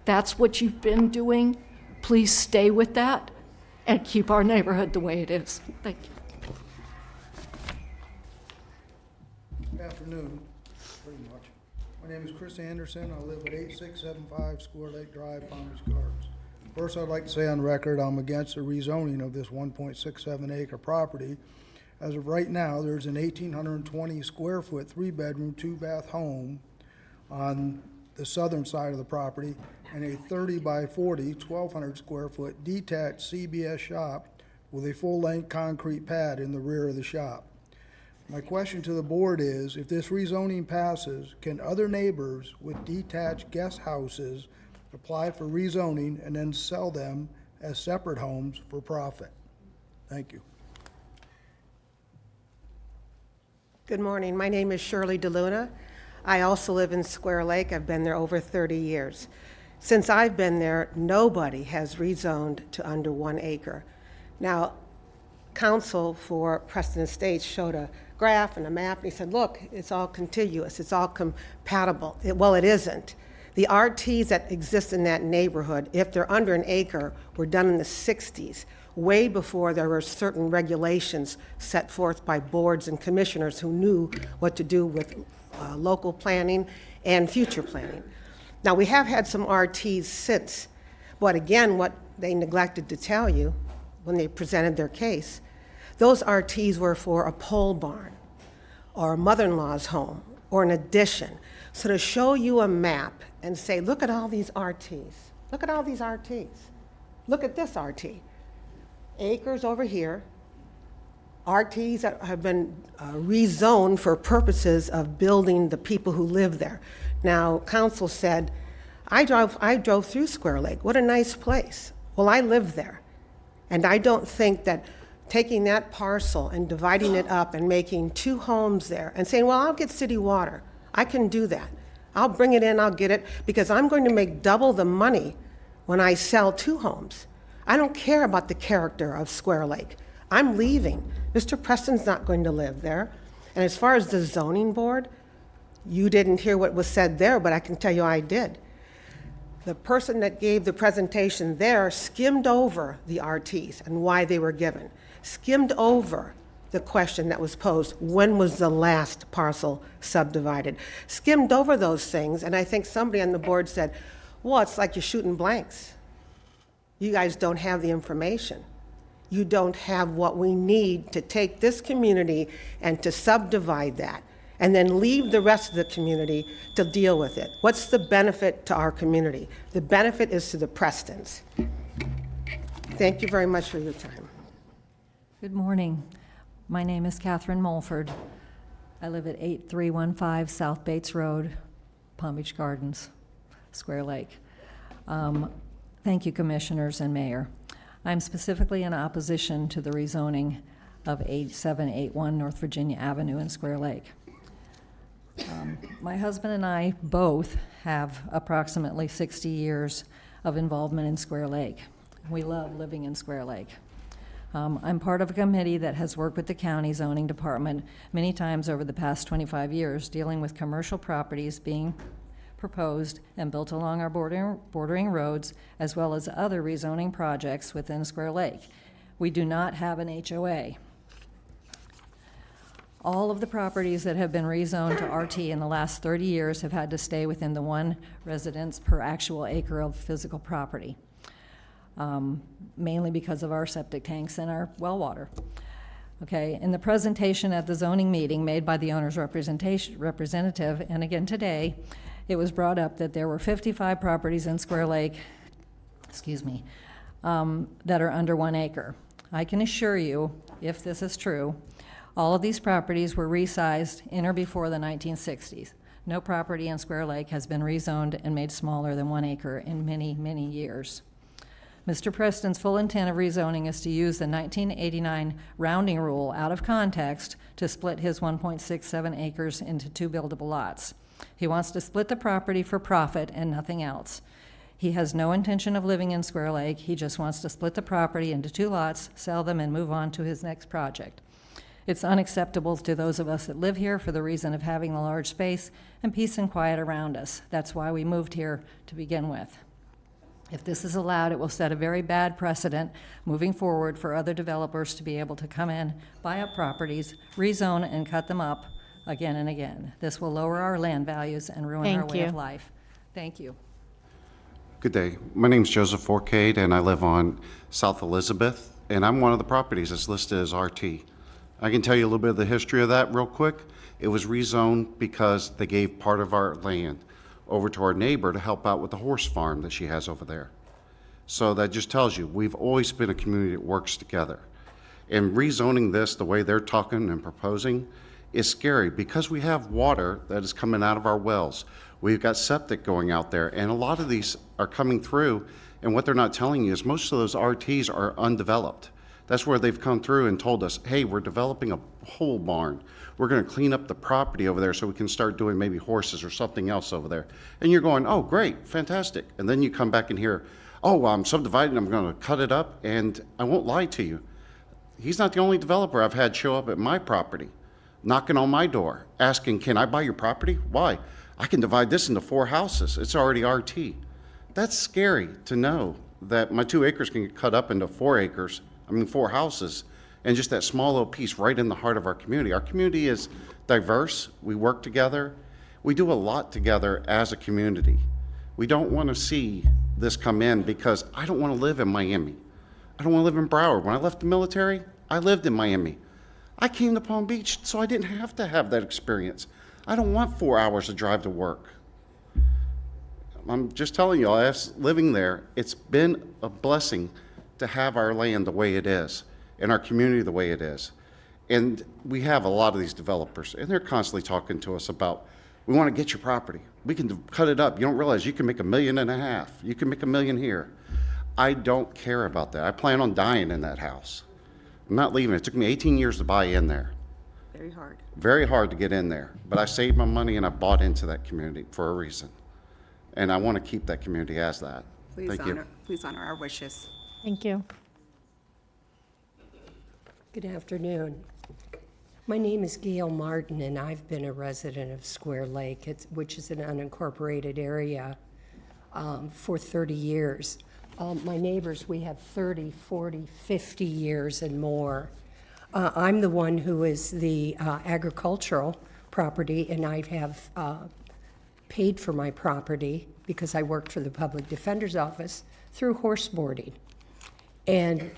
That's what you've been doing. Please stay with that and keep our neighborhood the way it is. Thank you. Good afternoon, pretty much. My name is Chris Anderson. I live at 8675 Square Lake Drive, Palm Beach Gardens. First, I'd like to say on record, I'm against the rezoning of this 1.67 acre property. As of right now, there's an 1,820 square foot, 3-bedroom, 2-bath home on the southern side of the property, and a 30 by 40, 1,200 square foot detached CBS shop with a full-length concrete pad in the rear of the shop. My question to the board is, if this rezoning passes, can other neighbors with detached guest houses apply for rezoning and then sell them as separate homes for profit? Thank you. Good morning. My name is Shirley DeLuna. I also live in Square Lake. I've been there over 30 years. Since I've been there, nobody has rezoned to under 1 acre. Now, counsel for Preston Estates showed a graph and a map, and he said, look, it's all contiguous, it's all compatible. Well, it isn't. The RTs that exist in that neighborhood, if they're under 1 acre, were done in the 60s, way before there were certain regulations set forth by boards and commissioners who knew what to do with local planning and future planning. Now, we have had some RTs since, but again, what they neglected to tell you when they presented their case, those RTs were for a pole barn or a mother-in-law's home or an addition. So to show you a map and say, look at all these RTs, look at all these RTs, look at this RT, acres over here, RTs that have been rezoned for purposes of building the people who live there. Now, council said, I drove through Square Lake. What a nice place. Well, I live there. And I don't think that taking that parcel and dividing it up and making 2 homes there and saying, well, I'll get city water. I can do that. I'll bring it in, I'll get it, because I'm going to make double the money when I sell 2 homes. I don't care about the character of Square Lake. I'm leaving. Mr. Preston's not going to live there. And as far as the zoning board, you didn't hear what was said there, but I can tell you I did. The person that gave the presentation there skimmed over the RTs and why they were given, skimmed over the question that was posed, when was the last parcel subdivided? Skimmed over those things, and I think somebody on the board said, well, it's like you're shooting blanks. You guys don't have the information. You don't have what we need to take this community and to subdivide that, and then leave the rest of the community to deal with it. What's the benefit to our community? The benefit is to the Prestons. Thank you very much for your time. Good morning. My name is Catherine Mulford. I live at 8315 South Bates Road, Palm Beach Gardens, Square Lake. Thank you, Commissioners and Mayor. I'm specifically in opposition to the rezoning of 8781 North Virginia Avenue in Square Lake. My husband and I both have approximately 60 years of involvement in Square Lake. We love living in Square Lake. I'm part of a committee that has worked with the county zoning department many times over the past 25 years, dealing with commercial properties being proposed and built along our bordering roads, as well as other rezoning projects within Square Lake. We do not have an HOA. All of the properties that have been rezoned to RT in the last 30 years have had to stay within the 1 residence per actual acre of physical property, mainly because of our septic tanks and our well water. Okay, in the presentation at the zoning meeting made by the owner's representative, and again today, it was brought up that there were 55 properties in Square Lake, that are under 1 acre. I can assure you, if this is true, all of these properties were resized in or before the 1960s. No property in Square Lake has been rezoned and made smaller than 1 acre in many, many years. Mr. Preston's full intent of rezoning is to use the 1989 rounding rule out of context to split his 1.67 acres into 2 buildable lots. He wants to split the property for profit and nothing else. He has no intention of living in Square Lake. He just wants to split the property into 2 lots, sell them, and move on to his next project. It's unacceptable to those of us that live here for the reason of having the large space and peace and quiet around us. That's why we moved here to begin with. If this is allowed, it will set a very bad precedent moving forward for other developers to be able to come in, buy up properties, rezone, and cut them up again and again. This will lower our land values and ruin our way of life. Thank you. Good day. My name is Joseph Forcade, and I live on South Elizabeth, and I'm one of the properties that's listed as RT. I can tell you a little bit of the history of that real quick. It was rezoned because they gave part of our land over to our neighbor to help out with the horse farm that she has over there. So that just tells you, we've always been a community that works together. And rezoning this the way they're talking and proposing is scary because we have water that is coming out of our wells. We've got septic going out there, and a lot of these are coming through, and what they're not telling you is most of those RTs are undeveloped. That's where they've come through and told us, hey, we're developing a whole barn. We're going to clean up the property over there so we can start doing maybe horses or something else over there. And you're going, oh, great, fantastic. And then you come back and hear, oh, I'm subdividing, I'm going to cut it up. And I won't lie to you. He's not the only developer I've had show up at my property, knocking on my door, asking, can I buy your property? Why? I can divide this into 4 houses. It's already RT. That's scary to know that my 2 acres can get cut up into 4 houses, and just that small little piece right in the heart of our community. Our community is diverse. We work together. We do a lot together as a community. We don't want to see this come in because I don't want to live in Miami. I don't want to live in Broward. When I left the military, I lived in Miami. I came to Palm Beach so I didn't have to have that experience. I don't want 4 hours to drive to work. I'm just telling you, as living there, it's been a blessing to have our land the way it is and our community the way it is. And we have a lot of these developers, and they're constantly talking to us about, we want to get your property. We can cut it up. You don't realize you can make $1.5 million. You can make $1 million here. I don't care about that. I plan on dying in that house. I'm not leaving. It took me 18 years to buy in there. Very hard. Very hard to get in there. But I saved my money and I bought into that community for a reason. And I want to keep that community as that. Thank you. Please honor our wishes. Thank you. Good afternoon. My name is Gail Martin, and I've been a resident of Square Lake, which is an unincorporated area, for 30 years. My neighbors, we have 30, 40, 50 years and more. I'm the one who is the agricultural property, and I have paid for my property because I worked for the Public Defender's Office through horse boarding. And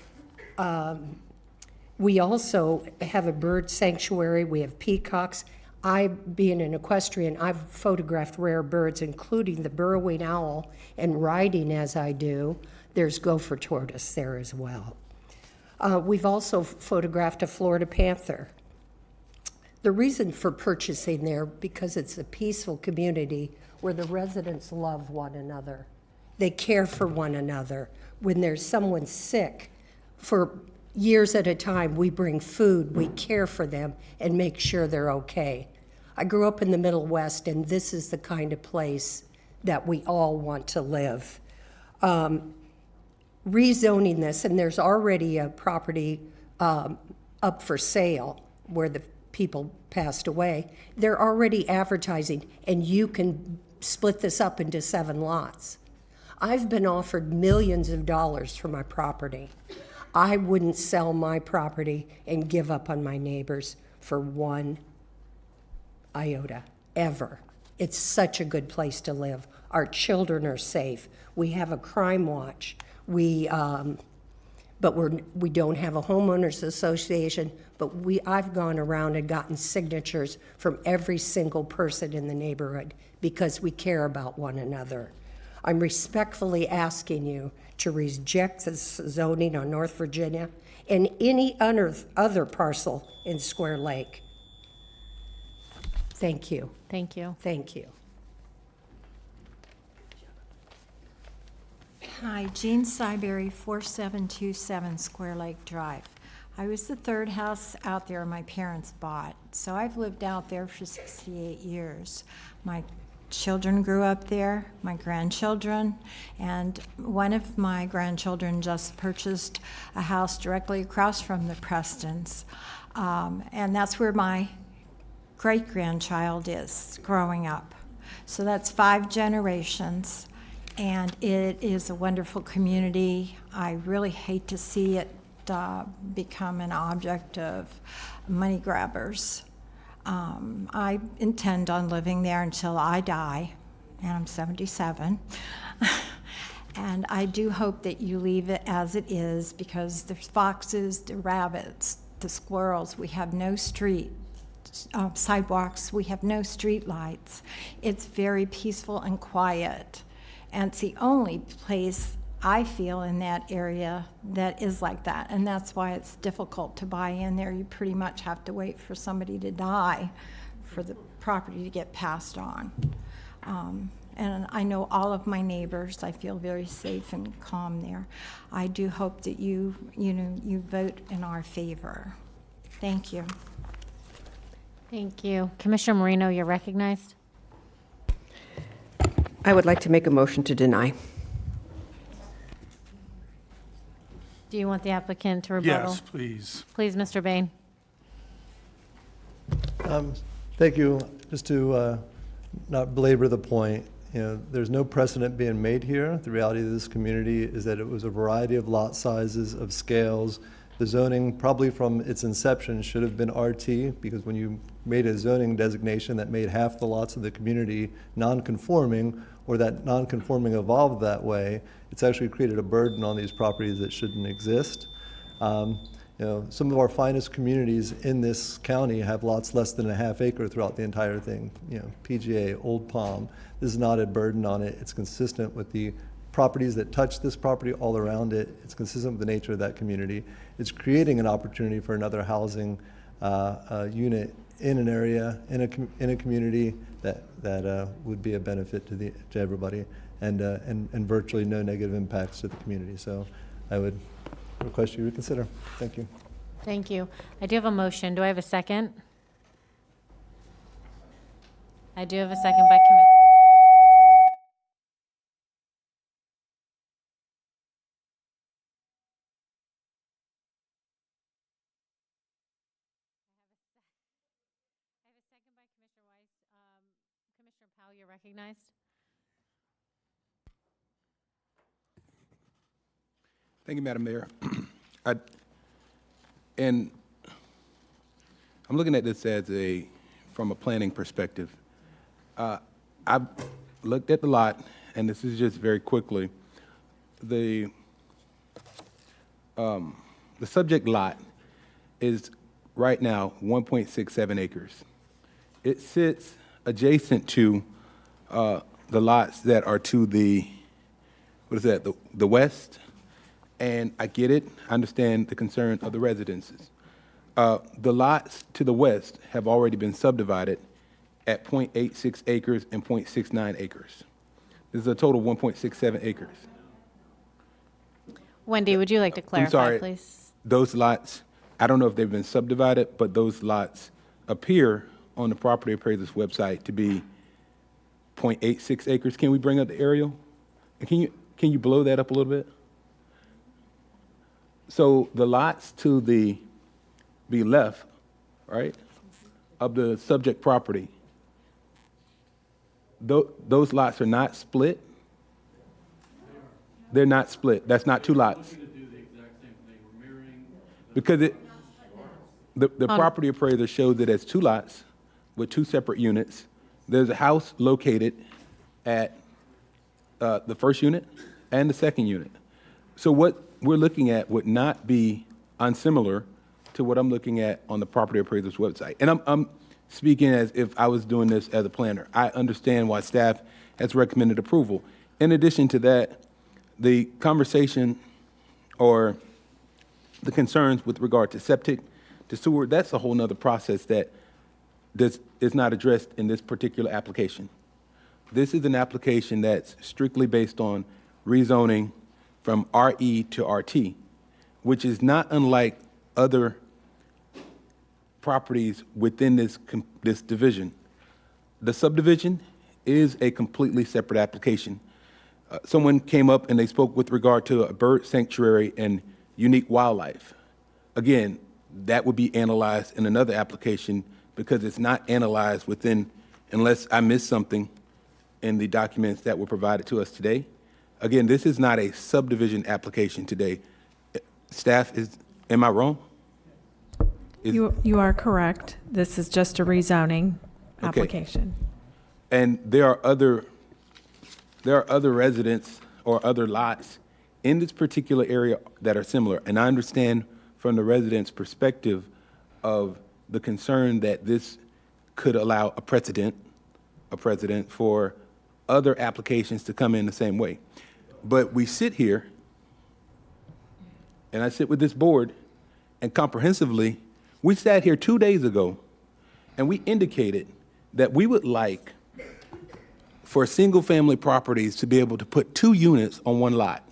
we also have a bird sanctuary. We have peacocks. I, being an equestrian, I've photographed rare birds, including the burrowing owl, and riding as I do. There's gopher tortoise there as well. We've also photographed a Florida panther. The reason for purchasing there, because it's a peaceful community where the residents love one another. They care for one another. When there's someone sick, for years at a time, we bring food, we care for them, and make sure they're okay. I grew up in the Middle West, and this is the kind of place that we all want to live. Rezoning this, and there's already a property up for sale where the people passed away. They're already advertising, and you can split this up into 7 lots. I've been offered millions of dollars for my property. I wouldn't sell my property and give up on my neighbors for 1 iota, ever. It's such a good place to live. Our children are safe. We have a crime watch. We don't have a homeowners association, but I've gone around and gotten signatures from every single person in the neighborhood because we care about one another. I'm respectfully asking you to reject this zoning on North Virginia and any other parcel in Square Lake. Thank you. Thank you. Thank you. Hi, Jean Syberry, 4727 Square Lake Drive. I was the third house out there my parents bought, so I've lived out there for 68 years. My children grew up there, my grandchildren, and one of my grandchildren just purchased a house directly across from the Prestons, and that's where my great-grandchild is growing up. So that's 5 generations, and it is a wonderful community. I really hate to see it become an object of money grabbers. I intend on living there until I die, and I'm 77. And I do hope that you leave it as it is, because there's foxes, the rabbits, the squirrels. We have no sidewalks. We have no street lights. It's very peaceful and quiet. And it's the only place I feel in that area that is like that. And that's why it's difficult to buy in there. You pretty much have to wait for somebody to die for the property to get passed on. And I know all of my neighbors. I feel very safe and calm there. I do hope that you vote in our favor. Thank you. Thank you. Commissioner Moreno, you're recognized. I would like to make a motion to deny. Do you want the applicant to rebuttal? Yes, please. Please, Mr. Bain. Thank you. Just to not belabor the point, there's no precedent being made here. The reality of this community is that it was a variety of lot sizes, of scales. The zoning, probably from its inception, should have been RT, because when you made a zoning designation that made half the lots of the community non-conforming, or that non-conforming evolved that way, it's actually created a burden on these properties that shouldn't exist. Some of our finest communities in this county have lots less than a half acre throughout the entire thing. PGA, Old Palm. This is not a burden on it. It's consistent with the properties that touch this property all around it. It's consistent with the nature of that community. It's creating an opportunity for another housing a unit in an area, in a community that would be a benefit to everybody, and virtually no negative impacts to the community. So I would request you reconsider. Thank you. Thank you. I do have a motion. Do I have a second? I do have a second by Commissioner. I have a second by Commissioner Weiss. Commissioner Powell, you're recognized. Thank you, Madam Mayor. And I'm looking at this as from a planning perspective. I've looked at the lot, and this is just very quickly. The subject lot is right now 1.67 acres. It sits adjacent to the lots that are to the, the west. And I get it, I understand the concern of the residences. The lots to the west have already been subdivided at 0.86 acres and 0.69 acres. This is a total of 1.67 acres. Wendy, would you like to clarify, I'm sorry, please? those lots, I don't know if they've been subdivided, but those lots appear on the property appraiser's website to be 0.86 acres. Can we bring up the aerial? And can you blow that up a little bit? So the lots to the left, right, of the subject property, those lots are not split. They're not split. That's not two lots. Because the property appraiser shows it as two lots with two separate units. There's a house located at the first unit and the second unit. So what we're looking at would not be unsimilar to what I'm looking at on the property appraiser's website. And I'm speaking as if I was doing this as a planner. I understand why staff has recommended approval. In addition to that, the conversation or the concerns with regard to septic, to sewer, that's a whole nother process that is not addressed in this particular application. This is an application that's strictly based on rezoning from RE to RT, which is not unlike other properties within this division. The subdivision is a completely separate application. Someone came up and they spoke with regard to a bird sanctuary and unique wildlife. Again, that would be analyzed in another application because it's not analyzed within, unless I missed something in the documents that were provided to us today. Again, this is not a subdivision application today. Staff, am I wrong? You are correct. This is just a rezoning Okay. application. And there are other residents or other lots in this particular area that are similar. And I understand from the residents' perspective of the concern that this could allow a precedent for other applications to come in the same way. But we sit here, and I sit with this board, and comprehensively, we sat here 2 days ago, and we indicated that we would like for single-family properties to be able to put 2 units on one lot.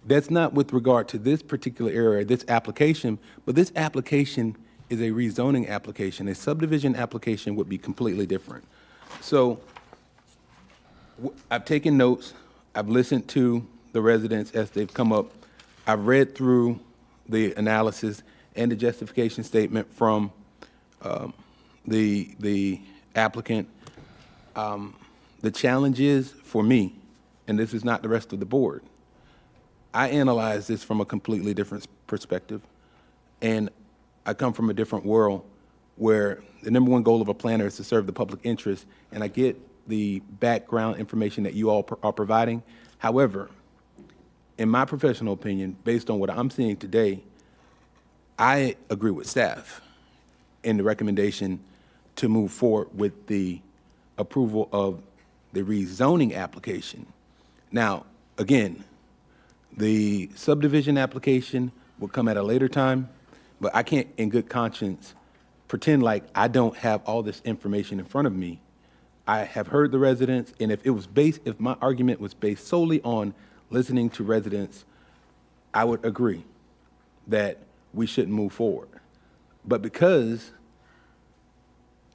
That's not with regard to this particular area, this application, but this application is a rezoning application. A subdivision application would be completely different. So I've taken notes. I've listened to the residents as they've come up. I've read through the analysis and the justification statement from the applicant. The challenge is, for me, and this is not the rest of the board, I analyze this from a completely different perspective, and I come from a different world where the number one goal of a planner is to serve the public interest, and I get the background information that you all are providing. However, in my professional opinion, based on what I'm seeing today, I agree with staff in the recommendation to move forward with the approval of the rezoning application. Now, again, the subdivision application will come at a later time, But I can't, in good conscience, pretend like I don't have all this information in front of me. I have heard the residents, and if my argument was based solely on listening to residents, I would agree that we shouldn't move forward. But because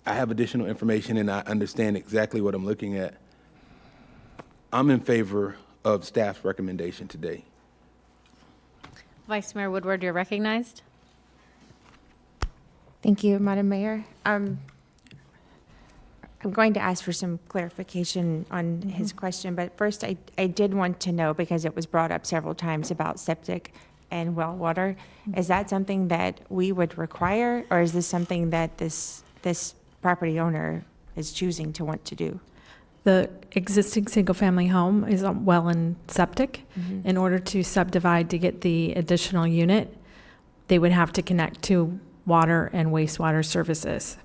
I have additional information and I understand exactly what I'm looking at, I'm in favor of staff's recommendation today. Vice Mayor Woodward, you're recognized. Thank you, Madam Mayor. I'm going to ask for some clarification on his question, but first I did want to know, because it was brought up several times about septic and well water. Is that something that we would require, or is this something that this property owner is choosing to want to do? The existing single-family home is on well and septic. In order to subdivide to get the additional unit, they would have to connect to water and wastewater services.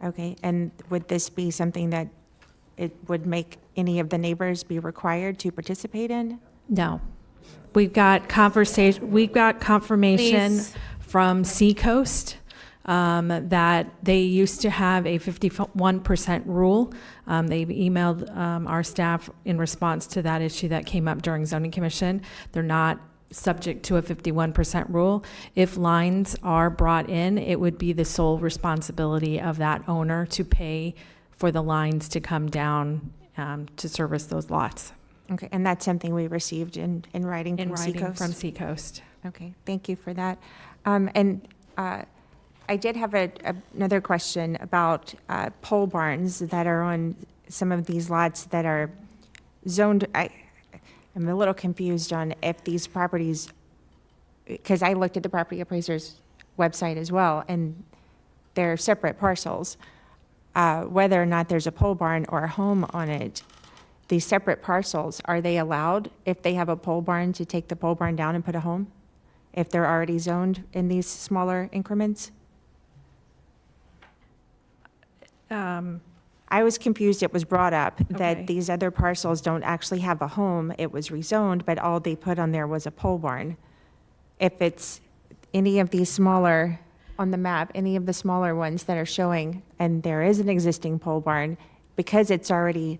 Okay, and would this be something that it would make any of the neighbors be required to participate in? No. We've got confirmation Please. from Seacoast that they used to have a 51% rule. They've emailed our staff in response to that issue that came up during zoning commission. They're not subject to a 51% rule. If lines are brought in, it would be the sole responsibility of that owner to pay for the lines to come down to service those lots. Okay, and that's something we received in writing In from writing Seacoast? from Seacoast. Okay, thank you for that. I did have another question about pole barns that are on some of these lots that are zoned. I'm a little confused on if these properties, because I looked at the property appraiser's website as well, and they're separate parcels. Whether or not there's a pole barn or a home on it, these separate parcels, are they allowed, if they have a pole barn, to take the pole barn down and put a home? If they're already zoned in these smaller increments? I was confused. It was brought up Okay. that these other parcels don't actually have a home. It was rezoned, but all they put on there was a pole barn. If it's any of these smaller, on the map, any of the smaller ones that are showing, and there is an existing pole barn, because it's already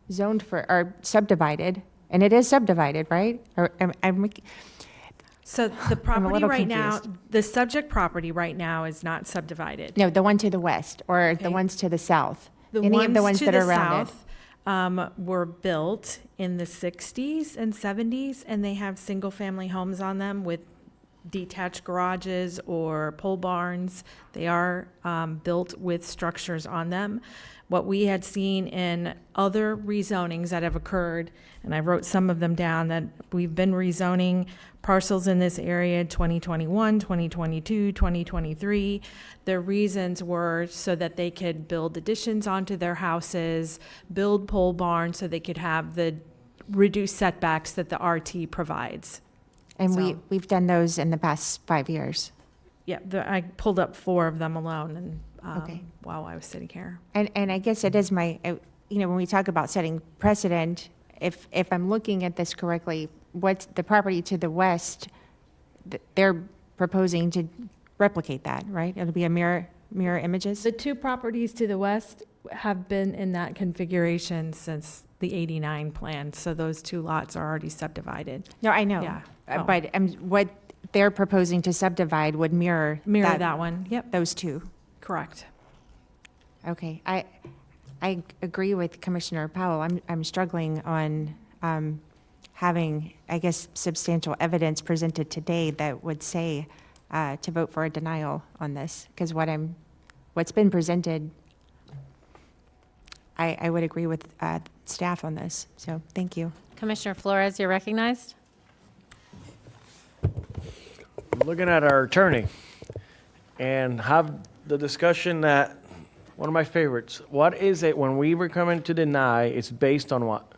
zoned for, or subdivided, and it is subdivided, right? Or So the property little right now, confused. the subject property right now is not subdivided. No, the one to the west, or the Okay. ones to the south. The Any of the ones to that the are around it. south were built in the 60s and 70s, and they have single-family homes on them with detached garages or pole barns. They are built with structures on them. What we had seen in other rezonings that have occurred, and I wrote some of them down, that we've been rezoning parcels in this area 2021, 2022, 2023. The reasons were so that they could build additions onto their houses, build pole barns so they could have the reduced setbacks that the RT provides. And So- we've done those in the past 5 years. Yeah, I pulled up 4 of them alone and Okay. while I was sitting here. And I guess it is when we talk about setting precedent, if I'm looking at this correctly, what's the property to the west, they're proposing to replicate that, right? It'll be a mirror images? The 2 properties to the west have been in that configuration since the 89 plan, so those 2 lots are already subdivided. No, I know. Yeah. Oh. But what they're proposing to subdivide would mirror That one, yep, those 2. correct. Okay, I agree with Commissioner Powell. I'm struggling on having, I guess, substantial evidence presented today that would say to vote for a denial on this, because what's been presented, I would agree with staff on this. So thank you. Commissioner Flores, you're recognized. Looking at our attorney and have the discussion that, one of my favorites, what is it when we recommend to deny, it's based on what?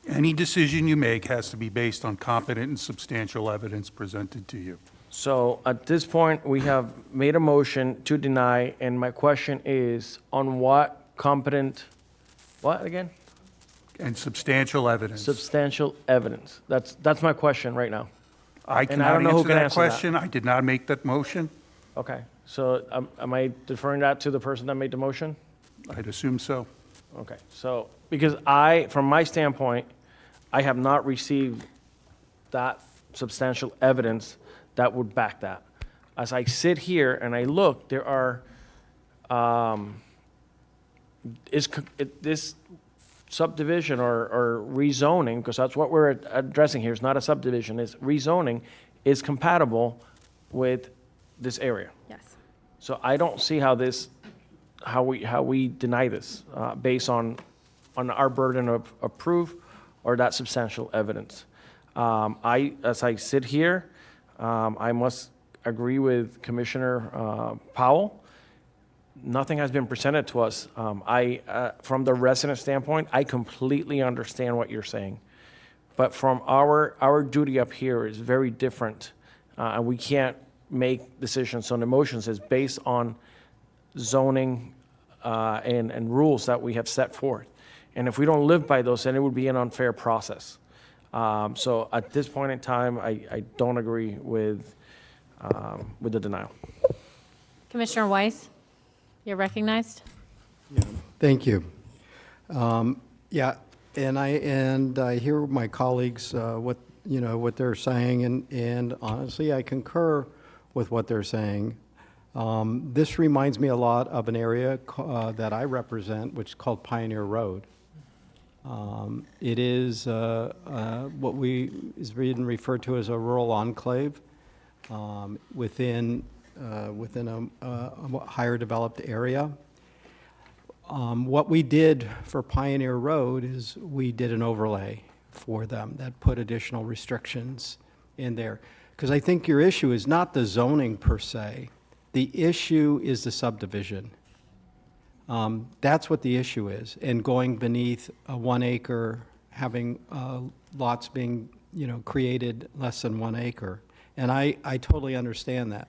Any decision you make has to be based on competent and substantial evidence presented to you. So at this point, we have made a motion to deny, and my question is, on what competent, what again? And substantial evidence. Substantial evidence. That's my question right now. I And I don't cannot know who answer can that answer that. question. I did not make that motion. Okay, so am I deferring that to the person that made the motion? I'd assume so. Okay, so, because from my standpoint, I have not received that substantial evidence that would back that. As I sit here and I look, there are, this subdivision or rezoning, because that's what we're addressing here, it's not a subdivision, it's rezoning, is compatible with this area. Yes. So I don't see how we deny this based on our burden of proof or that substantial evidence. As I sit here, I must agree with Commissioner Powell. Nothing has been presented to us. From the resident standpoint, I completely understand what you're saying. But from our duty up here is very different, and we can't make decisions on emotions. It's based on zoning and rules that we have set forth. And if we don't live by those, then it would be an unfair process. So at this point in time, I don't agree with the denial. Commissioner Weiss, you're recognized. Thank you. Yeah, and I hear my colleagues what they're saying, and honestly, I concur with what they're saying. This reminds me a lot of an area that I represent, which is called Pioneer Road. It is what is being referred to as a rural enclave within a higher developed area. What we did for Pioneer Road is we did an overlay for them that put additional restrictions in there. Because I think your issue is not the zoning per se. The issue is the subdivision. That's what the issue is. And going beneath a 1 acre, having lots being, created less than 1 acre. And I totally understand that.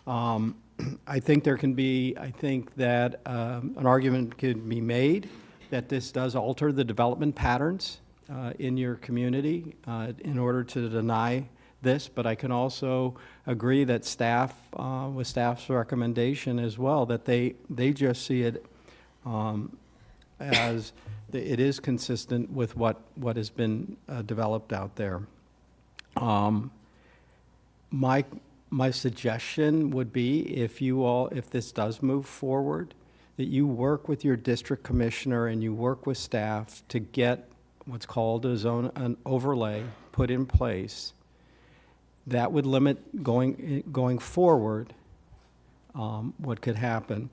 I think that an argument could be made that this does alter the development patterns in your community in order to deny this, but I can also agree that with staff's recommendation as well, that they just see it as it is consistent with what has been developed out there. My suggestion would be if this does move forward, that you work with your district commissioner and you work with staff to get what's called an overlay put in place that would limit going forward what could happen.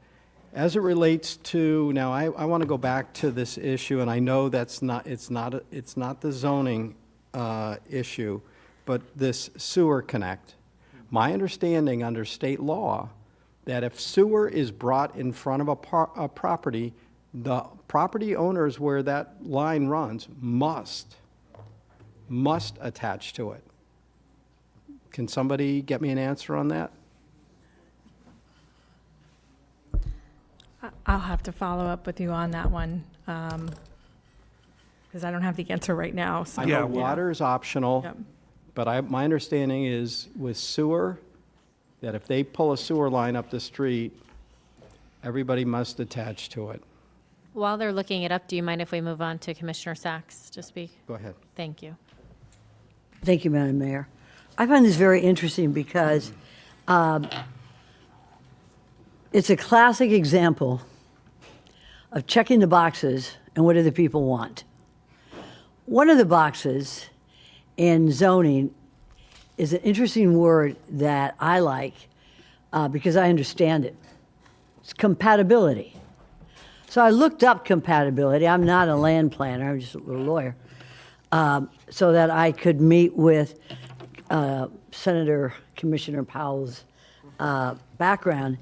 As it relates to, now I want to go back to this issue, and I know it's not the zoning issue, but this sewer connect. My understanding under state law, that if sewer is brought in front of a property, the property owners where that line runs must attach to it. Can somebody get me an answer on that? I'll have to follow up with you on that one, because I don't have the answer right now. So, I know water is optional, Yep. but my understanding is with sewer, that if they pull a sewer line up the street, everybody must attach to it. While they're looking it up, do you mind if we move on to Commissioner Sacks to speak? Go ahead. Thank you. Thank you, Madam Mayor. I find this very interesting because it's a classic example of checking the boxes and what do the people want. One of the boxes in zoning is an interesting word that I like because I understand it. It's compatibility. So I looked up compatibility. I'm not a land planner, I'm just a little lawyer, so that I could meet with Commissioner Powell's background.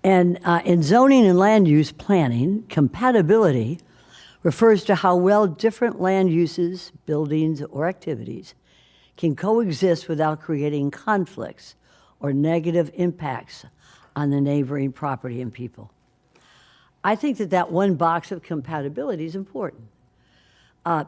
And in zoning and land use planning, compatibility refers to how well different land uses, buildings, or activities can coexist without creating conflicts or negative impacts on the neighboring property and people. I think that one box of compatibility is important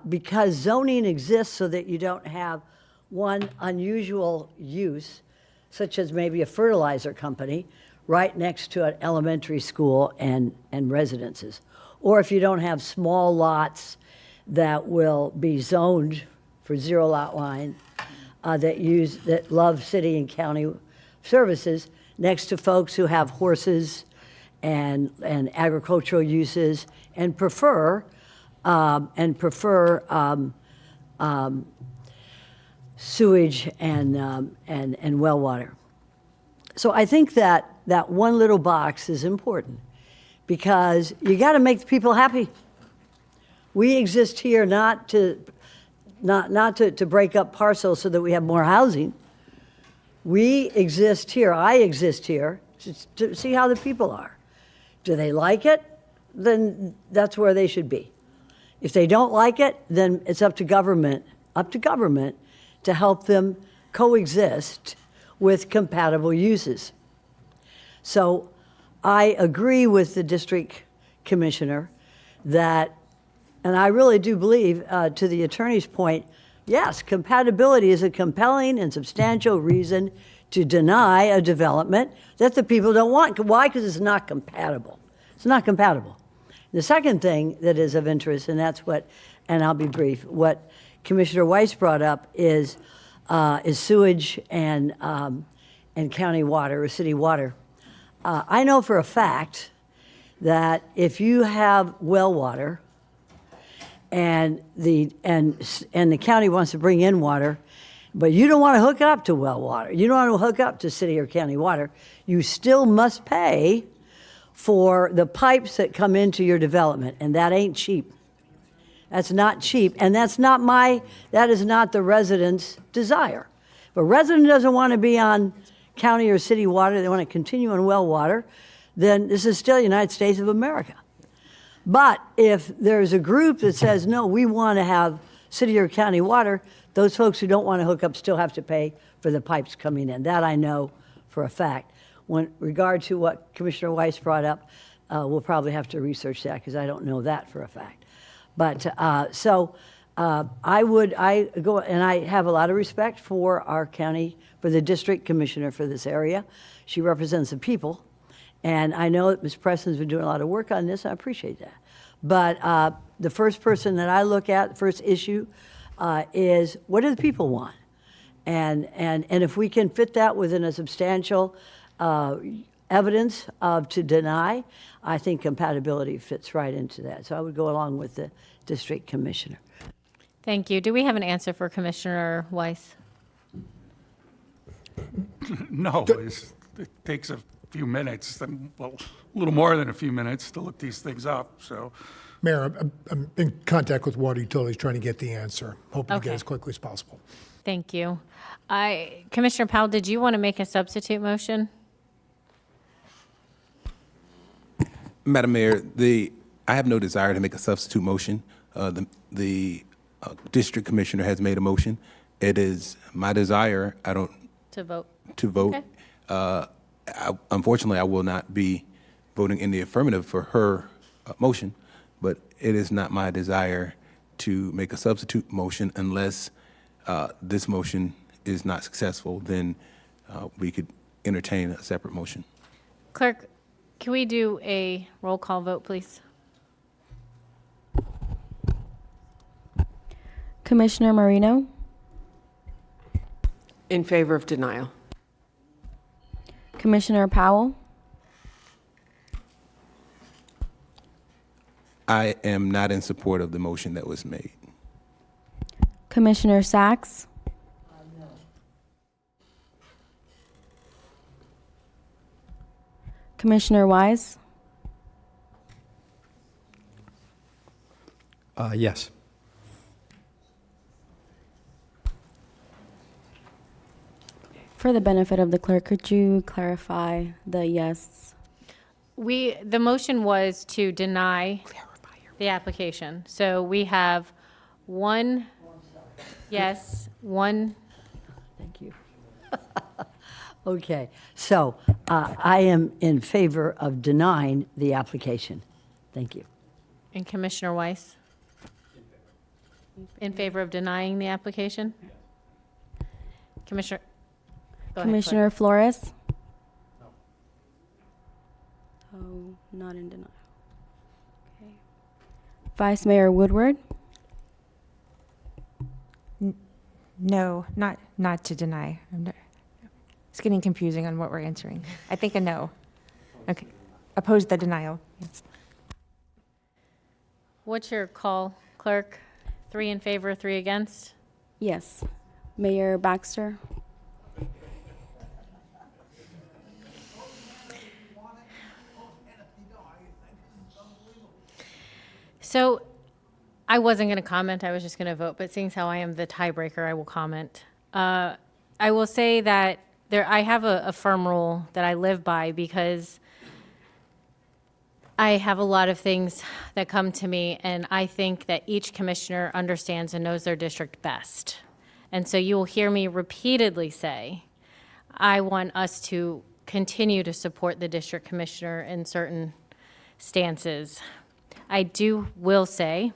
because zoning exists so that you don't have one unusual use, such as maybe a fertilizer company, right next to an elementary school and residences. Or if you don't have small lots that will be zoned for zero lot line, that love city and county services, next to folks who have horses and agricultural uses and prefer sewage and well water. So I think that one little box is important because you got to make the people happy. We exist here not to break up parcels so that we have more housing. We exist here, I exist here, to see how the people are. Do they like it? Then that's where they should be. If they don't like it, then it's up to government to help them coexist with compatible uses. So I agree with the district commissioner that, and I really do believe, to the attorney's point, yes, compatibility is a compelling and substantial reason to deny a development that the people don't want. Why? Because it's not compatible. It's not compatible. The second thing that is of interest, and that's what, and I'll be brief, what Commissioner Weiss brought up is sewage and county water or city water. I know for a fact that if you have well water and the county wants to bring in water, but you don't want to hook up to well water, you don't want to hook up to city or county water, you still must pay for the pipes that come into your development, and that ain't cheap. That's not cheap, and that is not the resident's desire. If a resident doesn't want to be on county or city water, they want to continue on well water, then this is still the United States of America. But if there's a group that says, no, we want to have city or county water, those folks who don't want to hook up still have to pay for the pipes coming in. That I know for a fact. When regard to what Commissioner Weiss brought up, we'll probably have to research that because I don't know that for a fact. But I go, and I have a lot of respect for our county, for the district commissioner for this area. She represents the people. And I know that Ms. Preston's been doing a lot of work on this. I appreciate that. But the first person that I look at, the first issue, is what do the people want? And if we can fit that within a substantial evidence to deny, I think compatibility fits right into that. So I would go along with the district commissioner. Thank you. Do we have an answer for Commissioner Weiss? No, it takes a few minutes, well, a little more than a few minutes to look these things up, so. Mayor, I'm in contact with Water Utilities trying to get the answer, hoping to get Okay. as quickly as possible. Thank you. Commissioner Powell, did you want to make a substitute motion? Madam Mayor, I have no desire to make a substitute motion. The district commissioner has made a motion. It is my desire, To vote. to vote. Okay. Unfortunately, I will not be voting in the affirmative for her motion, but it is not my desire to make a substitute motion unless this motion is not successful, then we could entertain a separate motion. Clerk, can we do a roll call vote, please? Commissioner Marino, In favor of denial. Commissioner Powell, I am not in support of the motion that was made. Commissioner Sachs, Commissioner Wise, Yes. for the benefit of the clerk, could you clarify the yes? The motion was to deny the application. So we have one yes, one. Thank you. Okay, so I am in favor of denying the application. Thank you. And Commissioner Weiss? In favor of denying the application? Commissioner, go ahead, Commissioner Flores? Oh, not in denial. Okay. Vice Mayor Woodward? No, not to deny. It's getting confusing on what we're answering. I think a no. Okay. Oppose the denial. Yes. What's your call, clerk? 3 in favor, 3 against? Yes. Mayor Baxter? So I wasn't going to comment, I was just going to vote, but seeing as how I am the tiebreaker, I will comment. I will say that I have a firm rule that I live by because I have a lot of things that come to me, and I think that each commissioner understands and knows their district best. And so you will hear me repeatedly say, I want us to continue to support the district commissioner in certain stances. Will say,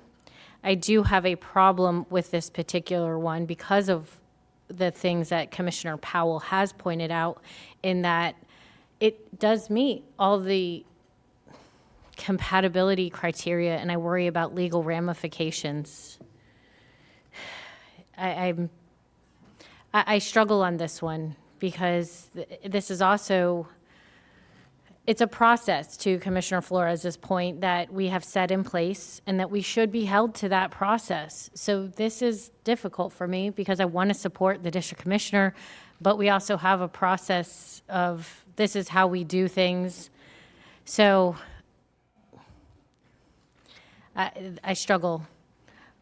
I do have a problem with this particular one because of the things that Commissioner Powell has pointed out, in that it does meet all the compatibility criteria, and I worry about legal ramifications. I struggle on this one because this is also, it's a process, to Commissioner Flores' point, that we have set in place and that we should be held to that process. So this is difficult for me because I want to support the district commissioner, but we also have a process of this is how we do things. So I struggle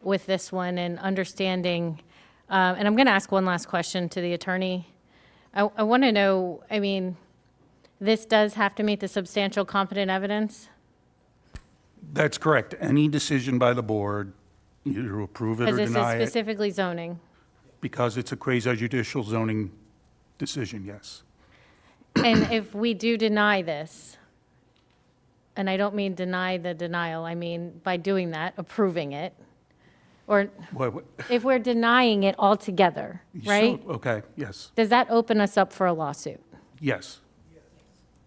with this one and understanding, and I'm going to ask one last question to the attorney. I want to know, I mean, this does have to meet the substantial competent evidence? That's correct. Any decision by the board, either approve it or Because this is deny it, specifically zoning. because it's a quasi-judicial zoning decision, yes. And if we do deny this, and I don't mean deny the denial, I mean by doing that, approving it, or What- if we're denying it altogether, right? So- Okay, yes, Does that open us up for a lawsuit? yes.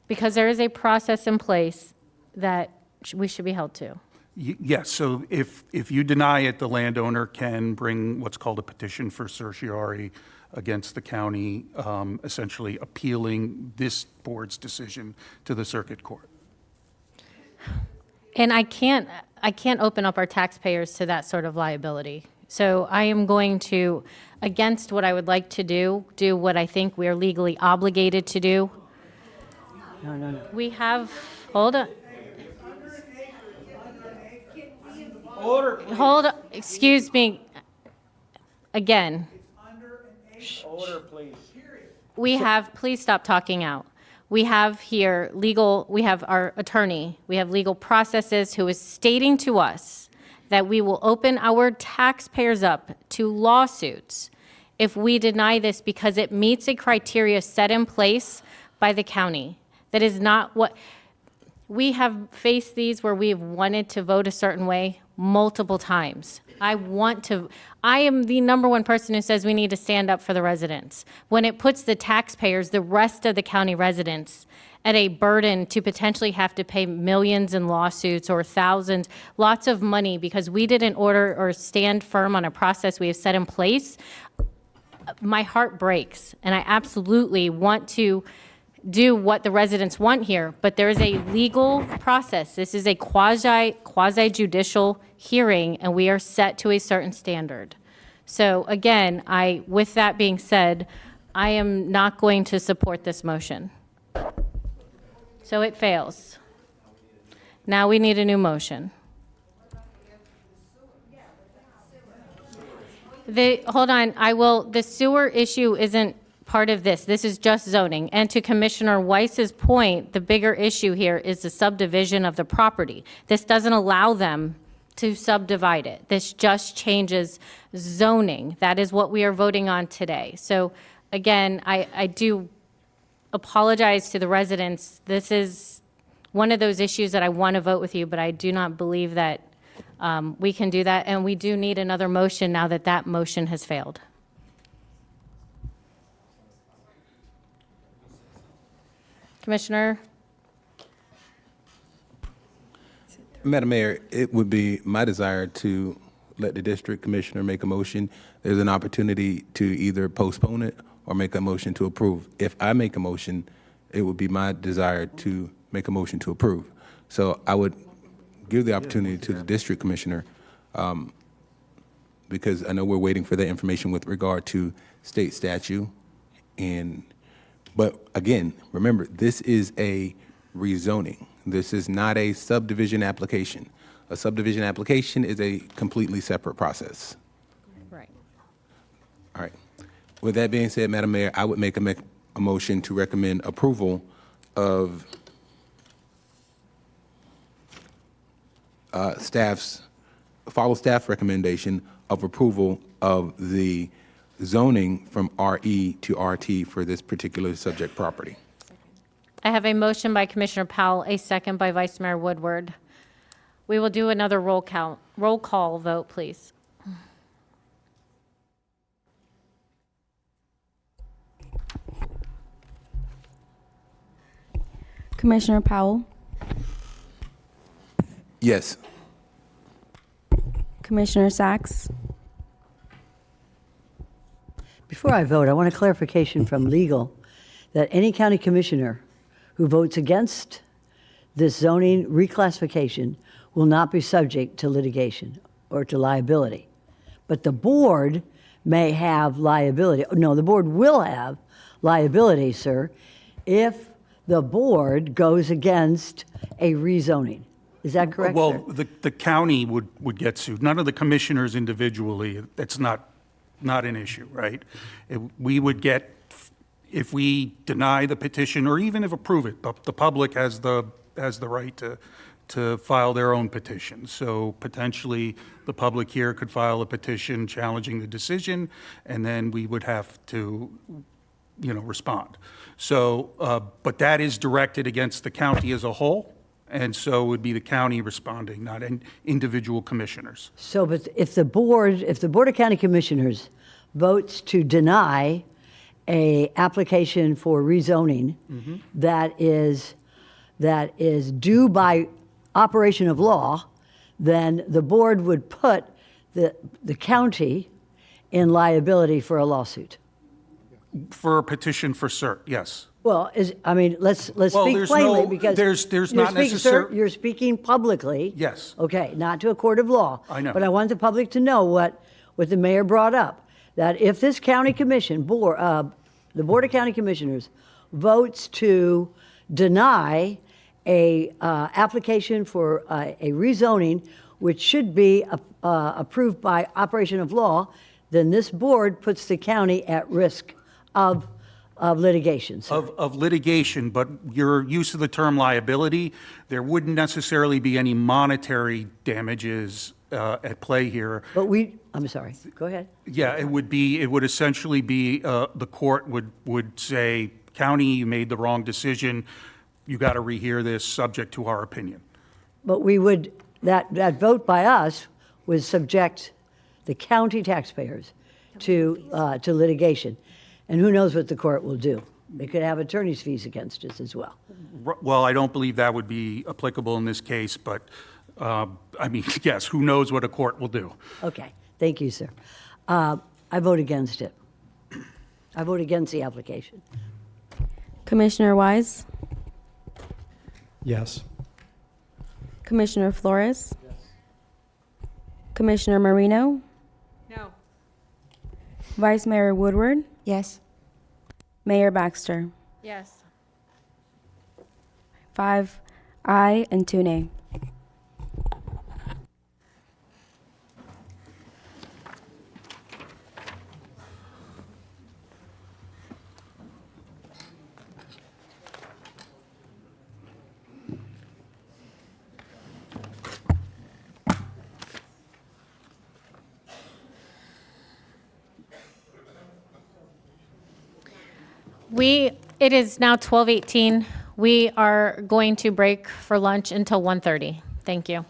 Because there is a process in place that we should be held to. Yes, so if you deny it, the landowner can bring what's called a petition for certiorari against the county, essentially appealing this board's decision to the circuit court. And I can't open up our taxpayers to that sort of liability. So I am going to, against what I would like to do what I think we are legally obligated to do. No. We have, hold on. Hold, excuse me. Again. Order, please. We have, please stop talking out. We have here we have our attorney, we have legal processes who is stating to us that we will open our taxpayers up to lawsuits if we deny this because it meets a criteria set in place by the county. That is not what, we have faced these where we have wanted to vote a certain way multiple times. I am the number one person who says we need to stand up for the residents. When it puts the taxpayers, the rest of the county residents, at a burden to potentially have to pay millions in lawsuits or thousands, lots of money because we didn't order or stand firm on a process we have set in place, my heart breaks. And I absolutely want to do what the residents want here, but there is a legal process. This is a quasi-judicial hearing, and we are set to a certain standard. So again, with that being said, I am not going to support this motion. So it fails. Now we need a new motion. Hold on, the sewer issue isn't part of this. This is just zoning. And to Commissioner Weiss's point, the bigger issue here is the subdivision of the property. This doesn't allow them to subdivide it. This just changes zoning. That is what we are voting on today. So again, I do apologize to the residents. This is one of those issues that I want to vote with you, but I do not believe that we can do that. And we do need another motion now that that motion has failed. Commissioner? Madam Mayor, it would be my desire to let the district commissioner make a motion. There's an opportunity to either postpone it or make a motion to approve. If I make a motion, it would be my desire to make a motion to approve. So I would give the opportunity to the district commissioner, because I know we're waiting for the information with regard to state statute. But again, remember, this is a rezoning. This is not a subdivision application. A subdivision application is a completely separate process. Right. All right. With that being said, Madam Mayor, I would make a motion to recommend approval of follow staff recommendation of approval of the zoning from RE to RT for this particular subject property. I have a motion by Commissioner Powell, a second by Vice Mayor Woodward. We will do another roll call vote, please. Commissioner Powell, Yes. Commissioner Sachs, Before I vote, I want a clarification from legal that any county commissioner who votes against this zoning reclassification will not be subject to litigation or to liability. But the board may have liability. No, the board will have liability, sir, if the board goes against a rezoning. Is that correct, sir? Well, the county would get sued. None of the commissioners individually, that's not an issue, right? We would get, if we deny the petition, or even if approve it, the public has the right to file their own petition. So potentially, the public here could file a petition challenging the decision, and then we would have to, respond. So, but that is directed against the county as a whole, and so it would be the county responding, not individual commissioners. So, but if the Board of County Commissioners votes to deny a application for rezoning that is due by operation of law, then the board would put the county in liability for a lawsuit. For a petition for cert, yes. Well, let's speak there's plainly no- because there's not sir, you're speaking publicly. Yes. Okay, not to a court of law. I know. But I want the public to know what the mayor brought up, that if this county commission, the Board of County Commissioners votes to deny a application for a rezoning, which should be approved by operation of law, then this board puts the county at risk of litigation, sir. Of litigation, but your use of the term liability, there wouldn't necessarily be any monetary damages at play here. But I'm sorry, go ahead. Yeah, it would essentially be, the court would say, county, you made the wrong decision, you got to rehear this, subject to our opinion. But that vote by us would subject the county taxpayers to litigation. And who knows what the court will do? They could have attorney's fees against us as well. Well, I don't believe that would be applicable in this case, but, yes, who knows what a court will do. Okay, thank you, sir. I vote against it. I vote against the application. Commissioner Wise, Yes. Commissioner Flores, Commissioner Marino, No. Vice Mayor Woodward, Yes. Mayor Baxter. Yes. 5 aye and 2 nay. It is now 12:18. We are going to break for lunch until 1:30. Thank you.